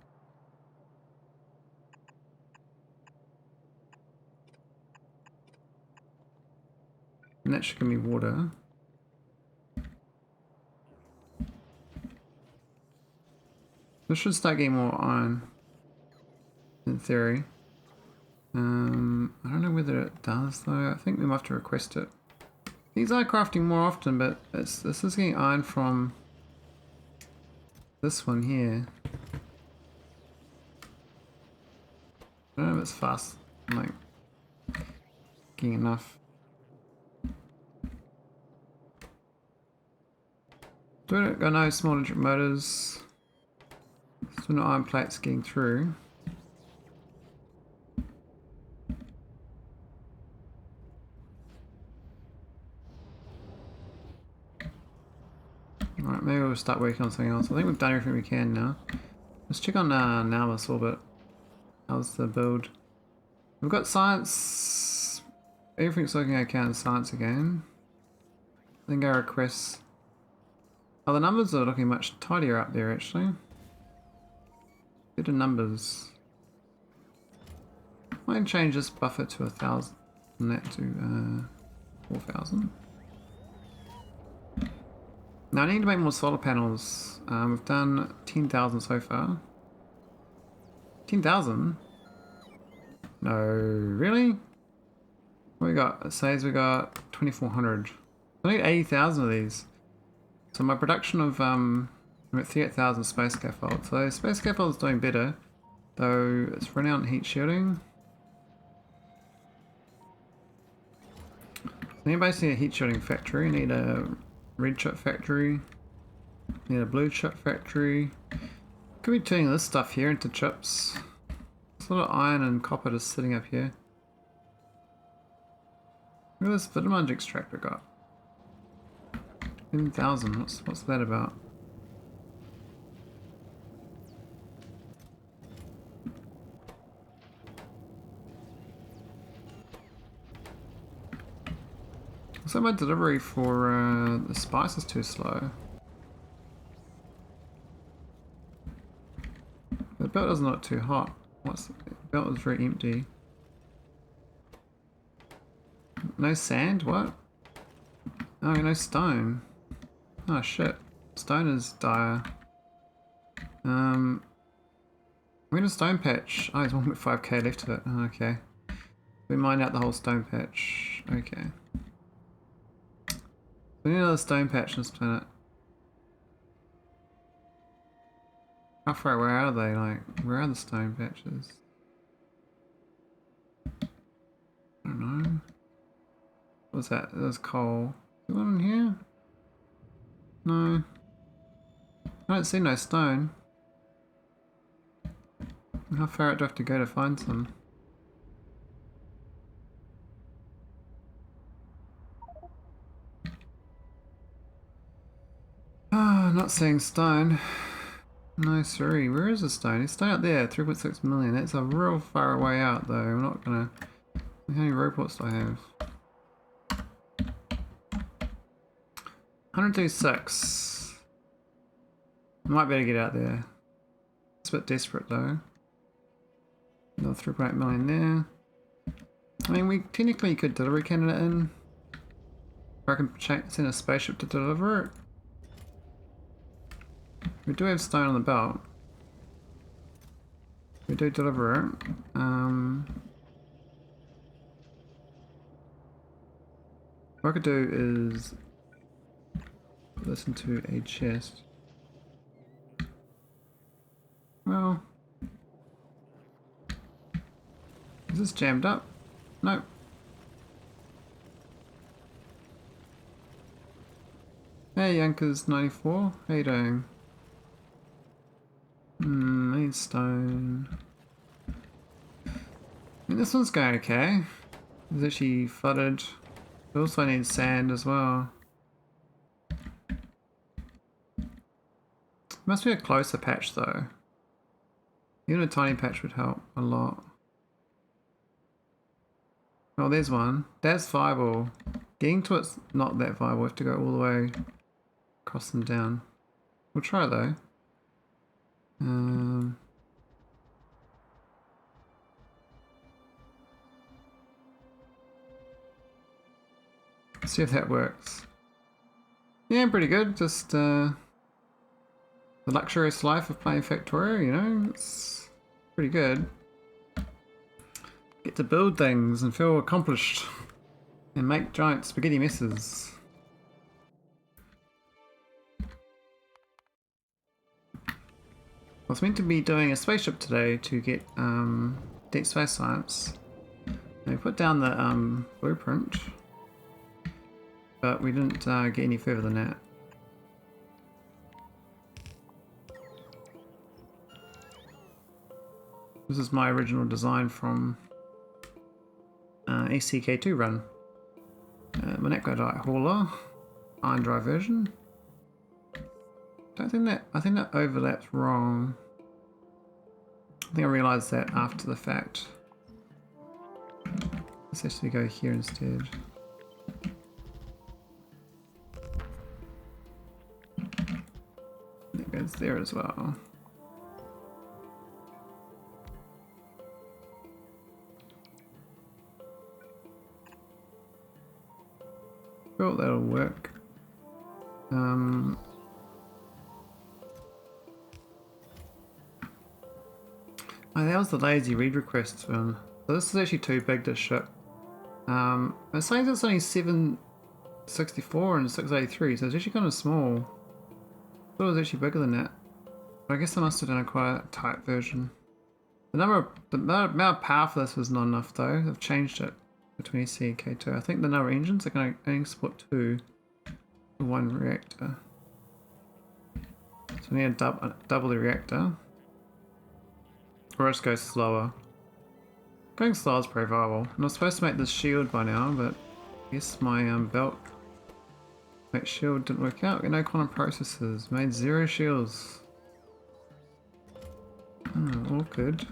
And that should give me water. This should start getting more iron, in theory. I don't know whether it does though. I think we might have to request it. These are crafting more often, but this is getting iron from this one here. I don't know if it's fast. I'm like getting enough. Do it. Got no small electric motors. Still no iron plates getting through. Alright, maybe we'll start working on something else. I think we've done everything we can now. Let's check on Nautilus orbit. How's the build? We've got science. Everything's looking okay in science again. I think our requests. Oh, the numbers are looking much tidier up there actually. Better numbers. Might change this buffer to 1,000 and that to 4,000. Now I need to make more solar panels. We've done 10,000 so far. 10,000? No, really? What we got? It says we got 2,400. I need 80,000 of these. So my production of I'm at 38,000 space scaffold. So space scaffold is doing better, though it's running on heat shielding. So we basically a heat shielding factory. Need a red chip factory. Need a blue chip factory. Could be turning this stuff here into chips. There's a lot of iron and copper just sitting up here. Look at this vitamin extractor got. 10,000. What's that about? So my delivery for the spice is too slow. The belt doesn't look too hot. The belt is very empty. No sand? What? Oh, no stone. Oh shit. Stone is dire. We're in a stone patch. Oh, there's 1.5k left of it. Oh, okay. We mined out the whole stone patch. Okay. We need another stone patch on this planet. How far away are they? Like, where are the stone patches? I don't know. What's that? There's coal. Is there one in here? No. I don't see no stone. How far out do I have to go to find some? Ah, not seeing stone. No, sorry. Where is the stone? It's stone out there. 3.6 million. That's a real far away out, though. I'm not gonna. How many robots do I have? 126. I might better get out there. It's a bit desperate, though. Another 3.8 million there. I mean, we technically could deliver a candidate in. Or I can send a spaceship to deliver it. We do have stone on the belt. We do deliver it. What I could do is put this into a chest. Well, is this jammed up? Nope. Hey Yonkers94, how you doing? Need stone. I mean, this one's going okay. It's actually flooded. We also need sand as well. Must be a closer patch though. Even a tiny patch would help a lot. Oh, there's one. That's viable. Getting to it's not that viable. We have to go all the way across and down. We'll try though. See if that works. Yeah, pretty good. Just the luxurious life of playing Factorio, you know, it's pretty good. Get to build things and feel accomplished and make giant spaghetti messes. I was meant to be doing a spaceship today to get deep space science. And we put down the blueprint, but we didn't get any further than that. This is my original design from SCK2 run. My Naquitite hauler, iron dry version. I think that overlaps wrong. I think I realised that after the fact. Let's actually go here instead. That goes there as well. Well, that'll work. Oh, that was the lazy read request one. So this is actually too big to ship. It says it's only 764 and 683, so it's actually kind of small. I thought it was actually bigger than that. But I guess I must have done a quite tight version. The amount of power for this was not enough though. I've changed it between SC and K2. I think the number of engines are going to only support 2 for 1 reactor. So I need to double the reactor. Or just go slower. Going slow is pretty viable. I'm not supposed to make this shield by now, but I guess my belt make shield didn't work out. No quantum processes. Made 0 shields. Oh, all good.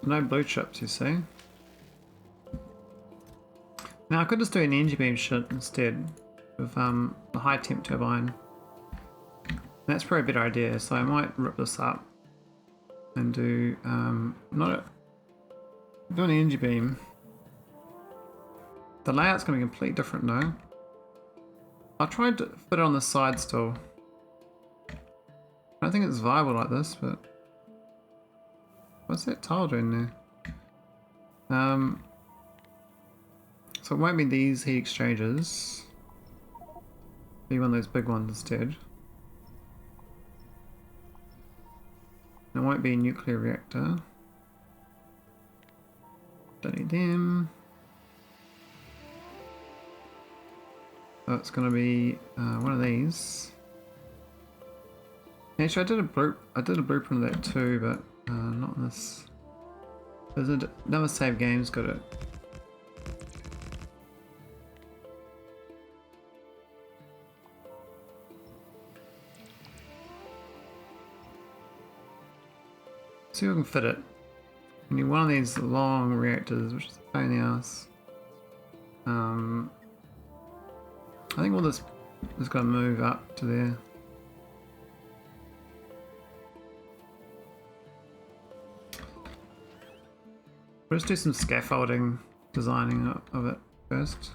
No blue chips, you see. Now I could just do an energy beam shit instead with the high temp turbine. That's probably a better idea, so I might rip this up and do do an energy beam. The layout's going to be completely different though. I tried to fit it on the side still. I don't think it's viable like this, but what's that tile doing there? So it won't be these heat exchangers. Be one of those big ones instead. It won't be a nuclear reactor. Don't need them. So it's going to be one of these. Actually, I did a blueprint of that too, but not in this. There's another save game's got it. See if we can fit it. We need one of these long reactors, which is a pain in the ass. I think all this has got to move up to there. Let's do some scaffolding designing of it first.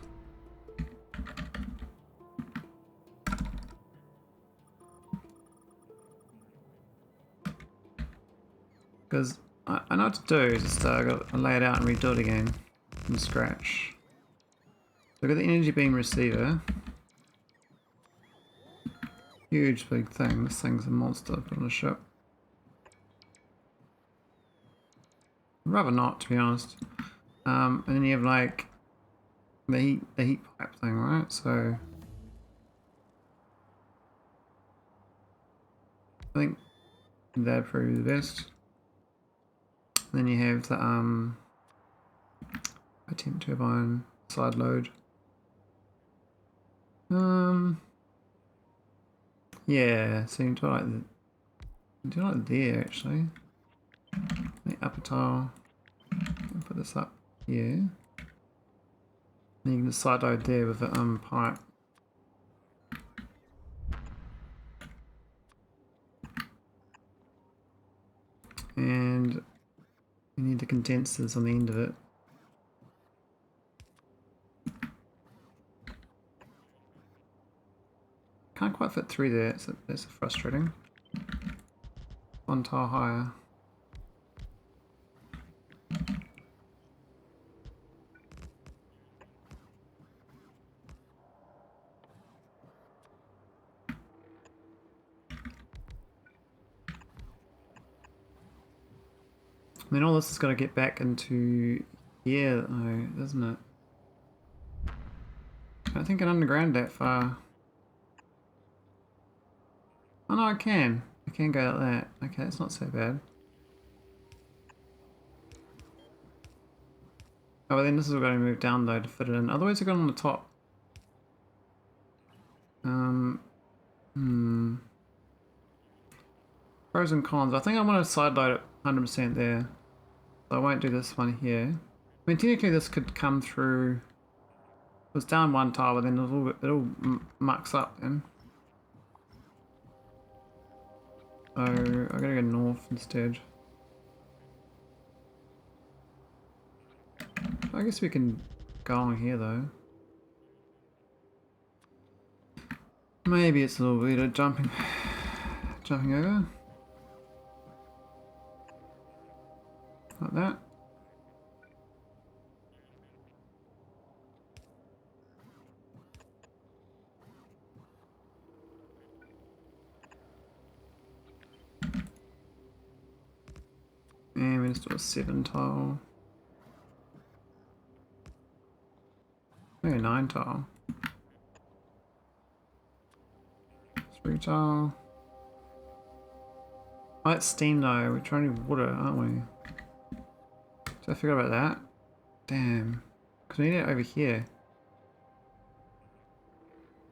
Because I know what to do, just got to lay it out and redo it again from scratch. So I've got the energy beam receiver. Huge big thing, this thing's a monster on a ship. Rather not, to be honest. And then you have like the heat pipe thing, right? So I think that'd probably be the best. Then you have the temp turbine side load. Yeah, so you can do it like there actually. The upper tile. I'll put this up here. Then you can just side load there with the pipe. And you need the condensers on the end of it. Can't quite fit through there, so that's frustrating. One tile higher. And then all this has got to get back into here, though, doesn't it? I don't think I can underground that far. Oh no, I can. I can go like that. Okay, it's not so bad. Oh, but then this is going to move down though to fit it in. Otherwise, we're going on the top. Pros and cons. I think I want to side load it 100% there. So I won't do this one here. I mean, technically this could come through. It was down one tile, but then it all mucks up then. So I gotta go north instead. I guess we can go on here though. Maybe it's a little bit of jumping over. Like that. And we just do a 7 tile. Maybe a 9 tile. 3 tile. Oh, that's steam though. We're trying to water, aren't we? Did I figure about that? Damn. Because we need it over here.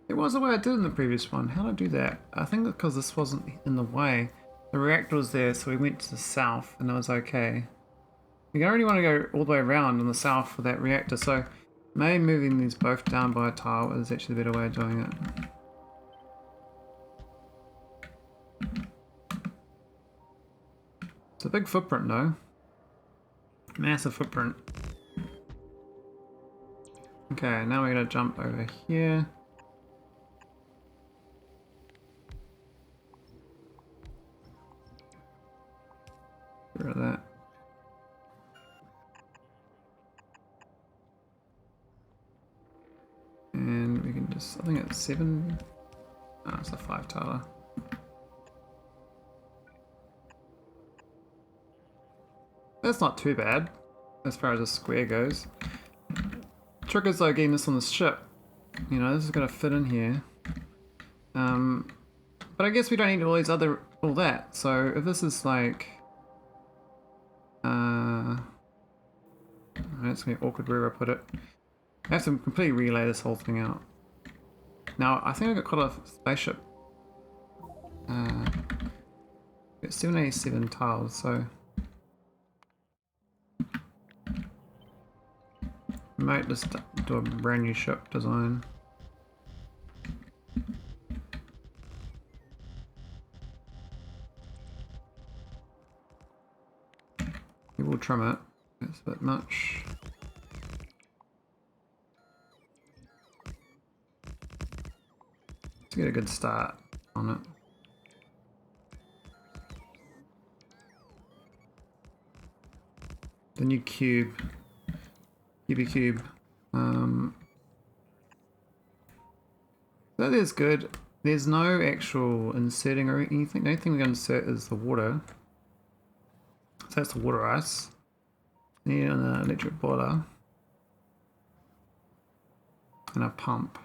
It was the way I did in the previous one. How did I do that? I think because this wasn't in the way. The reactor was there, so we went to the south and it was okay. We don't really want to go all the way around in the south for that reactor, so maybe moving these both down by a tile is actually the better way of doing it. It's a big footprint though. Massive footprint. Okay, now we're going to jump over here. Get rid of that. And we can just, I think it's 7. Oh, it's a 5 tiler. That's not too bad as far as a square goes. Trick is though getting this on the ship. You know, this is going to fit in here. But I guess we don't need all that. So if this is like, it's going to be awkward where I put it. I have to completely relay this whole thing out. Now, I think I got quite a spaceship. It's 787 tiles, so we might just do a brand new ship design. We will trim it. It's a bit much. Let's get a good start on it. The new cube. Cube. That is good. There's no actual inserting or anything. The only thing we're going to insert is the water. So that's the water ice. Need an electric boiler. And a pump.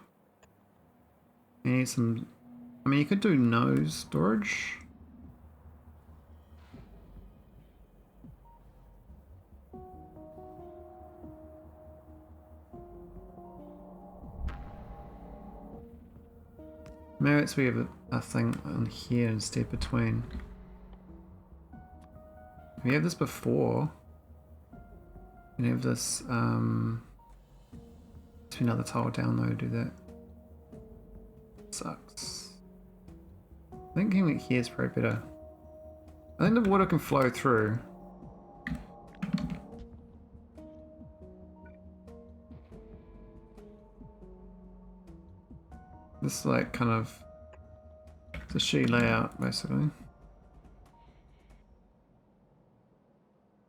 You need some... I mean, you could do nose storage. Maybe it's we have a thing on here instead between. We have this before. We have this to another tile down though to do that. Sucks. I think coming here is probably better. I think the water can flow through. This is like kind of it's a shitty layout basically.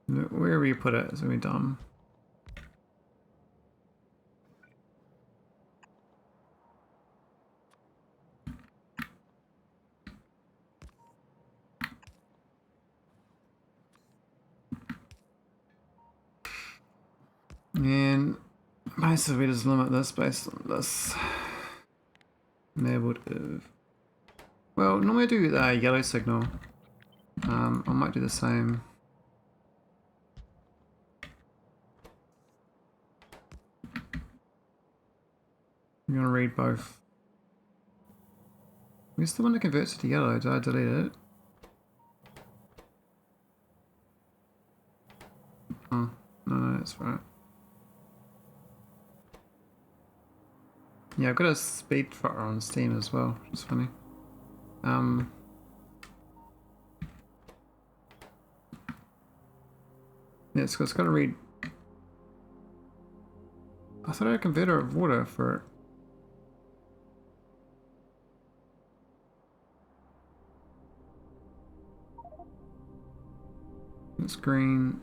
Wherever you put it is gonna be dumb. And basically we just limit this based on this. Enabled if Well, normally I do the yellow signal. I might do the same. I'm gonna read both. Where's the one that converts it to yellow? Did I delete it? Oh, no, that's right. Yeah, I've got a speed trotter on Steam as well, which is funny. Yeah, it's got to read. I thought I had a converter of water for it. It's green,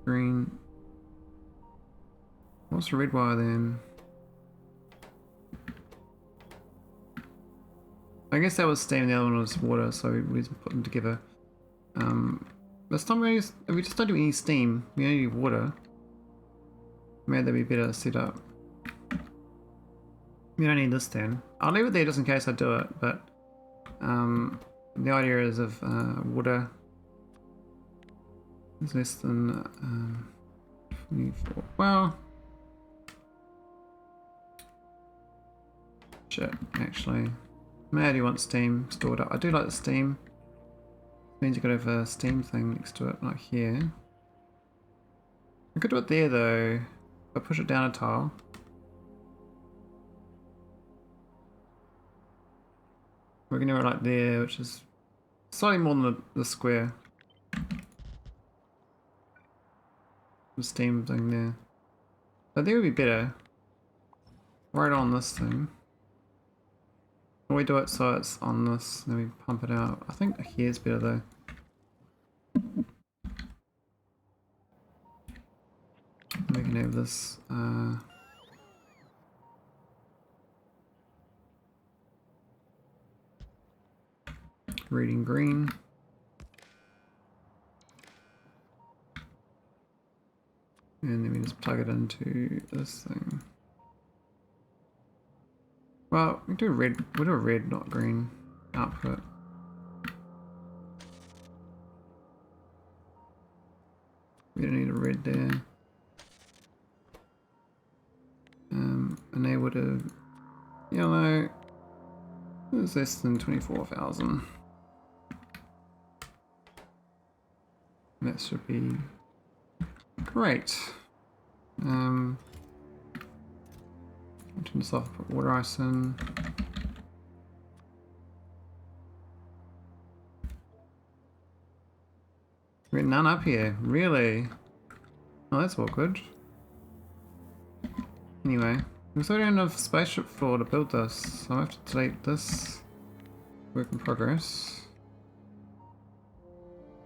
green. What's the red wire then? I guess that was steam, the other one was water, so we just put them together. This time we just don't do any steam, we only do water. Maybe that'd be better set up. We don't need this then. I'll leave it there just in case I do it, but the idea is of water is less than 24. Well, shit, actually. Maybe I do want steam stored up. I do like the steam. It means you've got to have a steam thing next to it, like here. I could do it there though. If I push it down a tile. We're going to do it like there, which is slightly more than the square. The steam thing there. So there would be better. Right on this thing. Or we do it so it's on this, then we pump it out. I think here's better though. We can have this reading green. And then we just plug it into this thing. Well, we do red, we'll do a red, not green output. We don't need a red there. Enable to yellow is less than 24,000. That should be great. Turn this off, put water ice in. We've got none up here, really? Oh, that's awkward. Anyway, we still don't have spaceship floor to build this, so I have to delete this work in progress.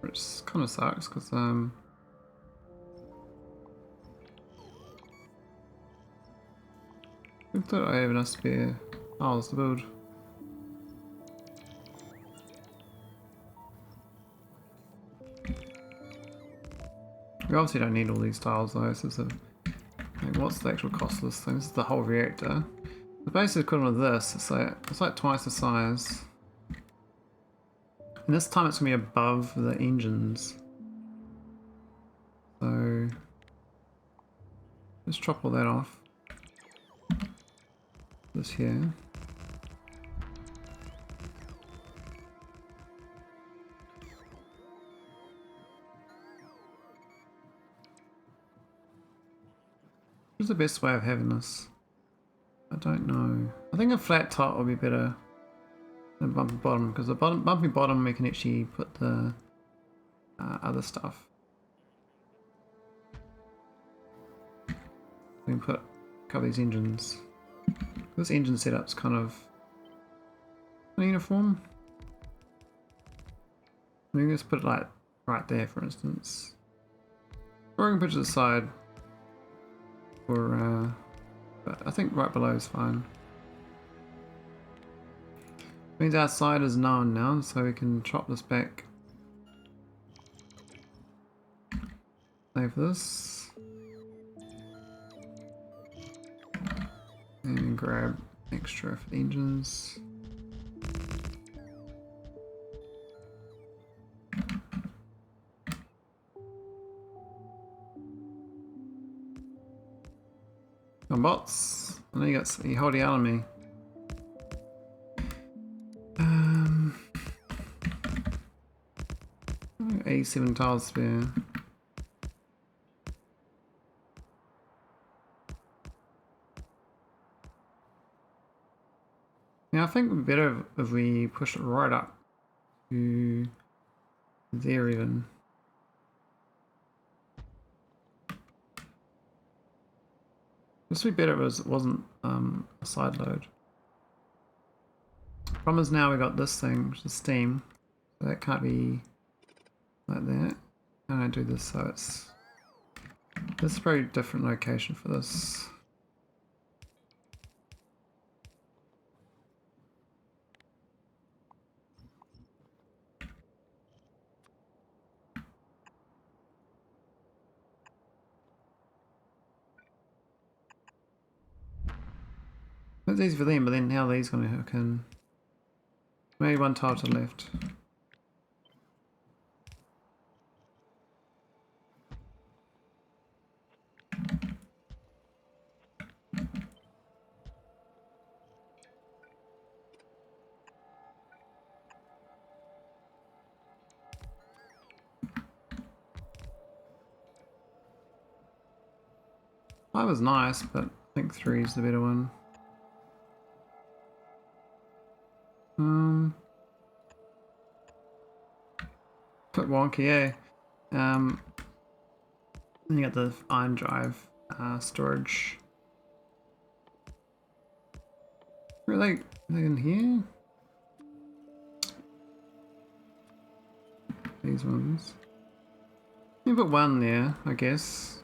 Which kind of sucks, because I thought I have enough spare tiles to build. We obviously don't need all these tiles though, so it's a, like, what's the actual cost of this thing? This is the whole reactor. The base is equivalent of this, it's like twice the size. And this time it's going to be above the engines. So let's chop all that off. This here. What's the best way of having this? I don't know. I think a flat top would be better than bumpy bottom, because the bumpy bottom we can actually put the other stuff. We can cover these engines. This engine setup's kind of uniform. We can just put it like right there, for instance. Or we can put it to the side. Or, but I think right below is fine. Means our side is known now, so we can chop this back. Save this. And grab extra for the engines. Come on, bots. I know you hold out on me. Um, 87 tiles spare. Yeah, I think it'd be better if we push it right up to there even. This would be better if it wasn't a side load. Problem is now we got this thing, which is steam. So that can't be like that. And I do this so it's... This is a very different location for this. That's easy for them, but then how are these going to hook in? Maybe one tile to the left. Five was nice, but I think 3 is the better one. Bit wonky, eh? Then you got the iron drive storage. Are they in here? These ones. You put one there, I guess.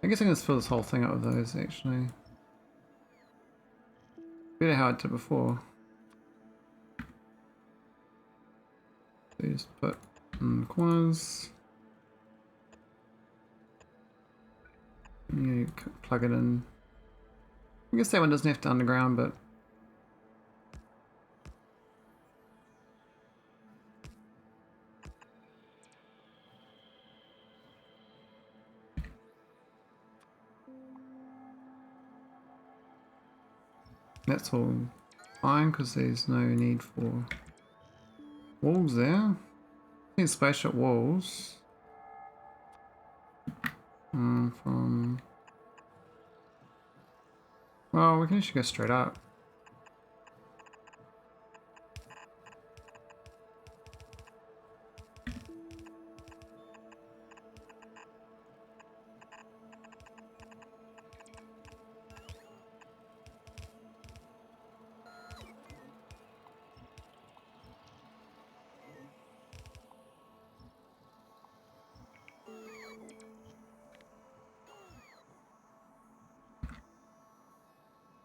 I guess I can just fill this whole thing up with those actually. Better how I did before. So you just put in the corners. And you plug it in. I guess that one doesn't have to underground, but that's all fine because there's no need for walls there. These spaceship walls from... Well, we can actually go straight up.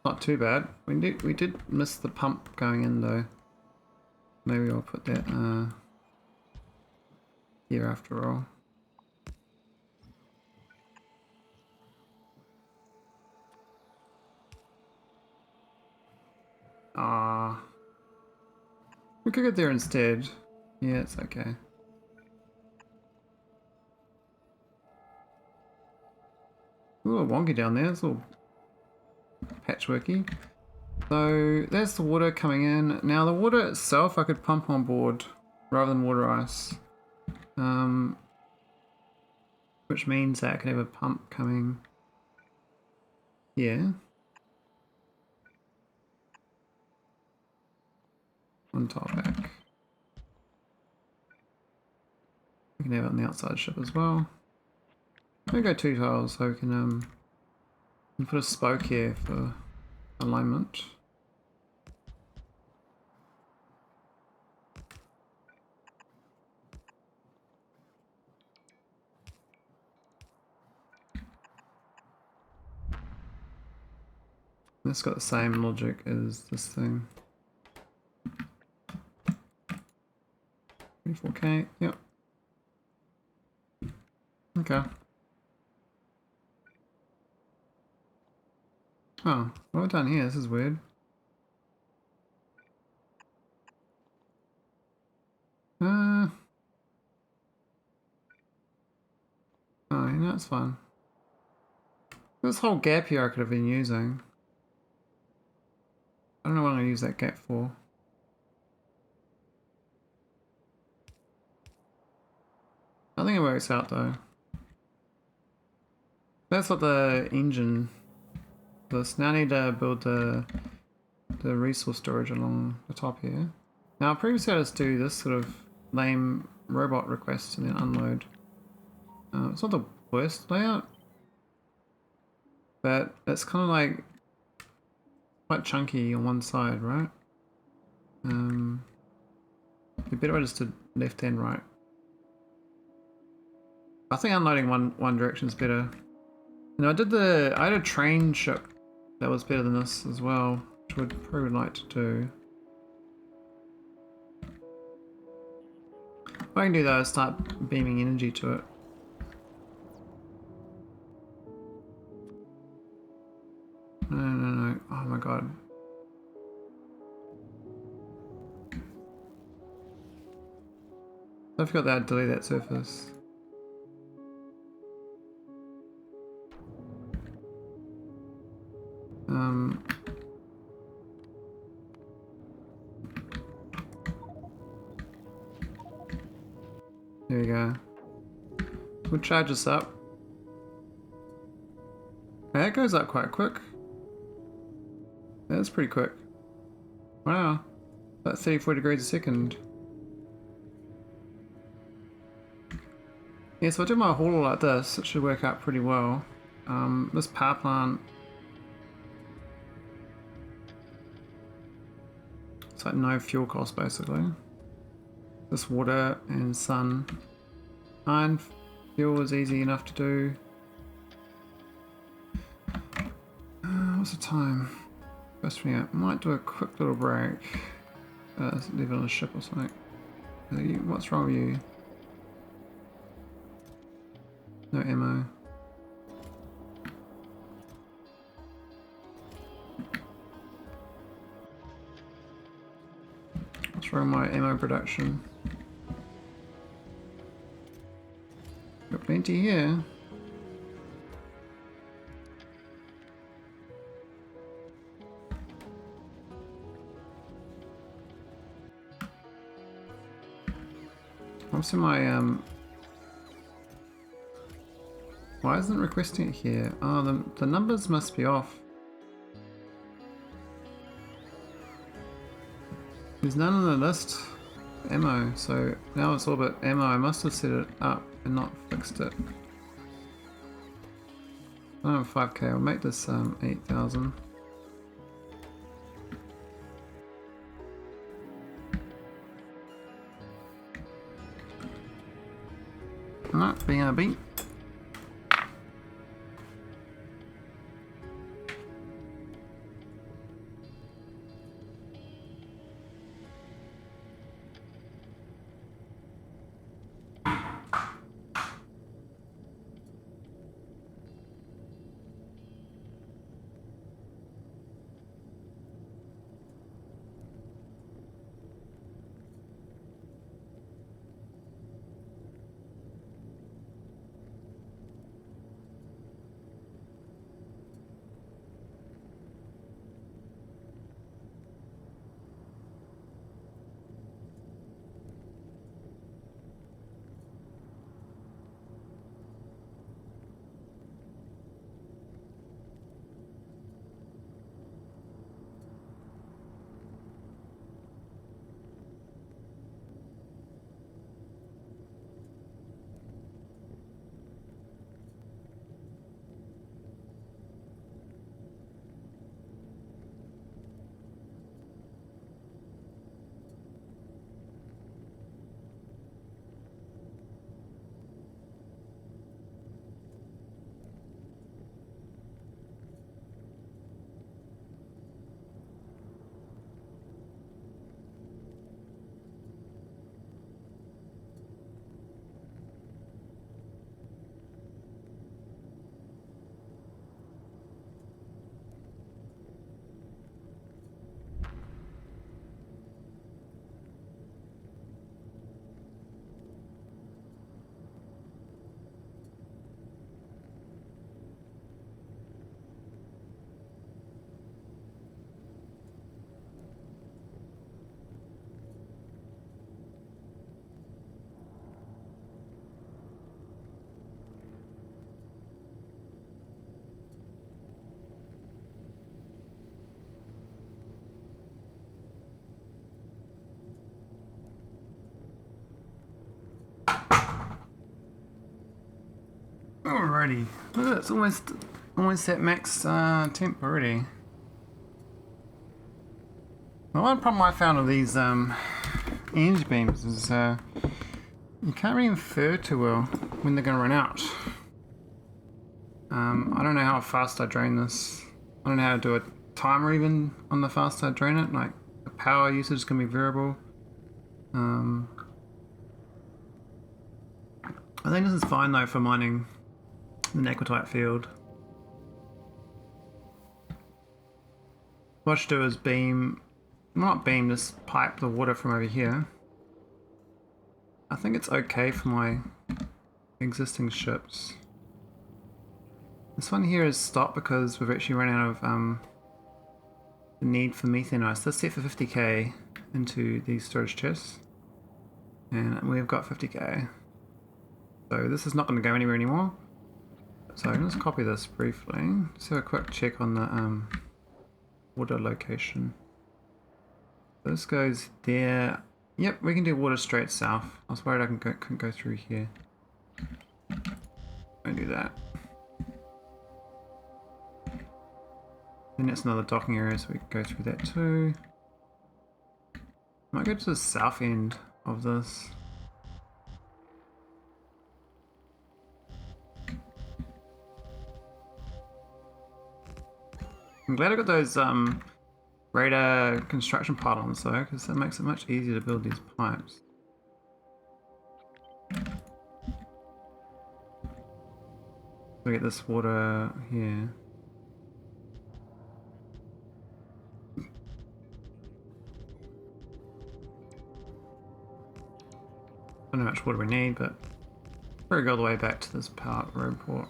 Not too bad. We did miss the pump going in though. Maybe I'll put that here after all. We could get there instead. Yeah, it's okay. A little wonky down there, it's a little patchworky. So there's the water coming in. Now the water itself I could pump on board rather than water ice. Which means that I could have a pump coming here. One tile back. We can have it on the outside of the ship as well. Maybe go 2 tiles so we can put a spoke here for alignment. This got the same logic as this thing. 24k, yep. Okay. Oh, what have I done here? This is weird. Oh, you know, it's fine. This whole gap here I could have been using. I don't know what I'm going to use that gap for. I think it works out though. That's what the engine does. Now I need to build the resource storage along the top here. Now previously I just do this sort of lame robot request and then unload. It's not the worst layout, but it's kind of like quite chunky on one side, right? The better way just to left and right. I think unloading one direction is better. You know, I had a train ship that was better than this as well, which I would probably like to do. What I can do though is start beaming energy to it. No. Oh my god. I forgot that I'd delete that surface. There we go. We'll charge this up. Okay, that goes up quite quick. That's pretty quick. Wow. About 34 degrees a second. Yeah, so I do my haul like this, it should work out pretty well. This power plant, it's like no fuel cost basically. This water and sun. Iron fuel is easy enough to do. What's the time? First thing out. Might do a quick little break. Leave it on a ship or something. What's wrong with you? No ammo. What's wrong with my ammo production? Got plenty here. What's in my why isn't it requesting it here? Oh, the numbers must be off. There's none on the list for ammo, so now it's all about ammo. I must have set it up and not fixed it. I don't have 5k, I'll make this 8,000. Not being a beat. Alrighty, look at it, it's almost at max temp already. The one problem I found with these energy beams is you can't really infer too well when they're going to run out. I don't know how fast I drain this. I don't know how to do a timer even on the fast I drain it. Like the power usage is going to be variable. I think this is fine though for mining the Naquitite field. What I should do is beam, well, not beam, just pipe the water from over here. I think it's okay for my existing ships. This one here is stopped because we've actually run out of the need for methane ice. Let's set for 50k into these storage chests. And we've got 50k. So this is not going to go anywhere anymore. So I'm going to copy this briefly. Let's have a quick check on the water location. This goes there. Yep, we can do water straight south. I was worried I couldn't go through here. Don't do that. Then that's another docking area, so we can go through that too. Might go to the south end of this. I'm glad I got those radar construction pylons though, because that makes it much easier to build these pipes. We get this water here. I don't know how much water we need, but we'll go all the way back to this power road port.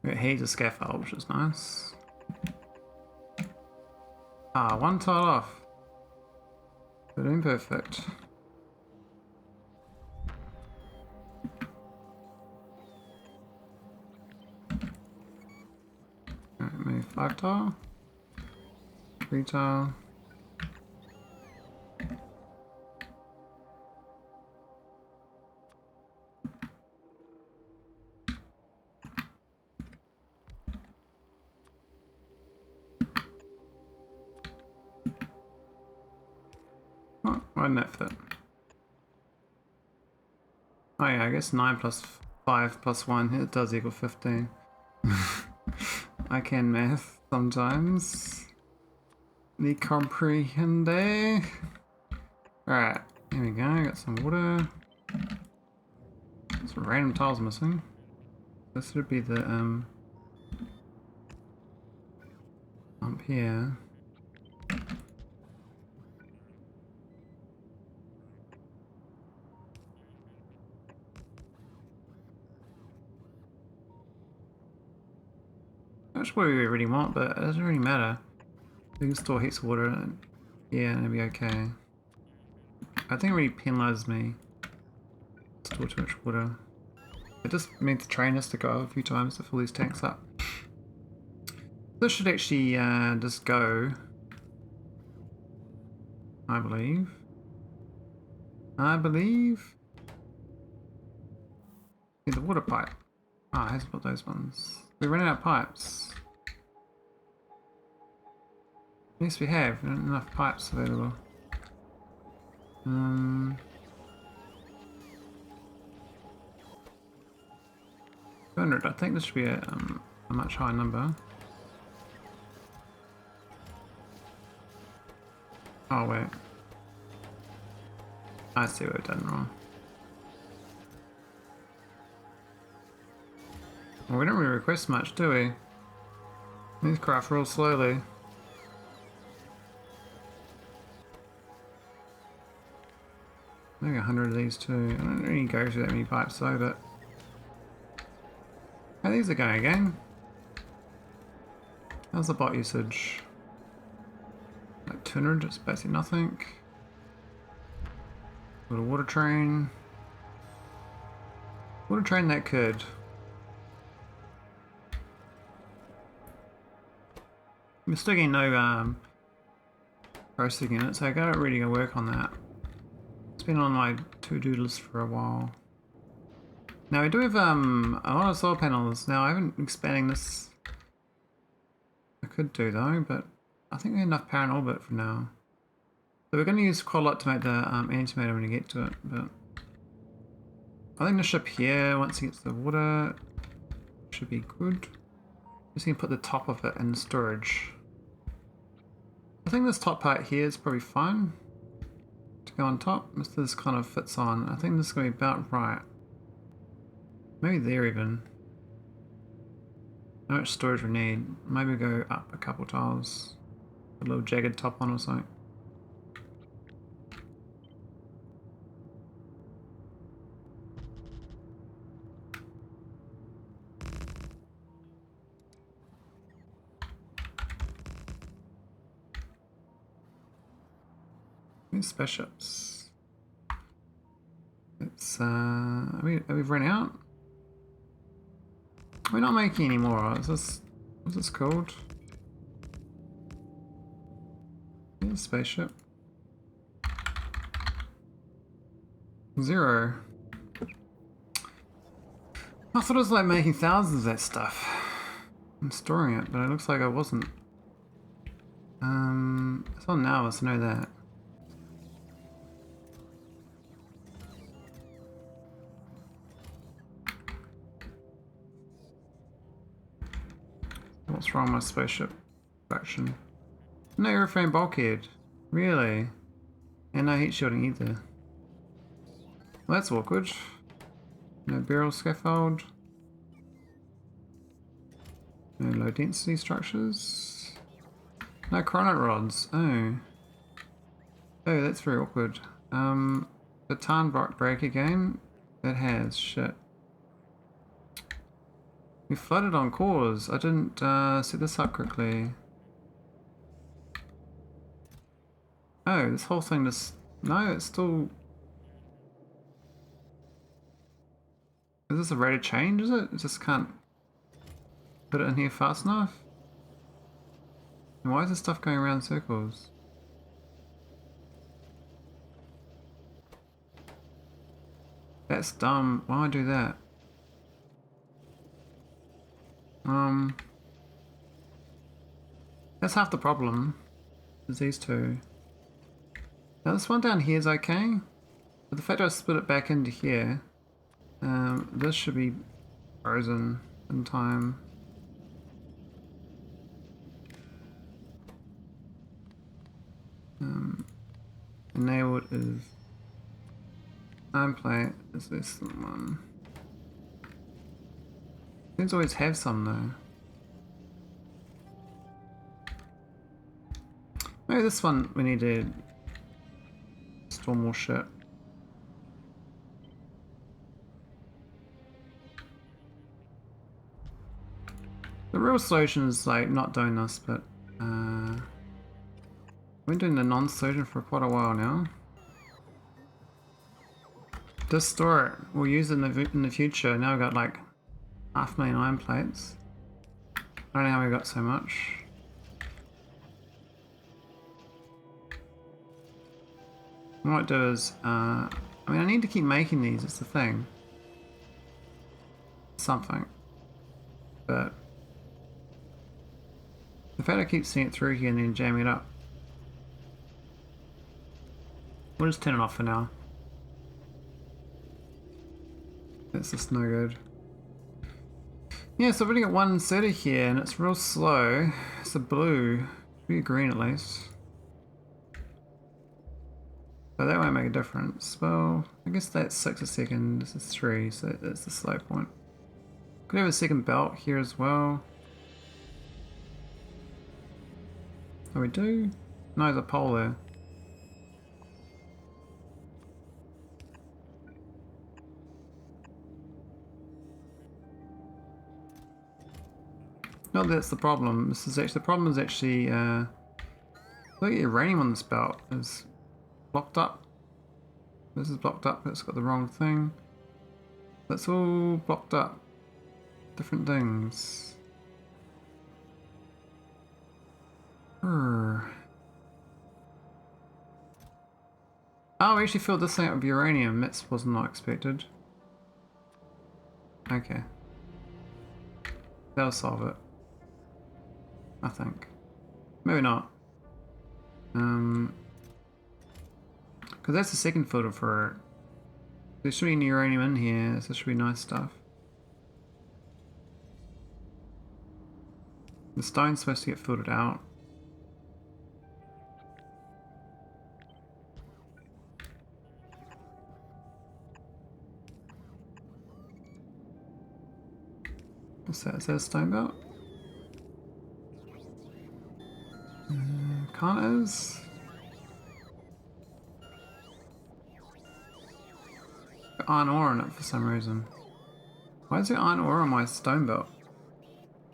Here's a scaffold, which is nice. Ah, one tile off. We're doing perfect. Alright, maybe 5 tile. 3 tile. Why didn't that fit? Oh yeah, I guess 9 plus 5 plus 1, it does equal 15. I can math sometimes. Me comprehende. Alright, here we go, got some water. Some random tiles missing. This would be the up here. That's what we really want, but it doesn't really matter. We can store heaps of water and yeah, and it'll be okay. I think it really penalises me to store too much water. It just means the train has to go a few times to fill these tanks up. This should actually just go, I believe. Yeah, the water pipe. Ah, it hasn't got those ones. We're running out of pipes. Yes, we have. We don't have enough pipes available. 200. I think this should be a much higher number. Oh wait. I see what I've done wrong. Well, we don't really request much, do we? These craft real slowly. Maybe 100 of these too. I don't really go through that many pipes though, but... How these are going again? How's the bot usage? Like 200, it's basically nothing. Got a water train. Water train that could. We're still getting no processing unit, so I gotta really go work on that. It's been on my to-do list for a while. Now we do have a lot of solar panels. Now I haven't expanding this. I could do though, but I think we have enough power in orbit for now. So we're going to use quite a lot to make the antimatter when we get to it, but I think the ship here, once it gets to the water, should be good. Just going to put the top of it in storage. I think this top part here is probably fine to go on top. This kind of fits on. I think this is going to be about right. Maybe there even. How much storage we need? Maybe go up a couple tiles. A little jagged top on or something. These spaceships. It's are we run out? We're not making any more. What's this called? Yeah, spaceship. 0. I thought it was like making thousands of that stuff and storing it, but it looks like I wasn't. It's on now, let's know that. What's wrong with my spaceship faction? No airframe bulkhead. Really? And no heat shielding either. Well, that's awkward. No barrel scaffold. No low density structures. No cryonite rods. Oh. Oh, that's very awkward. The tarn break again. That has shit. We flooded on cores. I didn't set this up quickly. Oh, this whole thing just... No, it's still... Is this a rate of change, is it? It just can't put it in here fast enough? And why is this stuff going around in circles? That's dumb. Why would I do that? That's half the problem. Is these two. Now this one down here is okay, but the fact I split it back into here, this should be frozen in time. Enabled is nameplate. Is this the one? Seems to always have some though. Maybe this one we need to store more shit. The real solution is like not doing this, but we've been doing the non-solution for quite a while now. Just store it. We'll use it in the future. Now we've got like 500,000 iron plates. I don't know how we got so much. What I might do is, I mean, I need to keep making these. It's the thing. Something, but the fact I keep seeing it through here and then jamming it up. We'll just turn it off for now. That's just no good. Yeah, so I've only got one inserter here and it's real slow. It's a blue. Should be a green at least. So that won't make a difference. Well, I guess that's 6 a second. This is 3, so that's the slow point. Could have a second belt here as well. Oh, we do? No, there's a pole there. Not that that's the problem. This is actually the problem is actually look at the uranium on this belt is blocked up. This is blocked up. It's got the wrong thing. That's all blocked up. Different things. Oh, we actually filled this thing up with uranium. That was not expected. Okay. That'll solve it. I think. Maybe not. Because that's the second filter for it. There should be uranium in here, so this should be nice stuff. The stone's supposed to get filtered out. What's that? Is that a stone belt? Cannisters? Iron ore in it for some reason. Why is there iron ore on my stone belt?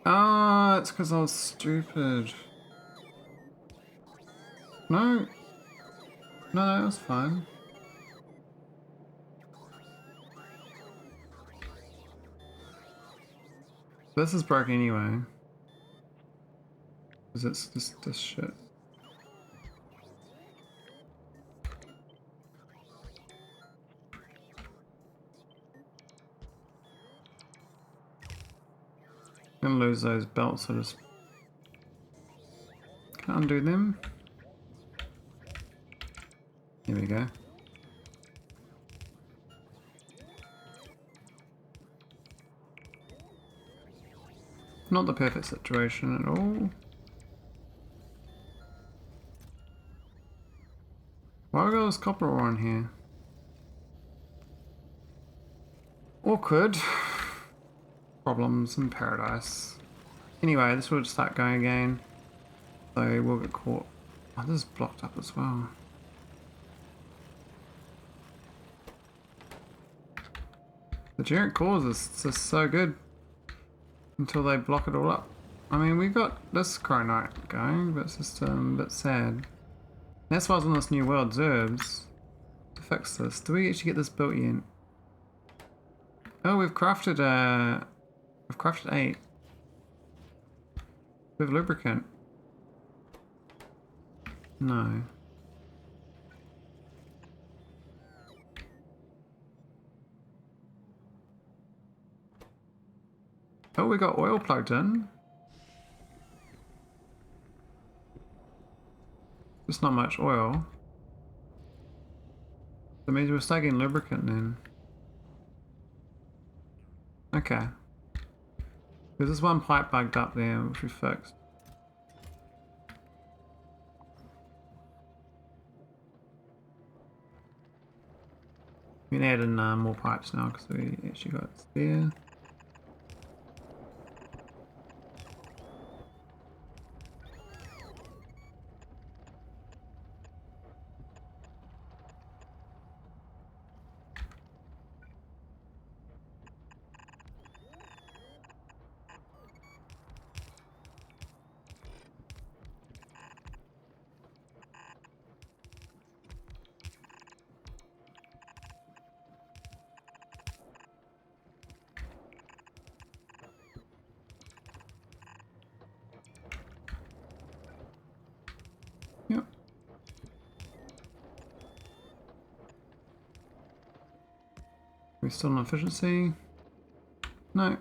Oh, it's because I was stupid. No. No, that was fine. This is broken anyway. Because it's just this shit. I'm gonna lose those belts, so just can't undo them. Here we go. Not the perfect situation at all. Why got this copper ore on here? Awkward. Problems in paradise. Anyway, this will start going again. So we'll get caught. Oh, this is blocked up as well. The generic cores is just so good until they block it all up. I mean, we got this cryonite going, but it's just a bit sad. That's why I was on this new world, zirbs, to fix this. Do we actually get this built yet? Oh, we've crafted 8. We have lubricant. No. Oh, we got oil plugged in. Just not much oil. That means we're start getting lubricant then. Okay. There's this one pipe bugged up there, which we fixed. We can add in more pipes now because we actually got it there. Yep. We still on efficiency? No.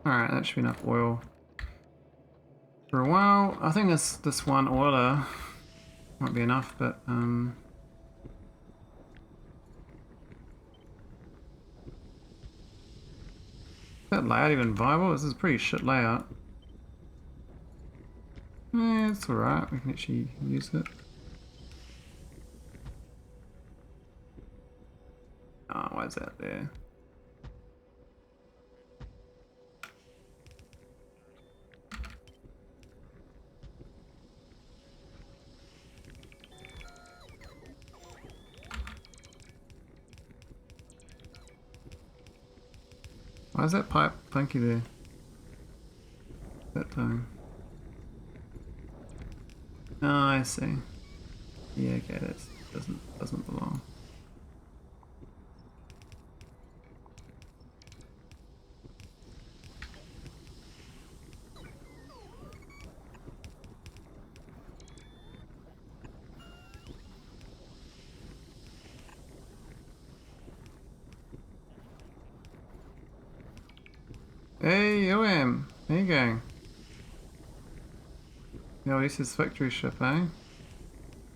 Alright, that should be enough oil for a while. I think this one oiler might be enough, but is that layout even viable? This is a pretty shit layout. Yeah, it's alright, we can actually use it. Oh, why is that there? Why is that pipe funky there? That thing. Oh, I see. Yeah, okay, that doesn't belong. Hey, OM! How you going? Yeah, this is Factory ship, eh? I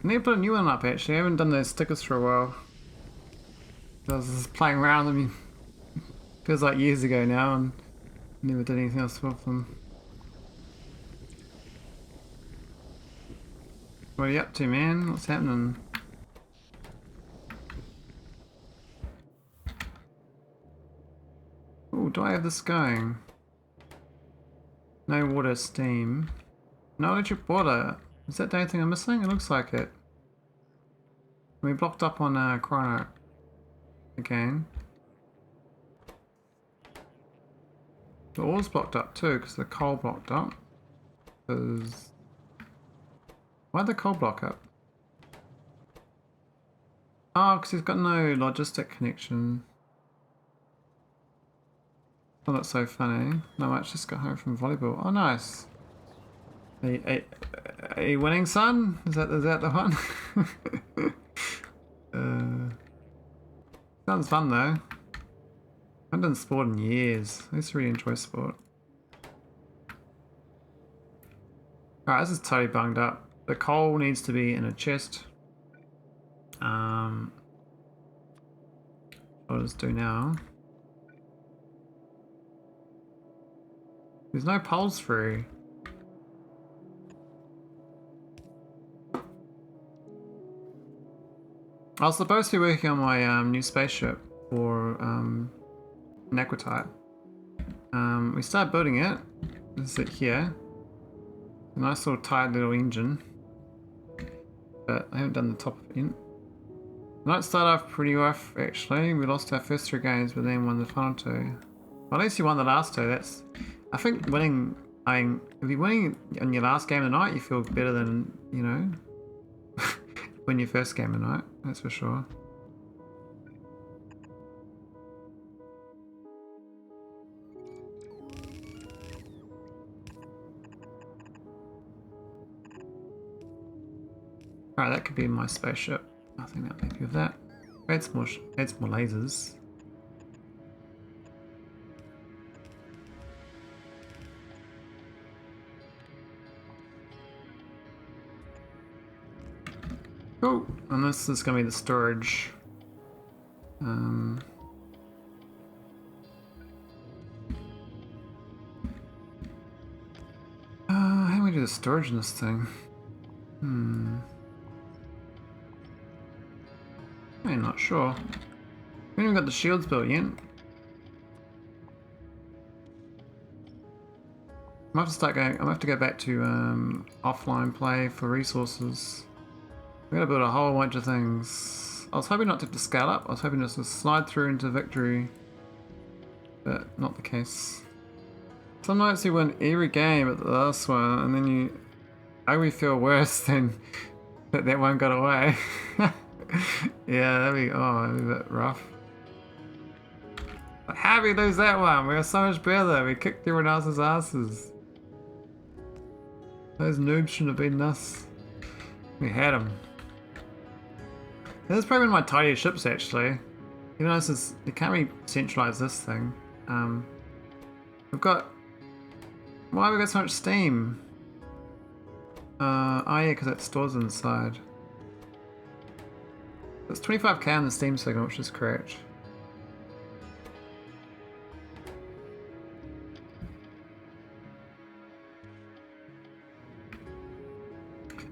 need to put a new one up actually. I haven't done those stickers for a while. I was just playing around with them. Feels like years ago now and never did anything else with them. What are you up to, man? What's happening? Oh, do I have this going? No water, steam. No electric water. Is that the only thing I'm missing? It looks like it. We blocked up on cryonite again. The ore's blocked up too, because the coal blocked up. Because... Why'd the coal block up? Oh, because he's got no logistic connection. Oh, that's so funny. No, I just got home from volleyball. Oh, nice. Are you winning, son? Is that the one? Sounds fun though. I haven't done sport in years. I used to really enjoy sport. Alright, this is totally bunged up. The coal needs to be in a chest. I'll just do now. There's no poles through. I was supposed to be working on my new spaceship for Naquitite. We started building it. This is it here. A nice little tight little engine. But I haven't done the top of it yet. The night started off pretty rough actually. We lost our first 3 games but then won the final 2. Well, at least you won the last 2. That's... I think winning... I mean, if you're winning on your last game of the night, you feel better than, you know, win your first game of the night. That's for sure. Alright, that could be my spaceship. I think that'll be good with that. Adds more lasers. Cool. And this is going to be the storage. How do we do the storage in this thing? I'm not sure. We haven't even got the shields built yet. I'm gonna have to start going. I'm gonna have to go back to offline play for resources. We gotta build a whole bunch of things. I was hoping not to have to scale up. I was hoping just to slide through into victory, but not the case. Some nights you win every game at the last one, and then you only feel worse than that one got away. Yeah, that'd be a bit rough. But how did we lose that one? We were so much better. We kicked everyone else's asses. Those noobs shouldn't have beaten us. We had them. This is probably one of my tiniest ships actually. Even though this is, you can't really centralize this thing. We've got... Why have we got so much steam? Oh yeah, because it stores inside. It's 25k on the steam signal, which is correct.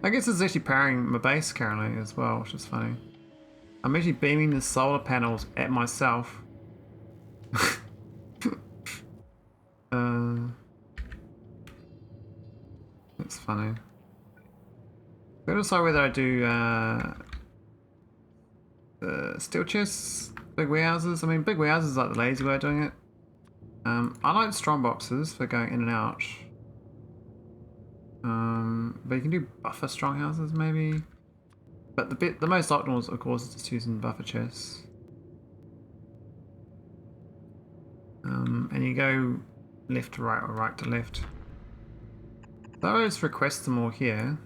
I guess it's actually powering my base currently as well, which is funny. I'm actually beaming the solar panels at myself. That's funny. I'm gonna decide whether I do steel chests, big warehouses. I mean, big warehouses is like the lazy way of doing it. I like strong boxes for going in and out. But you can do buffer strong houses maybe. But the most optimal is, of course, is just using buffer chests. And you go left to right or right to left. So I just request them all here.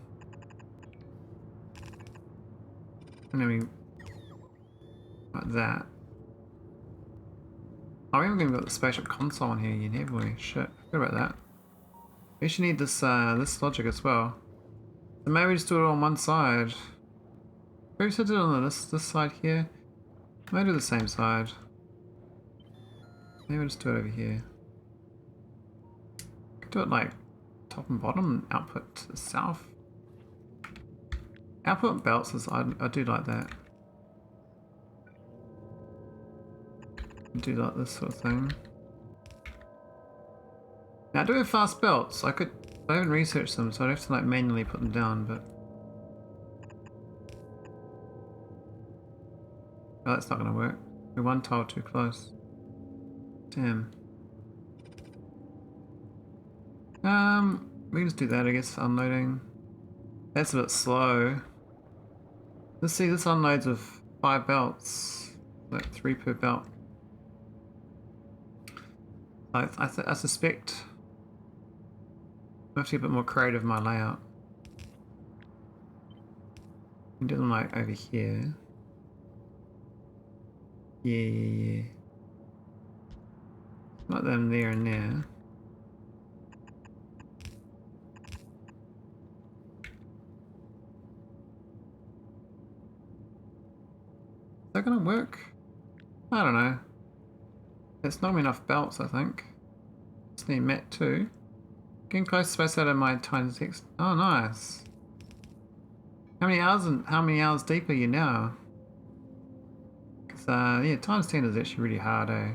And then we... like that. Oh, we haven't even got the spaceship console on here yet, have we? Shit, forgot about that. We should need this this logic as well. So maybe just do it on one side. Maybe just do it on this side here. Maybe do the same side. Maybe just do it over here. Could do it like top and bottom, output to the south. Output belts is I do like that. Do like this sort of thing. Now I do have fast belts. I haven't researched them, so I'd have to like manually put them down, but oh, that's not gonna work. We're one tile too close. Damn. We can just do that, I guess, unloading. That's a bit slow. Let's see, this unloads with 5 belts. Like 3 per belt. I suspect I have to be a bit more creative in my layout. You can do them like over here. Yeah. Like them there and there. Is that gonna work? I don't know. It's not enough belts, I think. Just need mat too. Getting close to space out of my tiny text. Oh, nice. How many hours deep are you now? Cause yeah, times 10 is actually really hard, eh?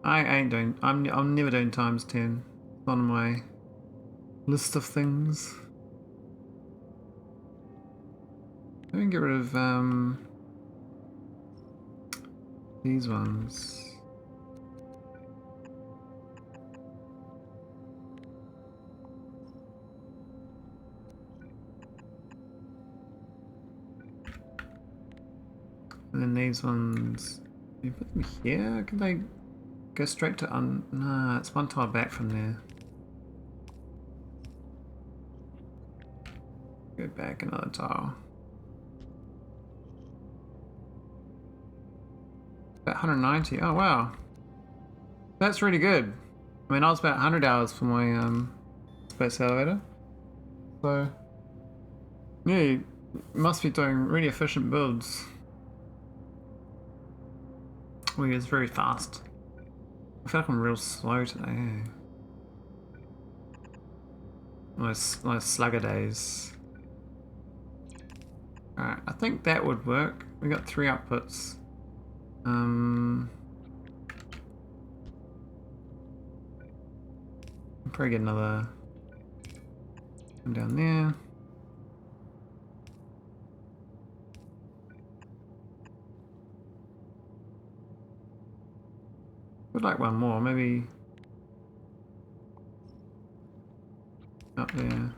I'm never doing times 10. It's on my list of things. Let me get rid of these ones. And then these ones, can you put them here? Can they go straight to nah, it's one tile back from there. Go back another tile. About 190. Oh wow, that's really good. I mean, I was about 100 hours for my space elevator. So yeah, you must be doing really efficient builds. Oh, it's very fast. I feel like I'm real slow today. Nice slugger days. Alright, I think that would work. We got 3 outputs. I'll probably get another one down there. Would like one more, maybe up there.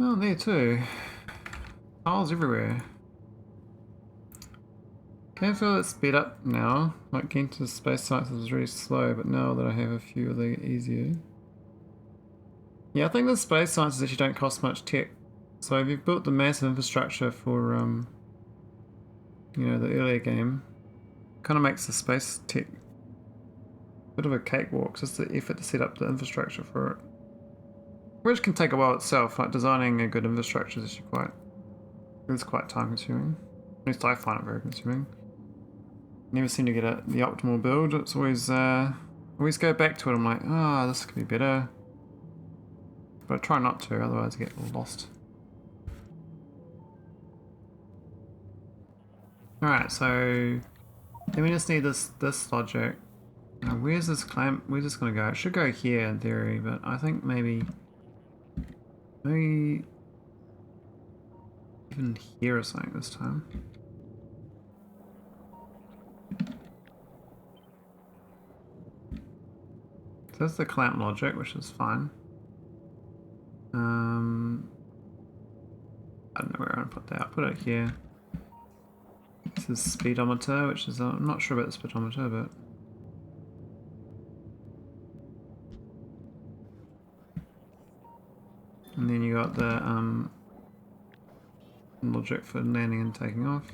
Oh, there too. Tiles everywhere. Can I feel it speed up now? Like getting to space sites was really slow, but now that I have a few, they get easier. Yeah, I think the space sciences actually don't cost much tech. So if you've built the massive infrastructure for, you know, the earlier game, kind of makes the space tech a bit of a cakewalk. Just the effort to set up the infrastructure for it, which can take a while itself. Like designing a good infrastructure is actually quite time consuming. At least I find it very consuming. Never seem to get the optimal build. It's always go back to it. I'm like, ah, this could be better. But I try not to, otherwise I get lost. Alright, so then we just need this logic. Now where's this clamp? Where's this gonna go? It should go here in theory, but I think maybe even here or something this time. So that's the clamp logic, which is fine. I don't know where I want to put that. I'll put it here. This is speedometer, which is I'm not sure about the speedometer, but and then you got the logic for landing and taking off.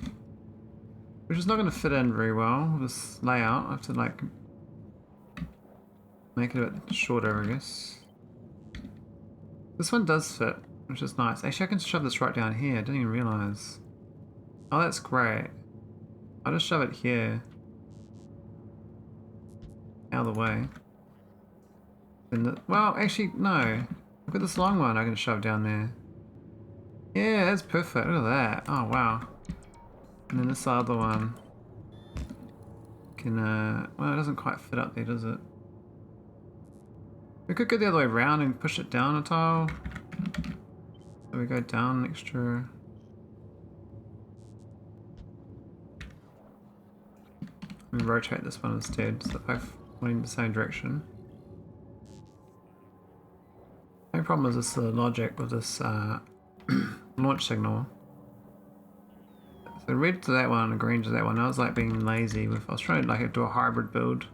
Which is not going to fit in very well with this layout. I have to like make it a bit shorter, I guess. This one does fit, which is nice. Actually, I can shove this right down here. I didn't even realize. Oh, that's great. I'll just shove it here. Out of the way. Well, actually, no. I've got this long one I can shove down there. Yeah, that's perfect. Look at that. Oh, wow. And then this other one can, well, it doesn't quite fit up there, does it? We could go the other way around and push it down a tile. So we go down an extra. And rotate this one instead, so that both pointing in the same direction. The only problem is this logic with this launch signal. So red to that one and green to that one. I was like being lazy with. I was trying to like do a hybrid build.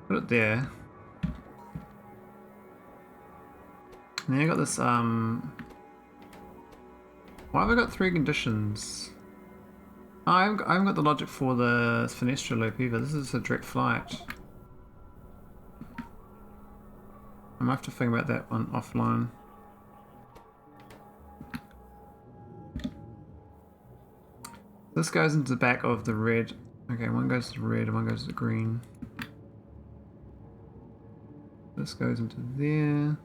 Put it there. And then I got this. Why have I got 3 conditions? Oh, I haven't got the logic for the Fenestra loop either. This is a direct flight. I might have to think about that one offline. This goes into the back of the red. Okay, one goes to red and one goes to green. This goes into there.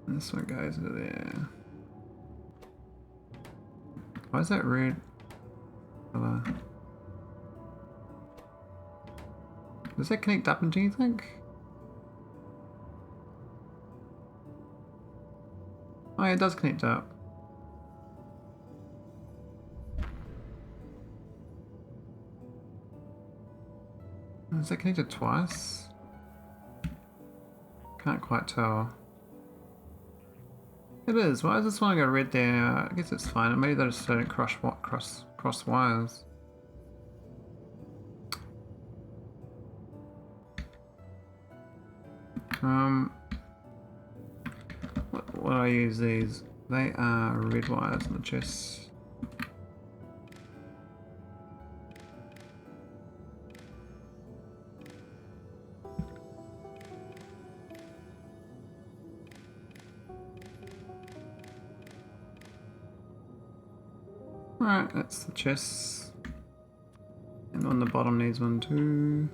And this one goes into there. Why is that red color? Does that connect up into anything? Oh yeah, it does connect up. Is that connected twice? Can't quite tell. It is. Why does this one go red there? I guess it's fine. Maybe they just don't cross wires. What do I use these? They are red wires in the chest. Alright, that's the chests. And on the bottom needs one too.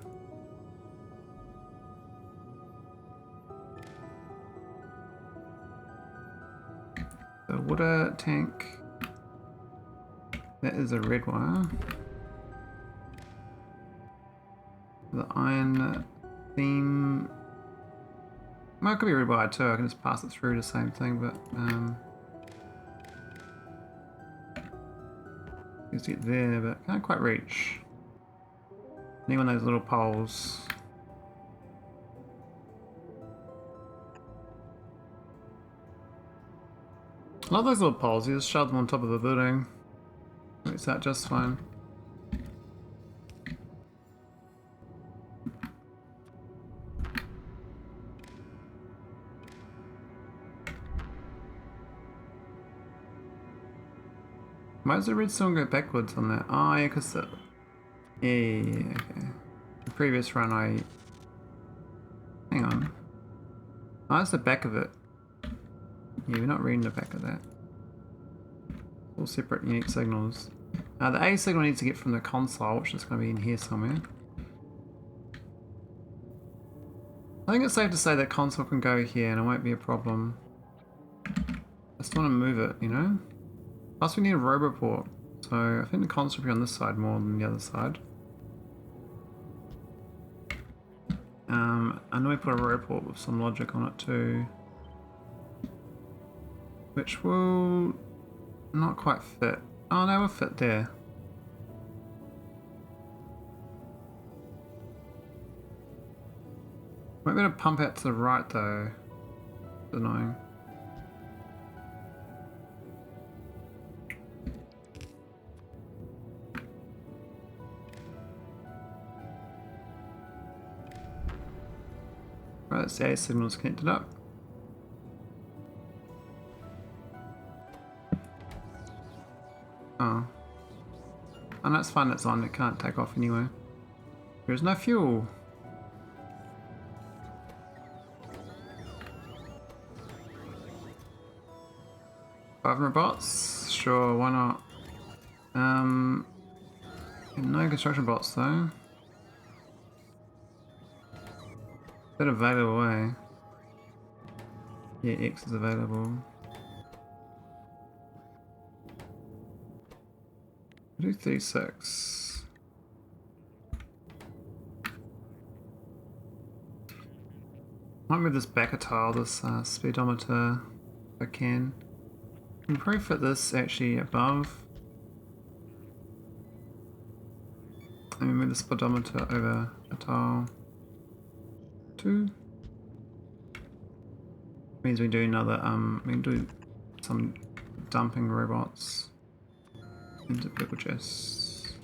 The water tank. That is a red wire. The iron theme. Well, it could be a red wire too. I can just pass it through the same thing, but let's get there, but can't quite reach. Need one of those little poles. I love those little poles. You just shove them on top of the building. Works out just fine. Why does the redstone go backwards on that? Oh yeah, because the... Yeah, okay. The previous run I... Hang on. Oh, that's the back of it. Yeah, we're not reading the back of that. All separate unique signals. The A signal needs to get from the console, which is going to be in here somewhere. I think it's safe to say that console can go here and it won't be a problem. I just want to move it, you know? Plus we need a roboport, so I think the console will be on this side more than the other side. I know we put a roboport with some logic on it too. Which will not quite fit. Oh no, will fit there. Might be able to pump out to the right though. It's annoying. Right, that's the A signal's connected up. And that's fine, that's on, it can't take off anyway. There's no fuel. Five robots? Sure, why not? No construction bots though. Is that available, eh? Yeah, X is available. 36. Might move this back a tile, this speedometer, if I can. I can probably fit this actually above. Let me move the speedometer over a tile. 2. Means we do another, we can do some dumping robots into purple chests.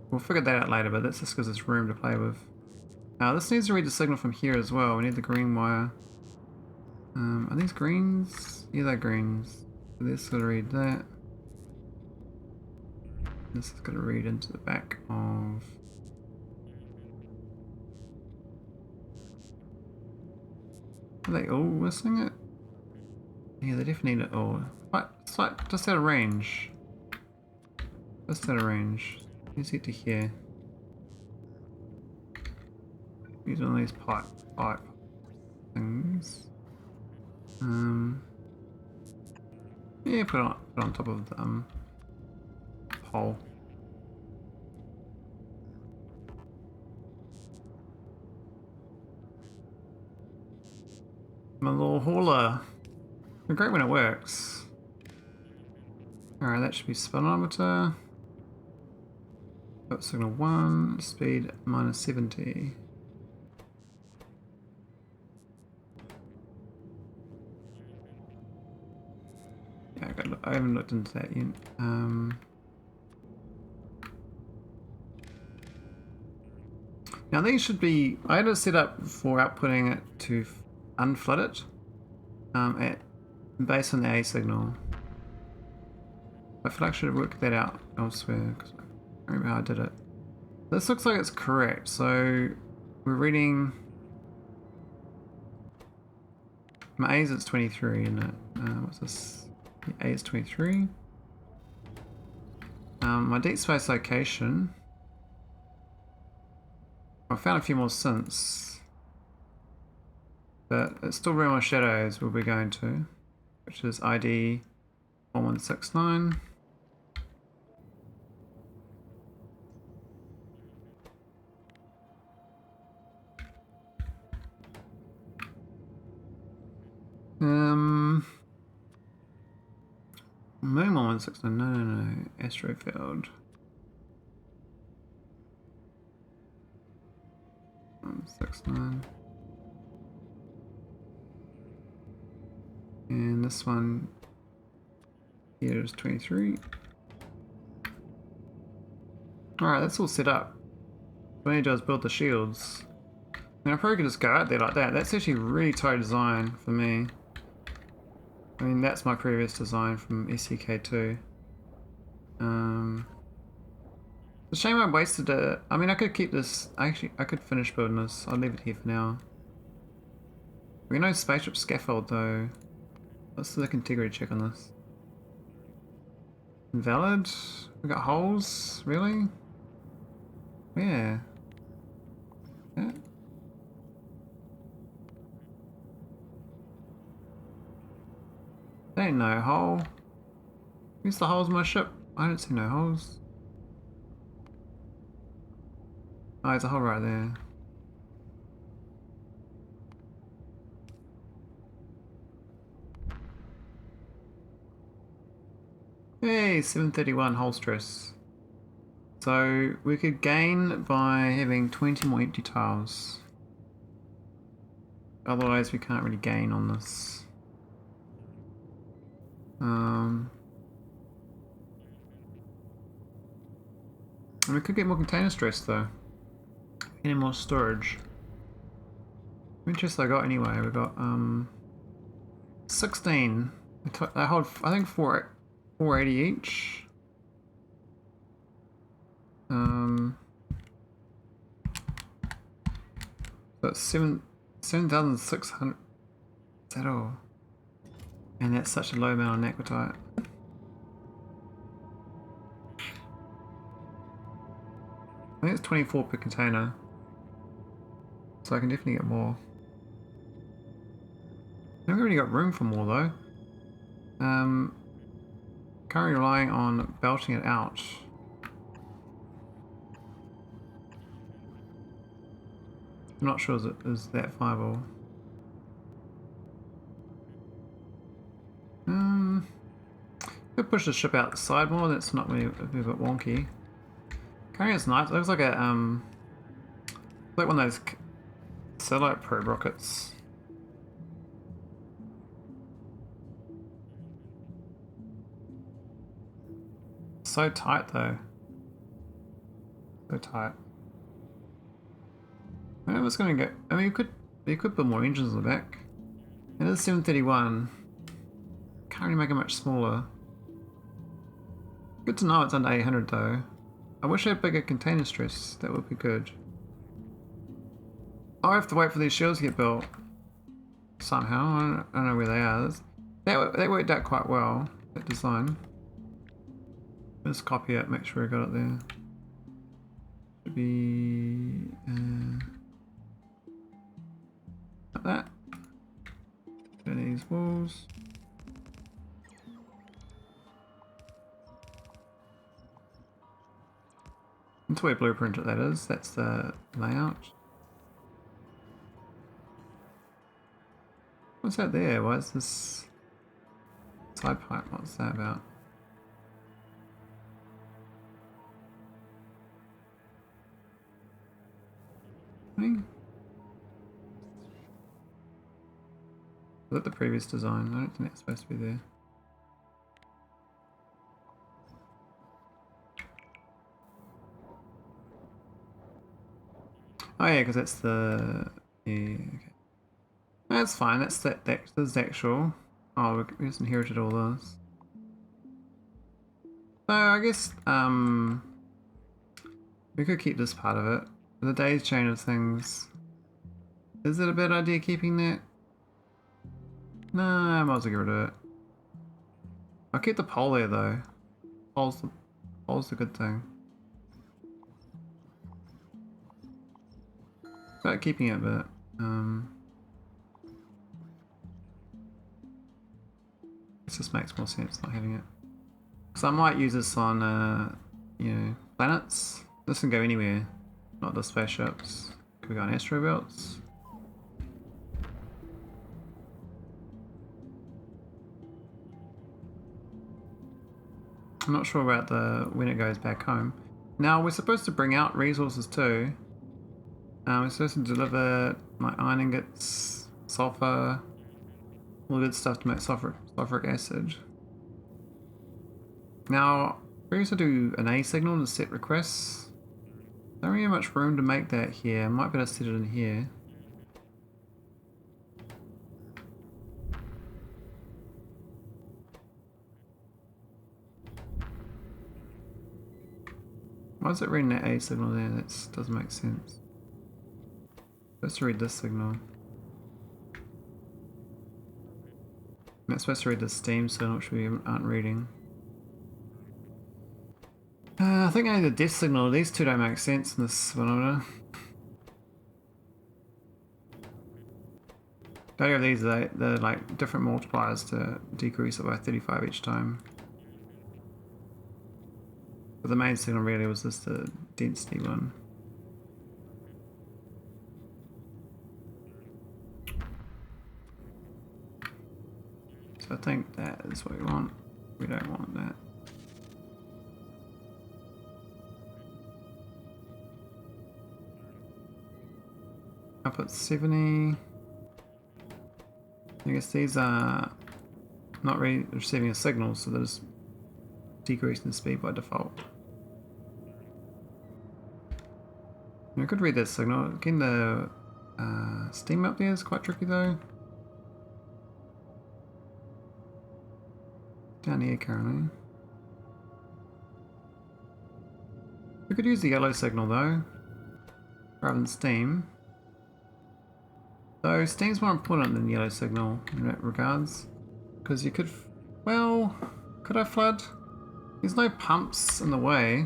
We'll figure that out later, but this just gives us room to play with. Now this needs to read the signal from here as well. We need the green wire. Are these greens? Yeah, they're greens. So this is going to read that. This is going to read into the back of... Are they all listening it? Yeah, they definitely need it all. But it's like just out of range. Just out of range. Let's get to here. Use one of these pipe things. Yeah, put it on top of the pole. My little hauler. They're great when it works. Alright, that should be speedometer. Signal 1, speed minus 70. Yeah, I haven't looked into that yet. Now these should be, I had it set up for outputting it to unflood it based on the A signal. I feel like I should have worked that out elsewhere because I don't remember how I did it. This looks like it's correct, so we're reading my A's it's 23 isn't it? What's this? The A is 23. My deep space location, I found a few more since, but it's still Realm of Shadows we'll be going to, which is ID 4169. Moon 1169, no, asteroid field. 169. And this one here is 23. Alright, that's all set up. What I need to do is build the shields. And I probably could just go out there like that. That's actually really tight design for me. I mean, that's my previous design from SCK2. It's a shame I wasted it. I mean, I could keep this. Actually, I could finish building this. I'll leave it here for now. We know spaceship scaffold though. What's the integrity check on this? Invalid? We got holes? Really? Yeah. Yeah. There ain't no hole. Where's the holes in my ship? I don't see no holes. Oh, there's a hole right there. Hey, 731 hole stress. So we could gain by having 20 more empty tiles. Otherwise we can't really gain on this. And we could get more container stress though. Any more storage. How many chests I got anyway? We got 16. They hold, I think, 480 each. So it's 7,600. Is that all? And that's such a low amount of Naquitite. I think it's 24 per container. So I can definitely get more. I haven't really got room for more though. Currently relying on belting it out. I'm not sure is that viable. Could push the ship out the side more. That's not really a bit wonky. Currently it's nice. It looks like a like one of those satellite probe rockets. So tight though. So tight. I don't know what's gonna go. I mean, you could put more engines in the back. It is 731. Can't really make it much smaller. Good to know it's under 800 though. I wish I had bigger container stress. That would be good. I have to wait for these shields to get built somehow. I don't know where they are. That worked out quite well. That design. Let's copy it. Make sure I got it there. Should be like that. These walls. That's where blueprint that is. That's the layout. What's that there? Why is this side pipe? What's that about? Is that the previous design? I don't think that's supposed to be there. Oh yeah, because that's the... Yeah, okay. That's fine, that's this is actual. Oh, we just inherited all those. So I guess we could keep this part of it. The days chain of things. Is it a bad idea keeping that? No, I might as well get rid of it. I'll keep the pole there though. Pole's the good thing. But keeping it, but it just makes more sense not having it. So I might use this on, you know, planets. This can go anywhere, not the spaceships. Could we go on asteroid belts? I'm not sure about when it goes back home. Now we're supposed to bring out resources too. We're supposed to deliver like iron ingots, sulfur, all the good stuff to make sulfuric acid. Now, we used to do an A signal to set requests. Don't really have much room to make that here. Might be able to set it in here. Why is it reading that A signal there? That doesn't make sense. Supposed to read this signal. I'm supposed to read the steam signal, which we aren't reading. I think I need a death signal. These two don't make sense in this phenomena. The idea of these are they're like different multipliers to decrease it by 35 each time. But the main signal really was just the density one. So I think that is what we want. We don't want that. I put 70. I guess these are not really receiving a signal, so they're just decreasing the speed by default. I could read that signal. Getting the steam up there is quite tricky though. Down here currently. We could use the yellow signal though, rather than steam. Though steam's more important than yellow signal in that regards. Because you could, well, could I flood? There's no pumps in the way.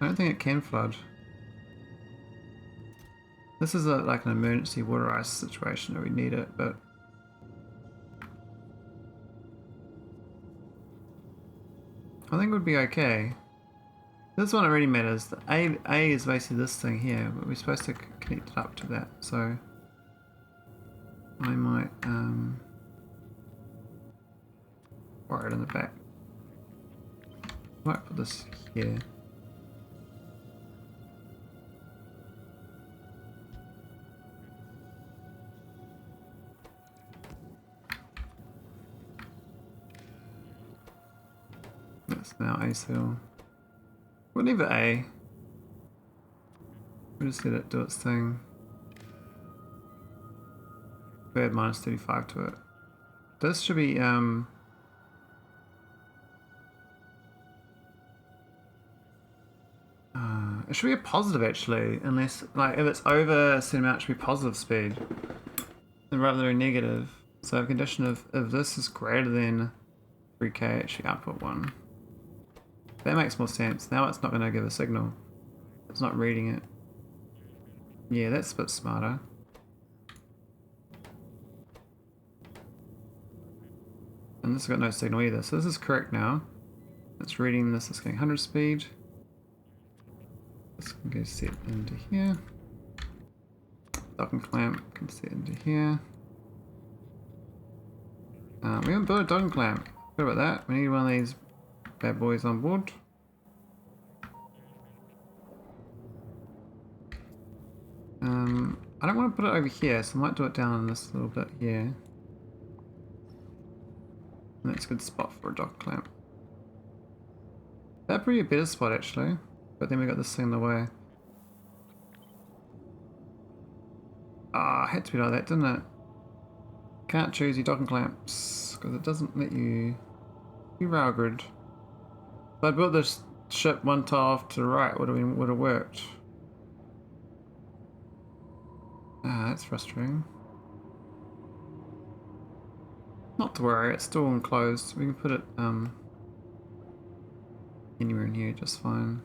I don't think it can flood. This is like an emergency water ice situation where we need it, but I think it would be okay. This one really matters. The A is basically this thing here, but we're supposed to connect it up to that, so I might wire it in the back. Might put this here. That's now A cell. We'll leave it A. We'll just let it do its thing. We add minus 35 to it. This should be it should be a positive actually, unless like if it's over a certain amount, it should be positive speed, rather than negative. So a condition of if this is greater than 3k, actually output 1. That makes more sense. Now it's not going to give a signal. It's not reading it. Yeah, that's a bit smarter. And this has got no signal either, so this is correct now. It's reading this, it's getting 100 speed. This can go set into here. Docking clamp can set into here. We haven't built a docking clamp. What about that? We need one of these bad boys on board. I don't want to put it over here, so I might do it down in this little bit here. And that's a good spot for a dock clamp. That'd be a better spot actually, but then we got this thing in the way. Ah, had to be like that, didn't it? Can't choose your docking clamps because it doesn't let you be rail grid. If I built this ship one tile off to the right, would have worked. Ah, that's frustrating. Not to worry, it's still enclosed. We can put it anywhere in here just fine.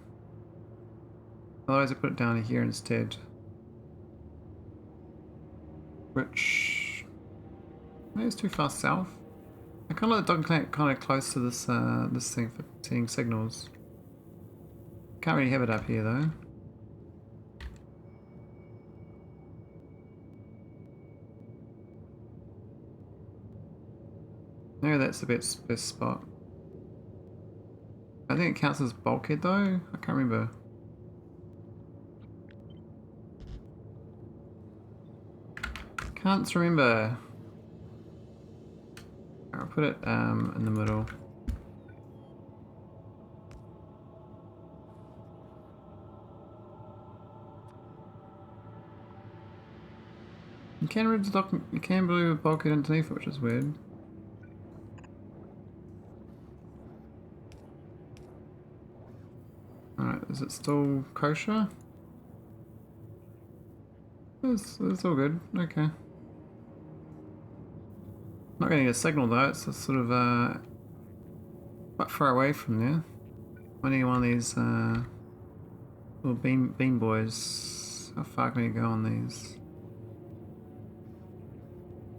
Otherwise I put it down here instead. Which maybe it's too far south. I kind of like the docking clamp kind of close to this this thing for seeing signals. Can't really have it up here though. Maybe that's the best spot. I think it counts as bulkhead though. I can't remember. Can't remember. I'll put it in the middle. You can read the dock. You can move a bulkhead underneath it, which is weird. Alright, is it still kosher? It's all good, okay. Not getting a signal though, it's just sort of quite far away from there. I need one of these little beam boys. How far can you go on these?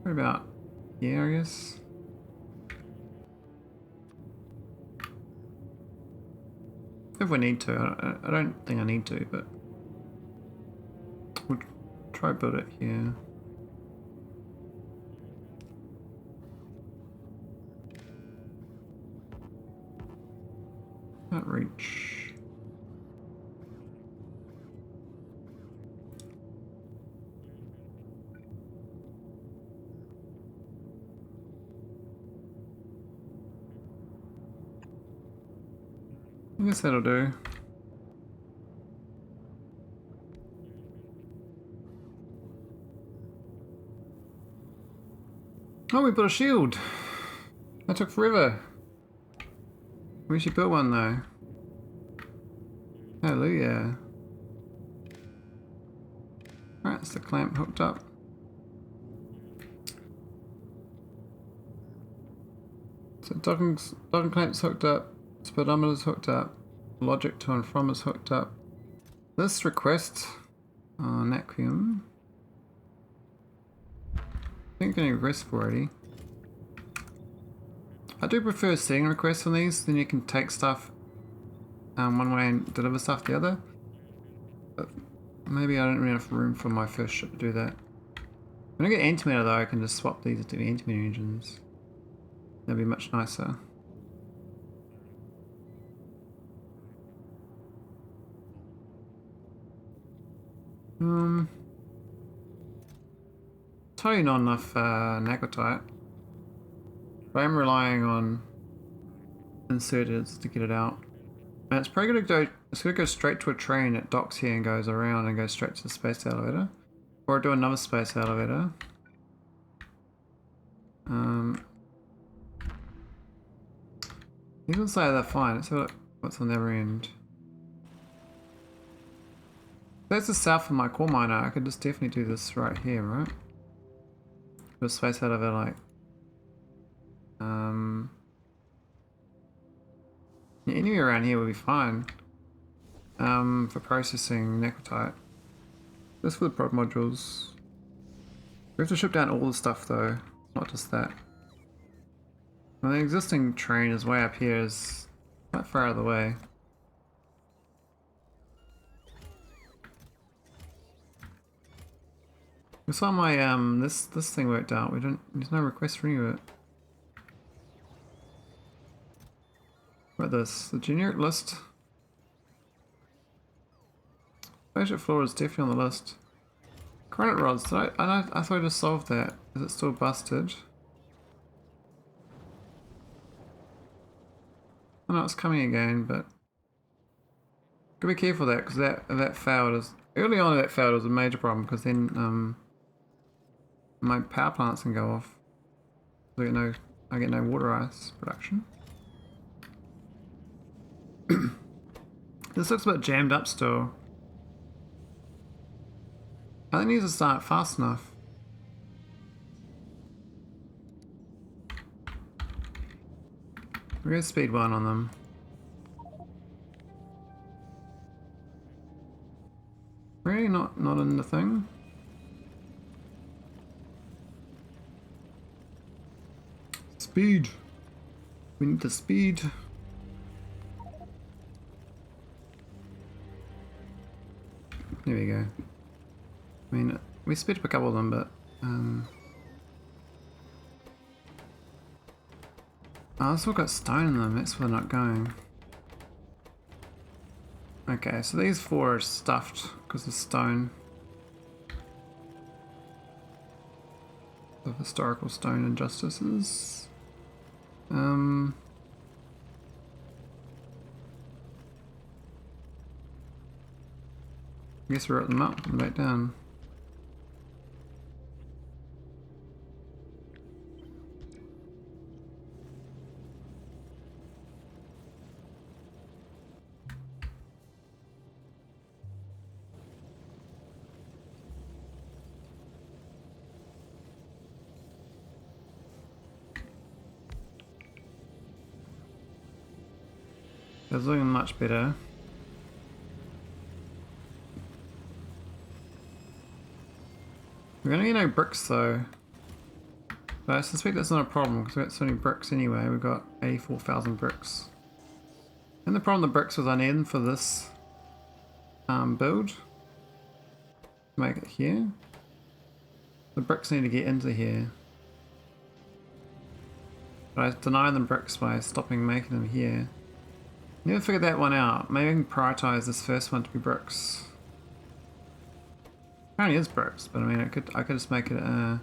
Probably about here, I guess. If we need to, I don't think I need to, but we'll try build it here. Can't reach. I guess that'll do. Oh, we put a shield. That took forever. We should build one though. Hallelujah. Alright, it's the clamp hooked up. So docking clamp's hooked up, speedometer's hooked up, logic to and from is hooked up. This request, Naquitite. I think getting requests already. I do prefer setting requests on these, then you can take stuff one way and deliver stuff the other. But maybe I don't really have enough room for my first ship to do that. When I get antimatter though, I can just swap these to the antimatter engines. That'd be much nicer. Totally not enough Naquitite. But I am relying on inserters to get it out. And it's probably gonna go straight to a train that docks here and goes around and goes straight to the space elevator. Or do another space elevator. You can say they're fine. Let's see what's on the other end. If that's the south of my core miner, I could just definitely do this right here, right? Do a space elevator like yeah, anywhere around here would be fine. For processing Naquitite. Just for the prod modules. We have to ship down all the stuff though, not just that. Well, the existing train is way up here, is quite far out of the way. We saw my this thing worked out. There's no request for any of it. What about this? The generic list. Spaceship floor is definitely on the list. Cryonite rods, I thought I just solved that. Is it still busted? I know it's coming again, but gotta be careful of that, because that failed. Early on that failed was a major problem, because then my power plants can go off. I get no water ice production. This looks a bit jammed up still. I think it needs to start fast enough. We're going to speed 1 on them. Really not in the thing. Speed. We need the speed. There we go. I mean, we sped up a couple of them, but oh, I've still got stone in them, that's why they're not going. Okay, so these 4 are stuffed because of stone. Of historical stone injustices. I guess we wrote them up and back down. It's looking much better. We're gonna get no bricks though. But I suspect that's not a problem because we've got so many bricks anyway. We've got 84,000 bricks. And the problem with the bricks was I need them for this build. Make it here. The bricks need to get into here. But I deny them bricks by stopping making them here. Never figured that one out. Maybe I can prioritize this first one to be bricks. Apparently it's bricks, but I mean I could just make it well,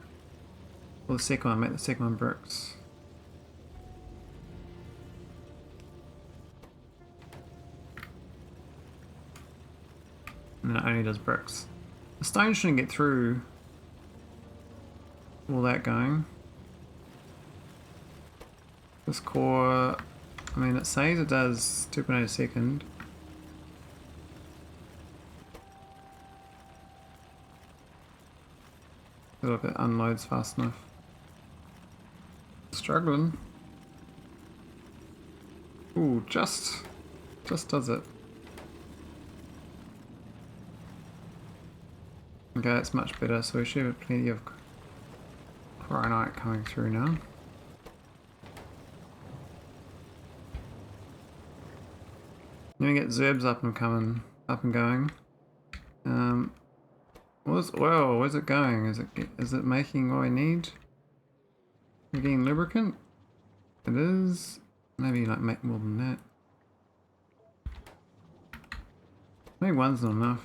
the second one, make the second one bricks. And then it only does bricks. The stone shouldn't get through all that going. This core, I mean, it says it does 2.8 a second. I hope it unloads fast enough. Struggling. Ooh, just does it. Okay, that's much better, so we should have plenty of cryonite coming through now. Let me get zirbs up and going. Where's oil? Where's it going? Is it making what I need? We're getting lubricant? It is. Maybe like make more than that. Maybe one's not enough.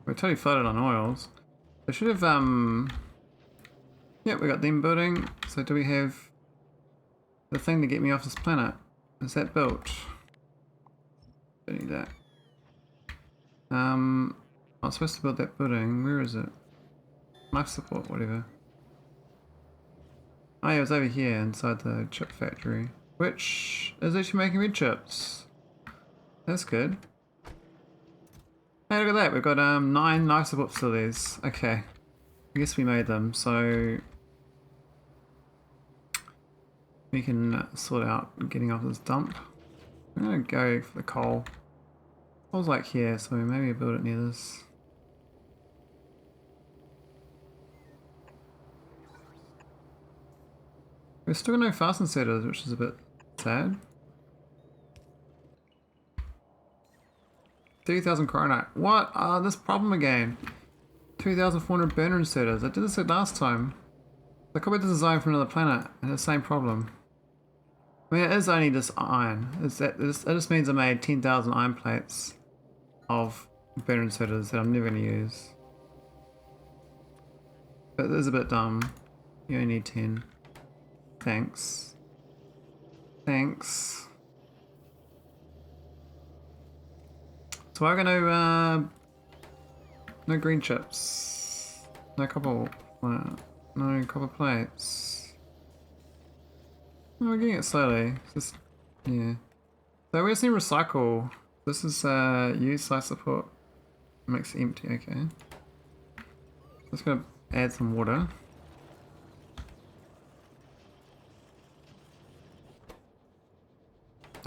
We're totally flooded on oils. We should have yep, we got them building. So do we have the thing to get me off this planet? Is that built? Don't need that. I'm supposed to build that building. Where is it? Life support, whatever. Oh yeah, it was over here inside the chip factory, which is actually making red chips. That's good. Hey, look at that. We've got 9 life support facilities. Okay, I guess we made them, so we can sort out getting off this dump. I'm gonna go for the coal. Coal's like here, so maybe build it near this. We've still got no fasten setters, which is a bit sad. 30,000 cryonite. What? This problem again. 2,400 burner inserters. I did this last time. I copied the design from another planet and the same problem. I mean, it is only just iron. It just means I made 10,000 iron plates of burner inserters that I'm never going to use. But it is a bit dumb. You only need 10. Thanks. Thanks. So I'm gonna no green chips, no copper plates. No, we're getting it slowly. Just yeah. So we just need recycle. This is use life support. Makes it empty. Okay. Just gonna add some water.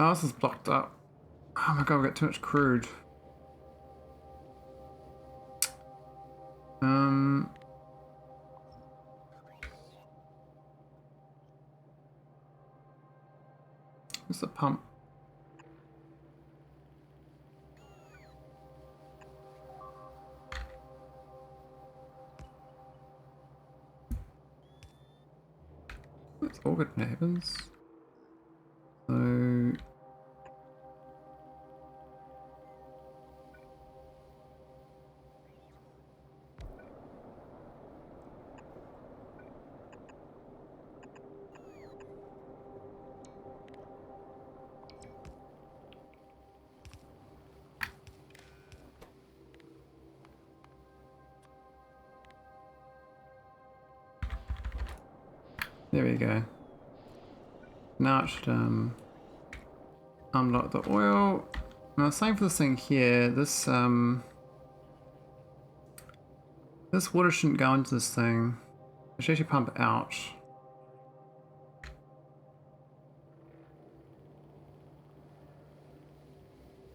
Oh, this is blocked up. Oh my god, we got too much crude. Where's the pump? That's all good when it happens. So there we go. Now it should unlock the oil. Now same for this thing here. This this water shouldn't go into this thing. It should actually pump out.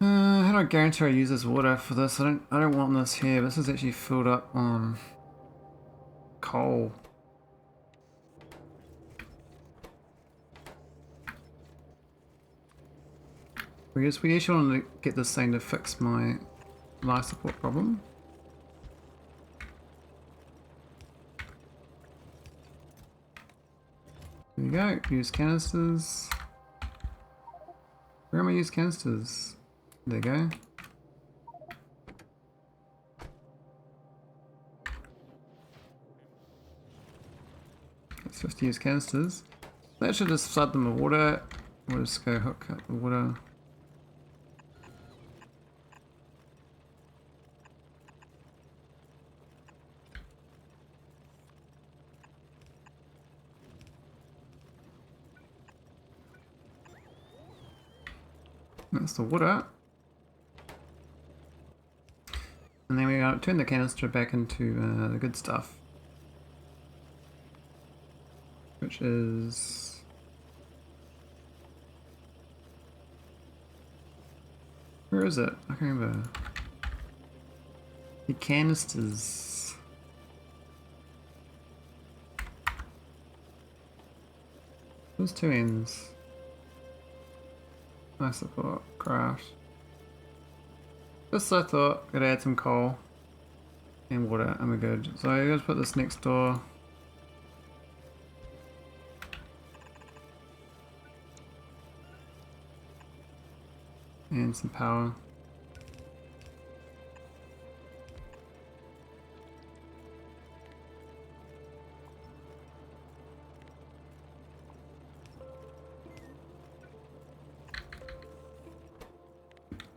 How do I guarantee I use this water for this? I don't want this here. This is actually filled up on coal. We actually want to get this thing to fix my life support problem. There you go. Use canisters. Where am I use canisters? There you go. Let's just use canisters. That should just flood them with water. We'll just go hook up the water. That's the water. And then we turn the canister back into the good stuff. Which is... where is it? I can't remember. The cannisters. Those two ends. I support craft. Just I thought could add some coal and water and we're good. So I'm going to put this next door. And some power.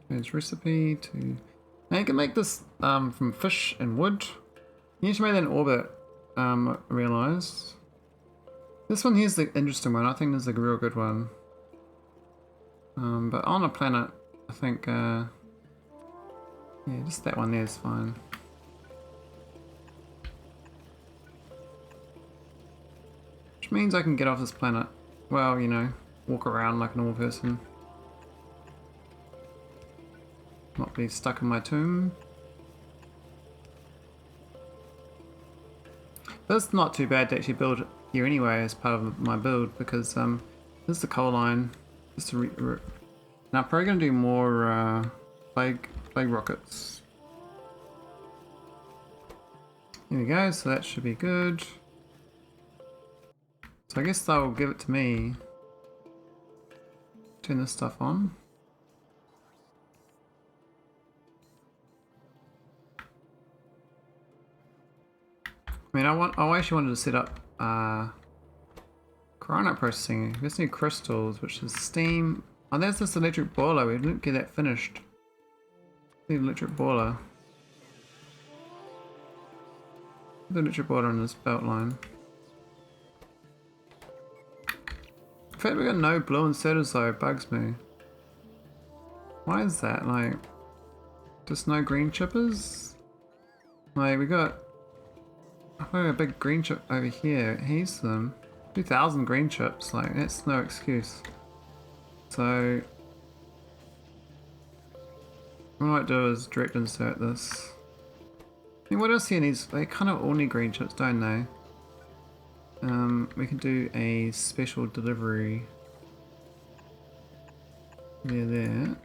There's recipe to... now you can make this from fish and wood. You should make that in orbit, I realised. This one here's the interesting one. I think this is a real good one. But on a planet, I think, yeah, just that one there is fine. Which means I can get off this planet. Well, you know, walk around like a normal person. Not be stuck in my tomb. That's not too bad to actually build here anyway as part of my build because this is the coal line. Just now I'm probably going to do more plague rockets. Here we go, so that should be good. So I guess they'll give it to me. Turn this stuff on. I mean, I actually wanted to set up cryonite processing. We just need crystals, which is steam. Oh, there's this electric boiler. We didn't get that finished. The electric boiler. The electric boiler on this belt line. In fact, we got no blue inserters though. It bugs me. Why is that? Like, just no green chippers? Like, we got. Oh, a big green chip over here. Here's them. 2,000 green chips. Like, that's no excuse. So, what I might do is direct insert this. I mean, what else here needs? They kind of all need green chips, don't they? We can do a special delivery. There.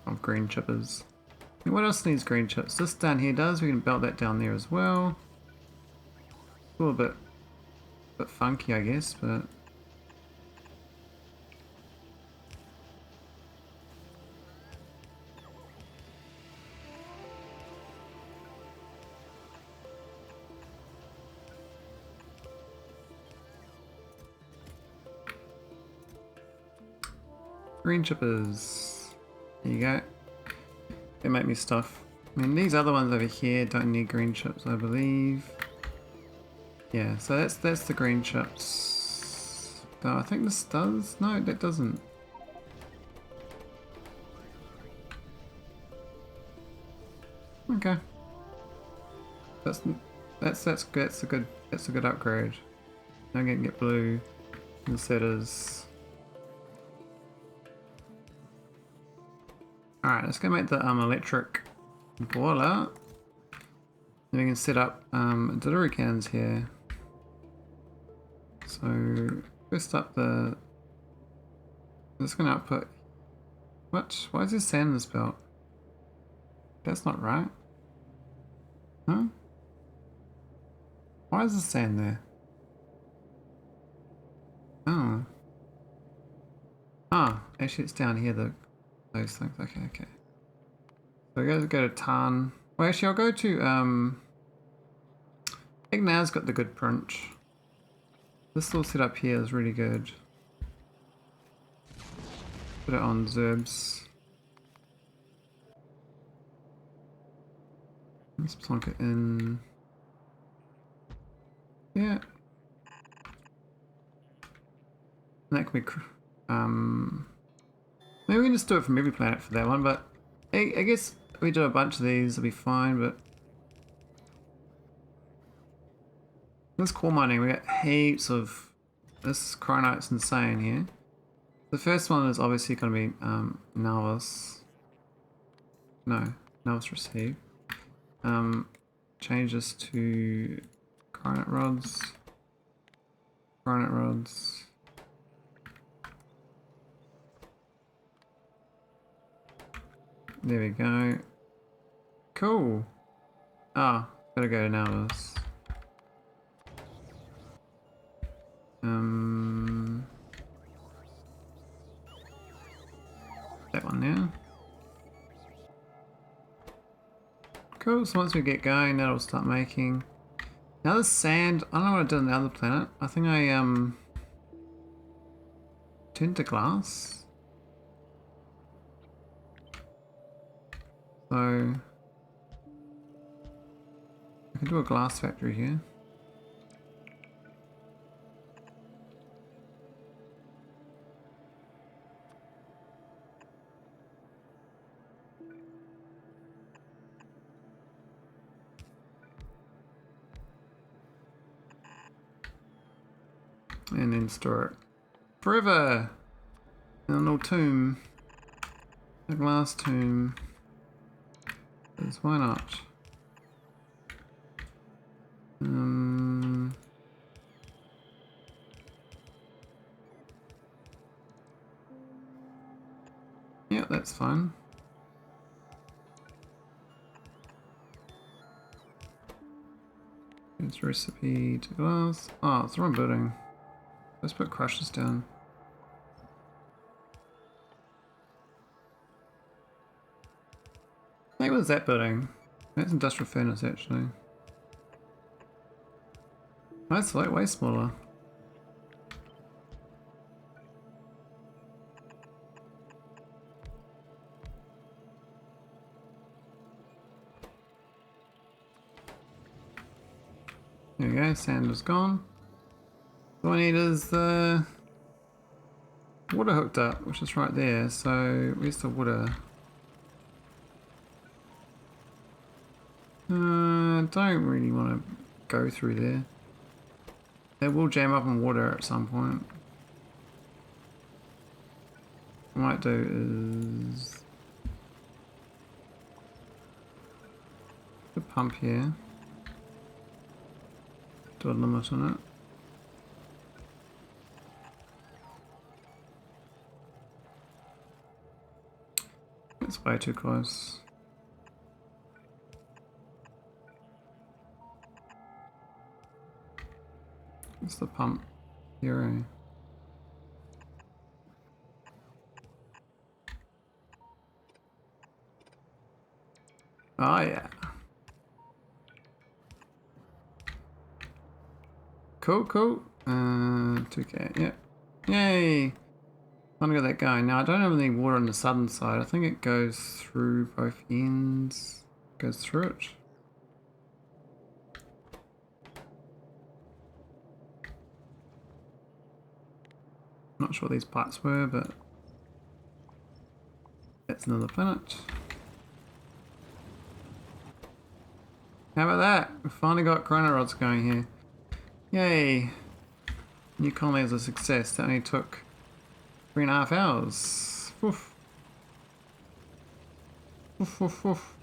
Of green chippers. What else needs green chips? This down here does. We can belt that down there as well. A little bit funky, I guess, but green chippers. There you go. They make me stuff. I mean, these other ones over here don't need green chips, I believe. Yeah, so that's the green chips. Oh, I think this does. No, that doesn't. Okay. That's a good upgrade. Now I'm gonna get blue inserters. Alright, let's go make the electric boiler. Then we can set up delivery cannons here. So first up the. This is gonna output. What? Why is there sand in this belt? That's not right. Huh? Why is the sand there? Oh. Ah, actually it's down here, those things. Okay. So we go to tarn. Well, actually I'll go to I think now's got the good print. This little setup here is really good. Put it on zirbs. Let's plonk it in. Yeah. That could be... maybe we can just do it from every planet for that one, but I guess if we do a bunch of these, it'll be fine, but... This core mining, we got heaps of... This cryonite's insane here. The first one is obviously going to be Nalvis. No, Nalvis receive. Change this to cryonite rods. Cryonite rods. There we go. Cool. Ah, gotta go to Nalvis. That one now. Cool, so once we get going, that'll start making. Now the sand, I don't know what I did on the other planet. I think I turned to glass. So I can do a glass factory here. And then store it forever in a little tomb, a glass tomb. Because why not? Yeah, that's fine. It's recipe to glass. Oh, it's the wrong building. Let's put crushers down. Hey, what is that building? That's industrial furnace actually. That's like way smaller. There we go, sand is gone. All I need is the water hooked up, which is right there. So where's the water? Don't really want to go through there. They will jam up in water at some point. What I might do is the pump here. Do a limit on it. It's way too close. It's the pump here. Oh yeah. Cool, cool. 2K, yeah. Yay! Finally got that going. Now I don't have any water on the southern side. I think it goes through both ends. Goes through it. Not sure what these parts were, but that's another planet. How about that? We finally got cryonite rods going here. Yay! New colony is a success. That only took 3.5 hours. Woof. Woof, woof, woof.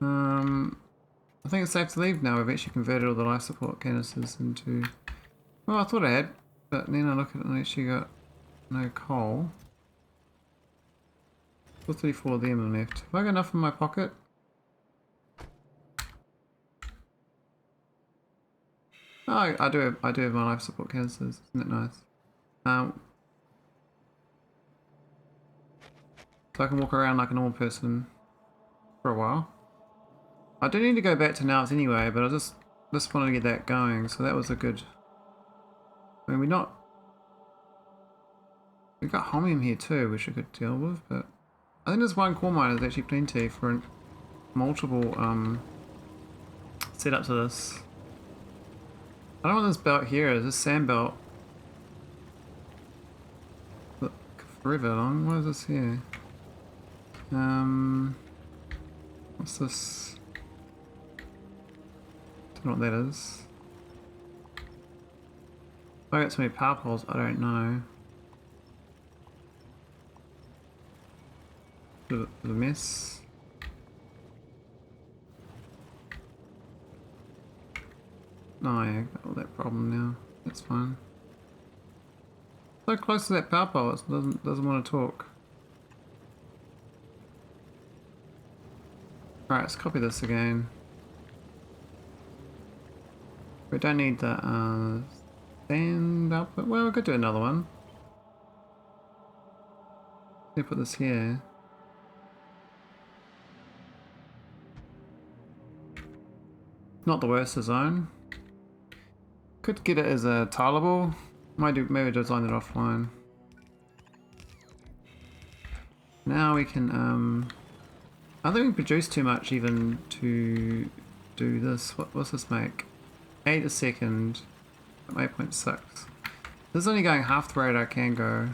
I think it's safe to leave now. We've actually converted all the life support canisters into... Well, I thought I had, but then I look at it and I actually got no coal. 434 of them left. Have I got enough in my pocket? Oh, I do have my life support canisters. Isn't it nice? So I can walk around like a normal person for a while. I do need to go back to Nalvis anyway, but I just wanted to get that going, so that was a good... I mean, we've got homium here too, which we could deal with, but I think there's one core mine is actually plenty for multiple setups of this. I don't know what this belt here is, this sand belt. forever long. What is this here? What's this? Don't know what that is. I got so many power poles, I don't know. Bit of a mess. Oh yeah, got all that problem now. That's fine. So close to that power pole, it doesn't want to talk. Alright, let's copy this again. We don't need the sand output. Well, we could do another one. Let me put this here. Not the worst design. Could get it as a tileable. Maybe design it offline. Now we can I don't think we produce too much even to do this. What's this make? 8 a second. 8.6. This is only going half the rate I can go.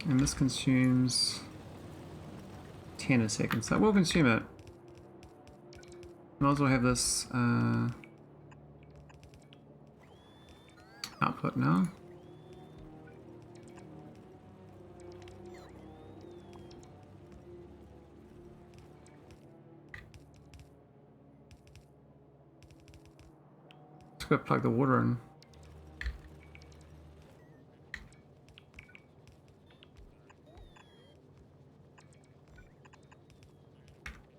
And this consumes 10 a second, so we'll consume it. Might as well have this output now. Just gotta plug the water in.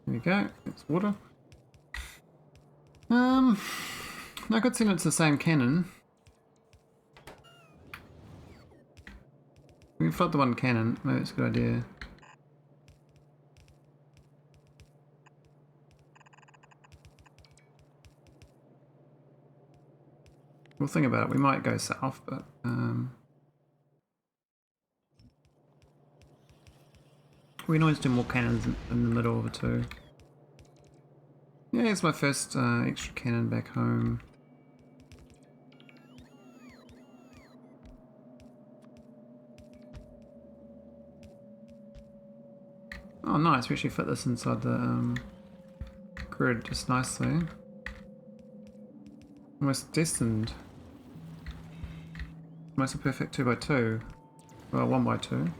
There you go, it's water. I could send it to the same cannon. We can flood the one cannon, maybe it's a good idea. We'll think about it, we might go south, but we can always do more cannons in the middle of the two. Yeah, it's my first extra cannon back home. Oh nice, we actually fit this inside the grid just nicely. Almost destined. Almost a perfect 2x2. Well, 1x2.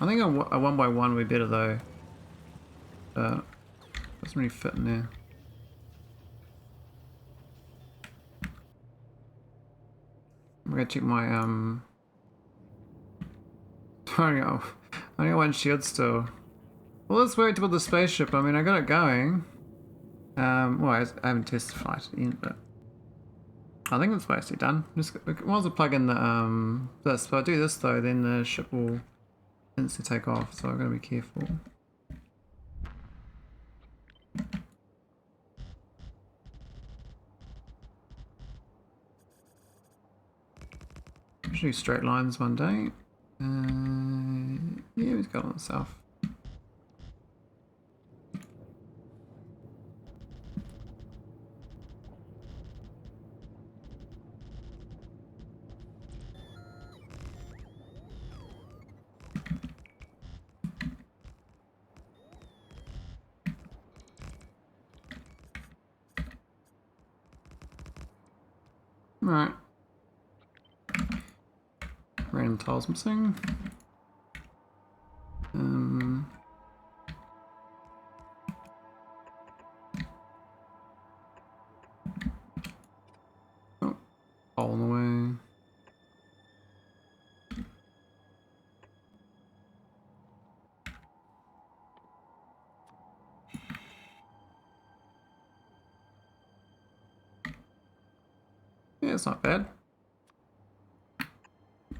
I think a 1x1 would be better though. Doesn't really fit in there. I'm gonna check my I got one shield still. Well, let's wait to build the spaceship. I mean, I got it going. Well, I haven't tested flight yet, but I think it's basically done. Just we might as well plug in the this. If I do this though, then the ship will instantly take off. So I've got to be careful. Should do straight lines one day. Yeah, we've got on the south. Alright. Random tiles missing. Oh, hole in the way. Yeah, it's not bad.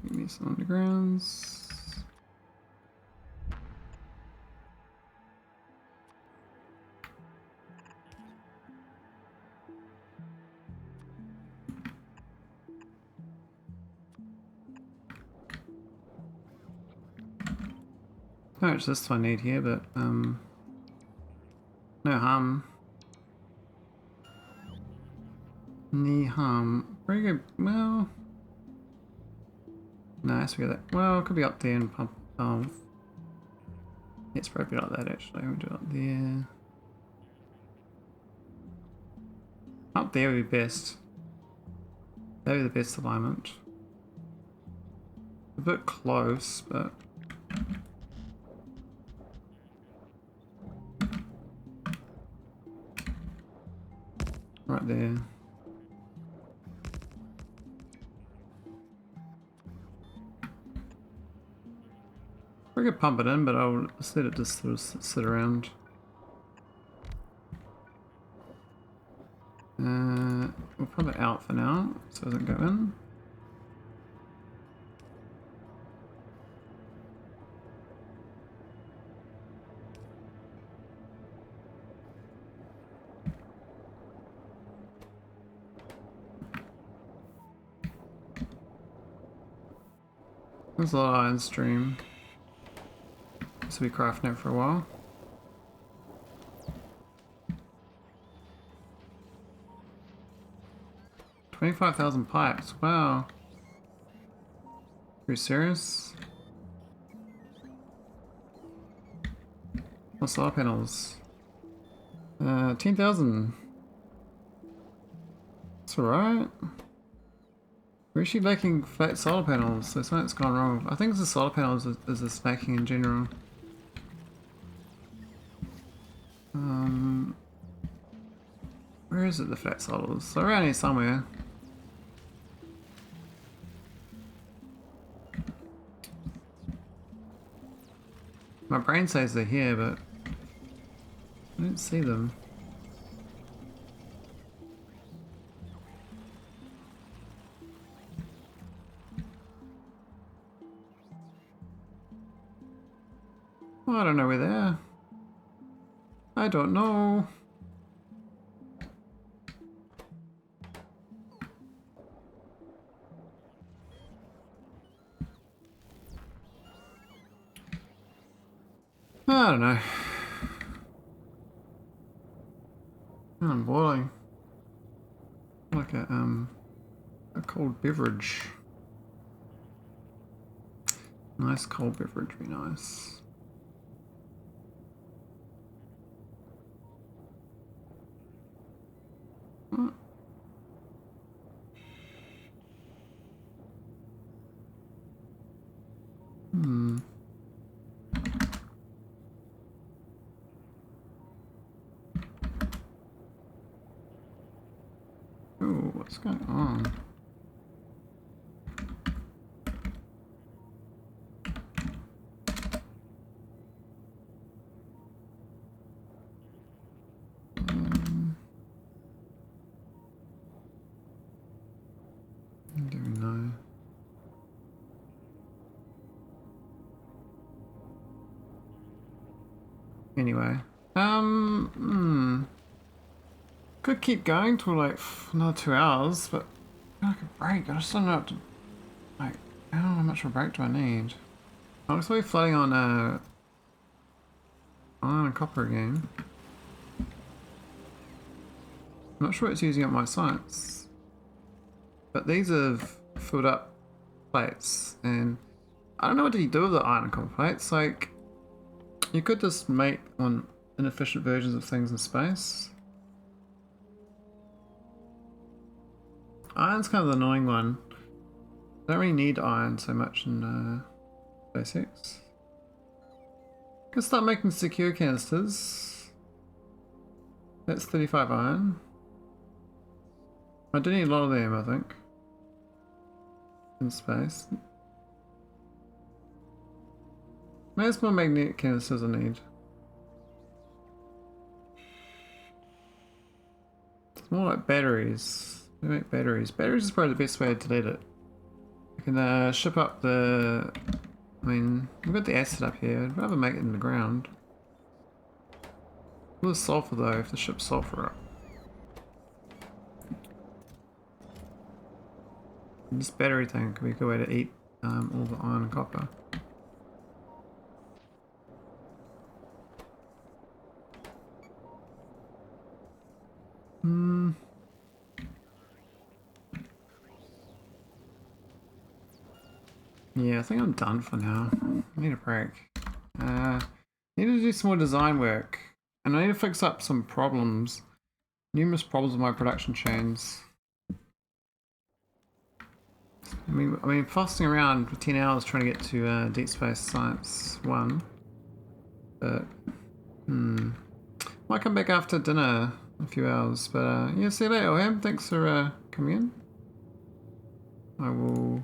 Give me some undergrounds. How much this I need here, but no harm. Ni harm. Very good. Well, Nice, we get that. Well, it could be up there and pump. Oh, it's probably like that actually. We'll do it up there. Up there would be best. That would be the best alignment. A bit close, but. Right there. We could pump it in, but I'll just let it just sort of sit around. We'll pump it out for now, so it doesn't go in. There's a lot of iron stream. So we'll be crafting it for a while. $25,000 pipes, wow. Are you serious? What solar panels? 10,000. That's alright. We're actually making flat solar panels, so something's gone wrong. I think it's the solar panels is the smacking in general. Where is it, the flat solars? So around here somewhere. My brain says they're here, but I don't see them. Well, I don't know where they are. I don't know. I don't know. I'm boiling. Like a cold beverage. Nice cold beverage, be nice. What? Ooh, what's going on? I don't even know. Anyway, could keep going till like another 2 hours, but like a break. I just don't know what to, like. I don't know how much of a break do I need. I'm just really flooding on iron and copper again. I'm not sure what it's using up my science, but these have filled up plates, and I don't know what do you do with the iron and copper plates. Like, you could just make on inefficient versions of things in space. Iron's kind of the annoying one. I don't really need iron so much in SpaceX. Could start making secure canisters. That's 35 iron. I do need a lot of them, I think. In space. Maybe it's more magnetic canisters I need. It's more like batteries. We make batteries. Batteries is probably the best way to delete it. I can ship up the... I mean, we've got the acid up here. I'd rather make it in the ground. All the sulfur though, if the ship sulfur up. And this battery thing could be a good way to eat all the iron and copper. Yeah, I think I'm done for now. I need a break. Need to do some more design work. And I need to fix up some problems. Numerous problems with my production chains. I mean, fussing around for 10 hours trying to get to Deep Space Science 1. But, might come back after dinner in a few hours. But, yeah, see you later, Ham. Thanks for coming in. I will